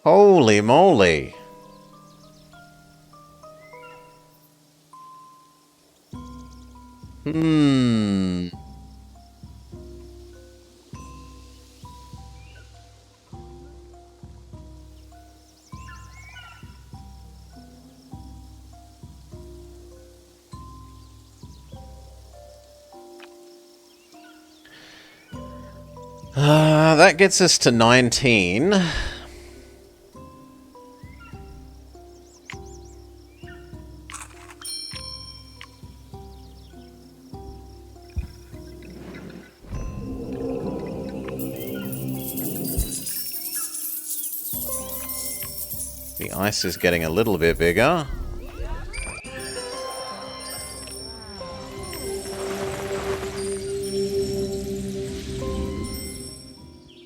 Holy moly! That gets us to 19. The ice is getting a little bit bigger.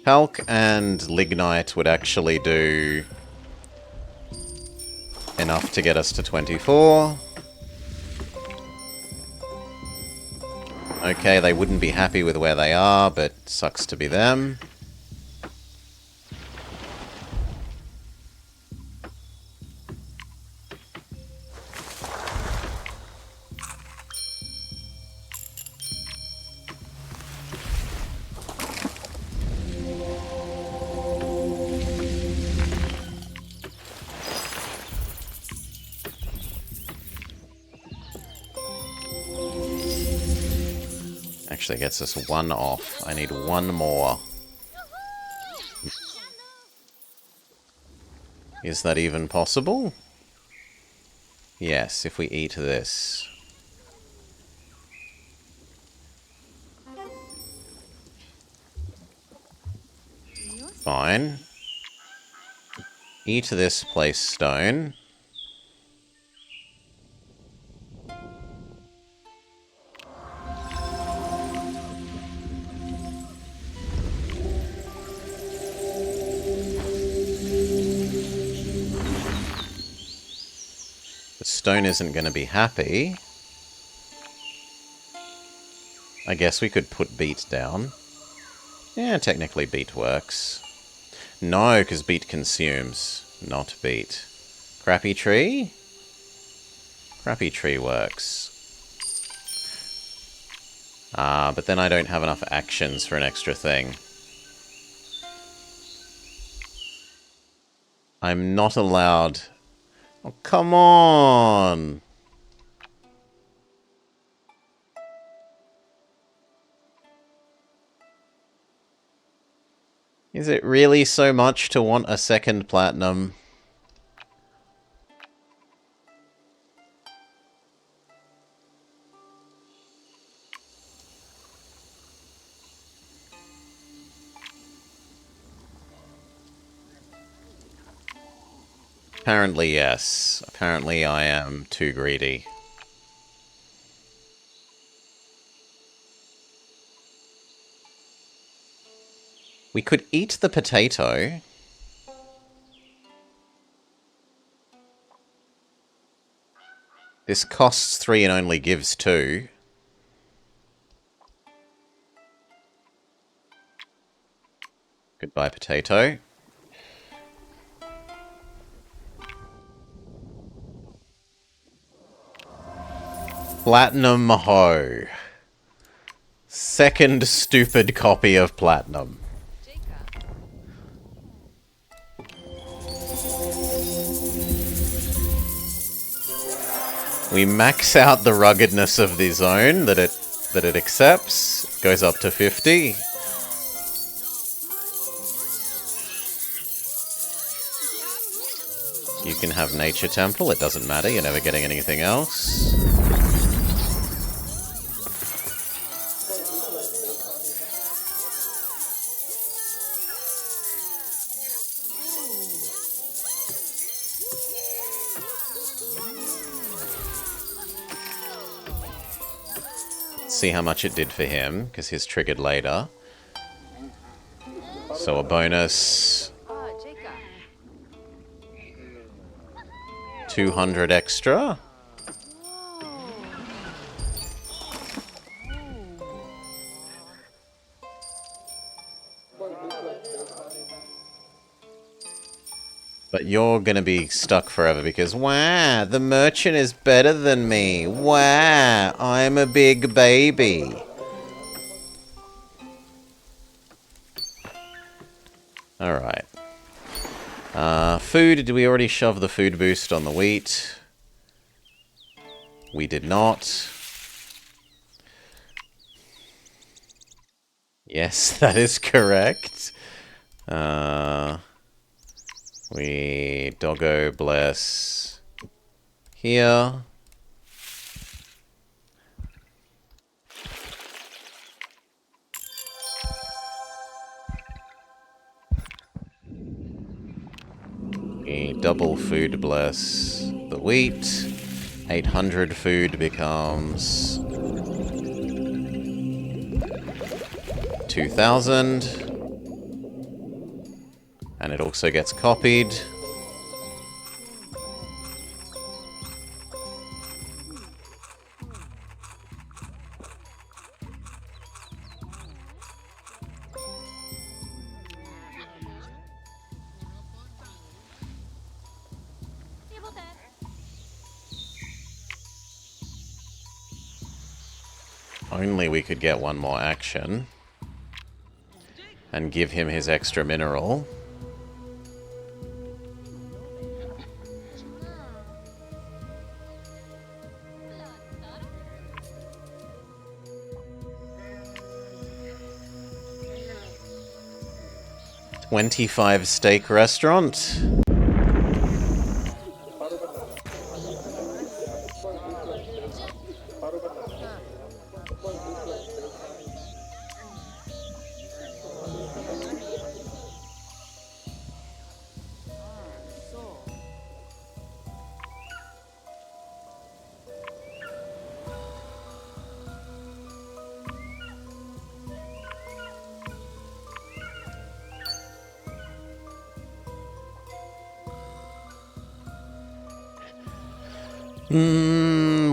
Talc and lignite would actually do enough to get us to 24. Okay, they wouldn't be happy with where they are, but sucks to be them. Actually gets us one off. I need one more. Is that even possible? Yes, if we eat this. Fine. Eat this, place stone. The stone isn't going to be happy. I guess we could put beat down. Yeah, technically beat works. No, because beat consumes, not beat. Crappy tree? Crappy tree works. But then I don't have enough actions for an extra thing. I'm not allowed... Oh, come on! Is it really so much to want a second platinum? Apparently, yes. Apparently I am too greedy. We could eat the potato. This costs 3 and only gives 2. Goodbye, potato. Platinum Ho. Second stupid copy of Platinum. We max out the ruggedness of the zone that it accepts. It goes up to 50. You can have Nature Temple, it doesn't matter, you're never getting anything else. See how much it did for him, because his triggered later. So a bonus 200 extra. But you're gonna be stuck forever because, wow, the merchant is better than me. Wow, I'm a big baby. Alright. Food, did we already shove the food boost on the wheat? We did not. Yes, that is correct. We doggo bless here. We double food bless the wheat. 800 food becomes 2,000. And it also gets copied. Only we could get one more action and give him his extra mineral. $25 steak restaurant.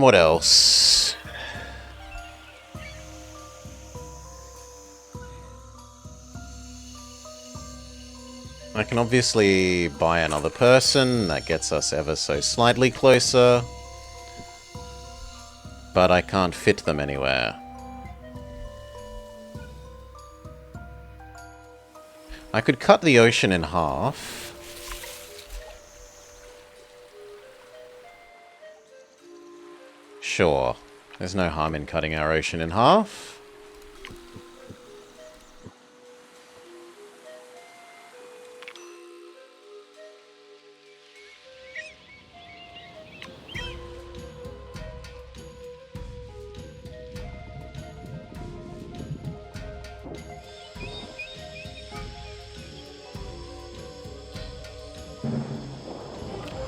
What else? I can obviously buy another person. That gets us ever so slightly closer. But I can't fit them anywhere. I could cut the ocean in half. Sure. There's no harm in cutting our ocean in half.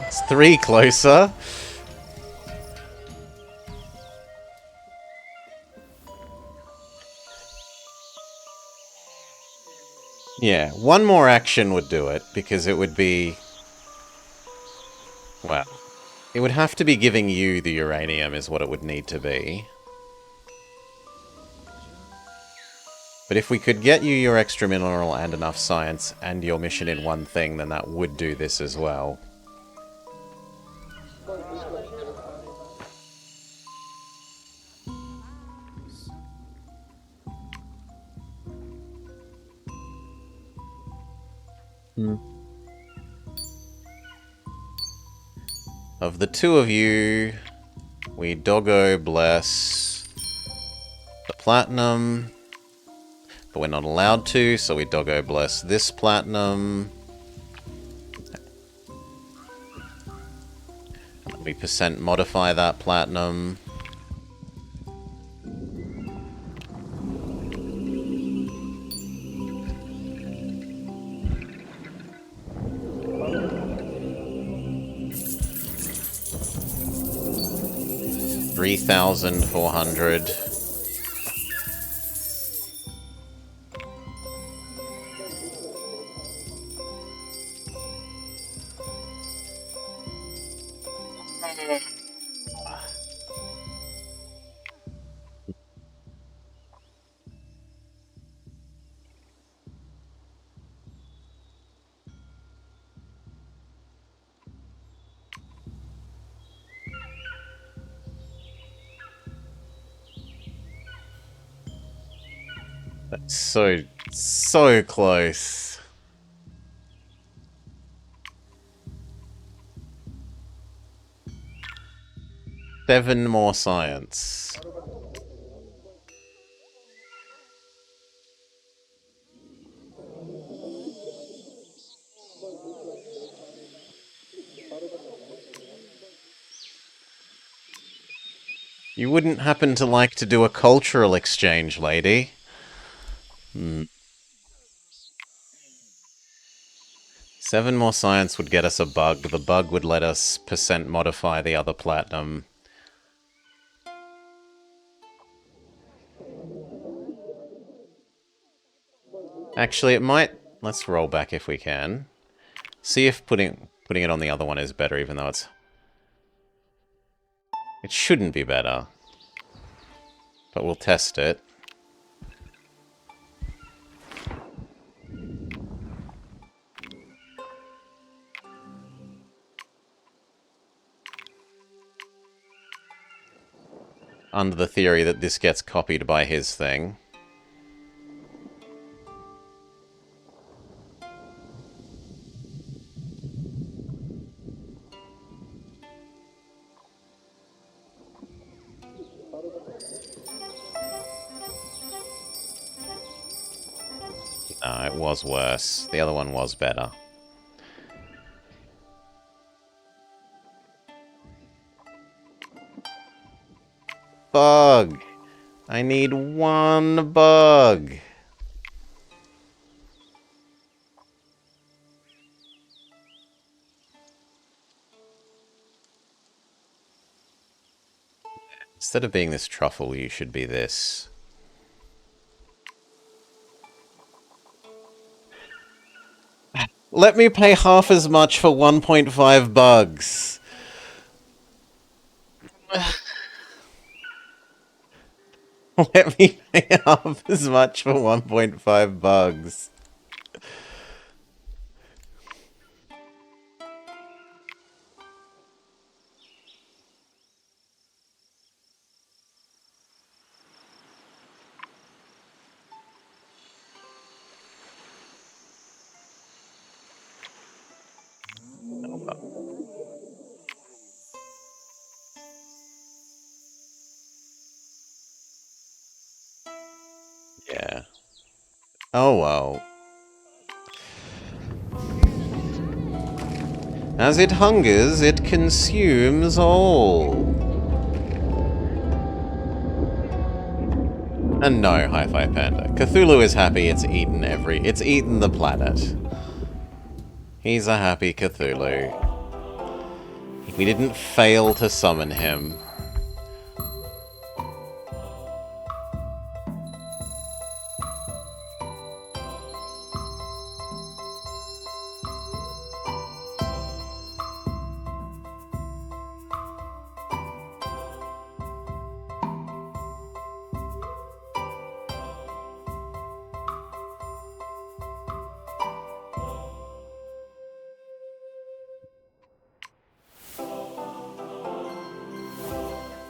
It's 3 closer. Yeah, one more action would do it, because it would be... well, it would have to be giving you the uranium is what it would need to be. But if we could get you your extra mineral and enough science and your mission in one thing, then that would do this as well. Of the two of you, We doggo bless the platinum. But we're not allowed to, so we doggo bless this platinum. And we percent modify that platinum. $3,400. That's so close. Seven more science. You wouldn't happen to like to do a cultural exchange, lady? Hmm. 7 more science would get us a bug. The bug would let us percent modify the other platinum. Actually, it might... Let's roll back if we can. See if putting it on the other one is better, even though it's... It shouldn't be better. But we'll test it. Under the theory that this gets copied by his thing. No, it was worse. The other one was better. Bug! I need one bug! Instead of being this truffle, you should be this. Let me pay half as much for 1.5 bugs. Let me pay half as much for 1.5 bugs. Yeah. Oh well. As it hungers, it consumes all. And no, Hi-Fi Panda. Cthulhu is happy it's eaten the planet. He's a happy Cthulhu. We didn't fail to summon him.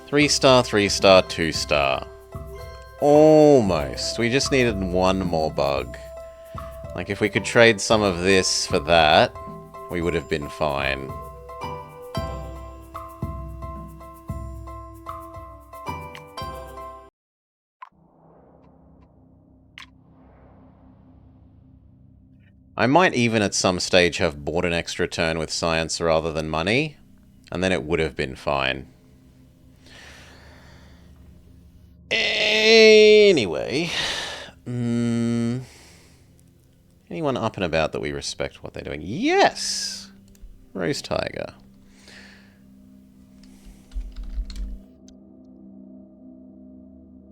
Three-star, 2-star. Almost. We just needed one more bug. Like, if we could trade some of this for that, we would have been fine. I might even at some stage have bought an extra turn with science rather than money, and then it would have been fine. Anyway, anyone up and about that we respect what they're doing? Yes! Reus Tiger.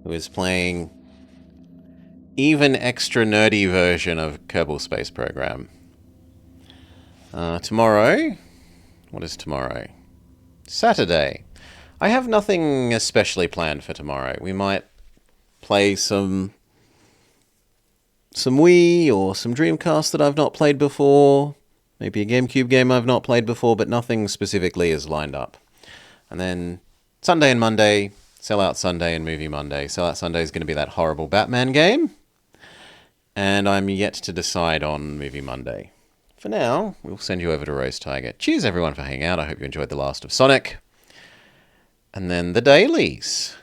Who is playing even extra nerdy version of Kerbal Space Program. Tomorrow? What is tomorrow? Saturday. I have nothing especially planned for tomorrow. We might play some Wii or some Dreamcast that I've not played before. Maybe a GameCube game I've not played before, but nothing specifically is lined up. And then Sunday and Monday, Sellout Sunday and Movie Monday. Sellout Sunday is going to be that horrible Batman game. And I'm yet to decide on Movie Monday. For now, we'll send you over to Reus Tiger. Cheers everyone for hanging out. I hope you enjoyed The Last of Sonic. And then the dailies.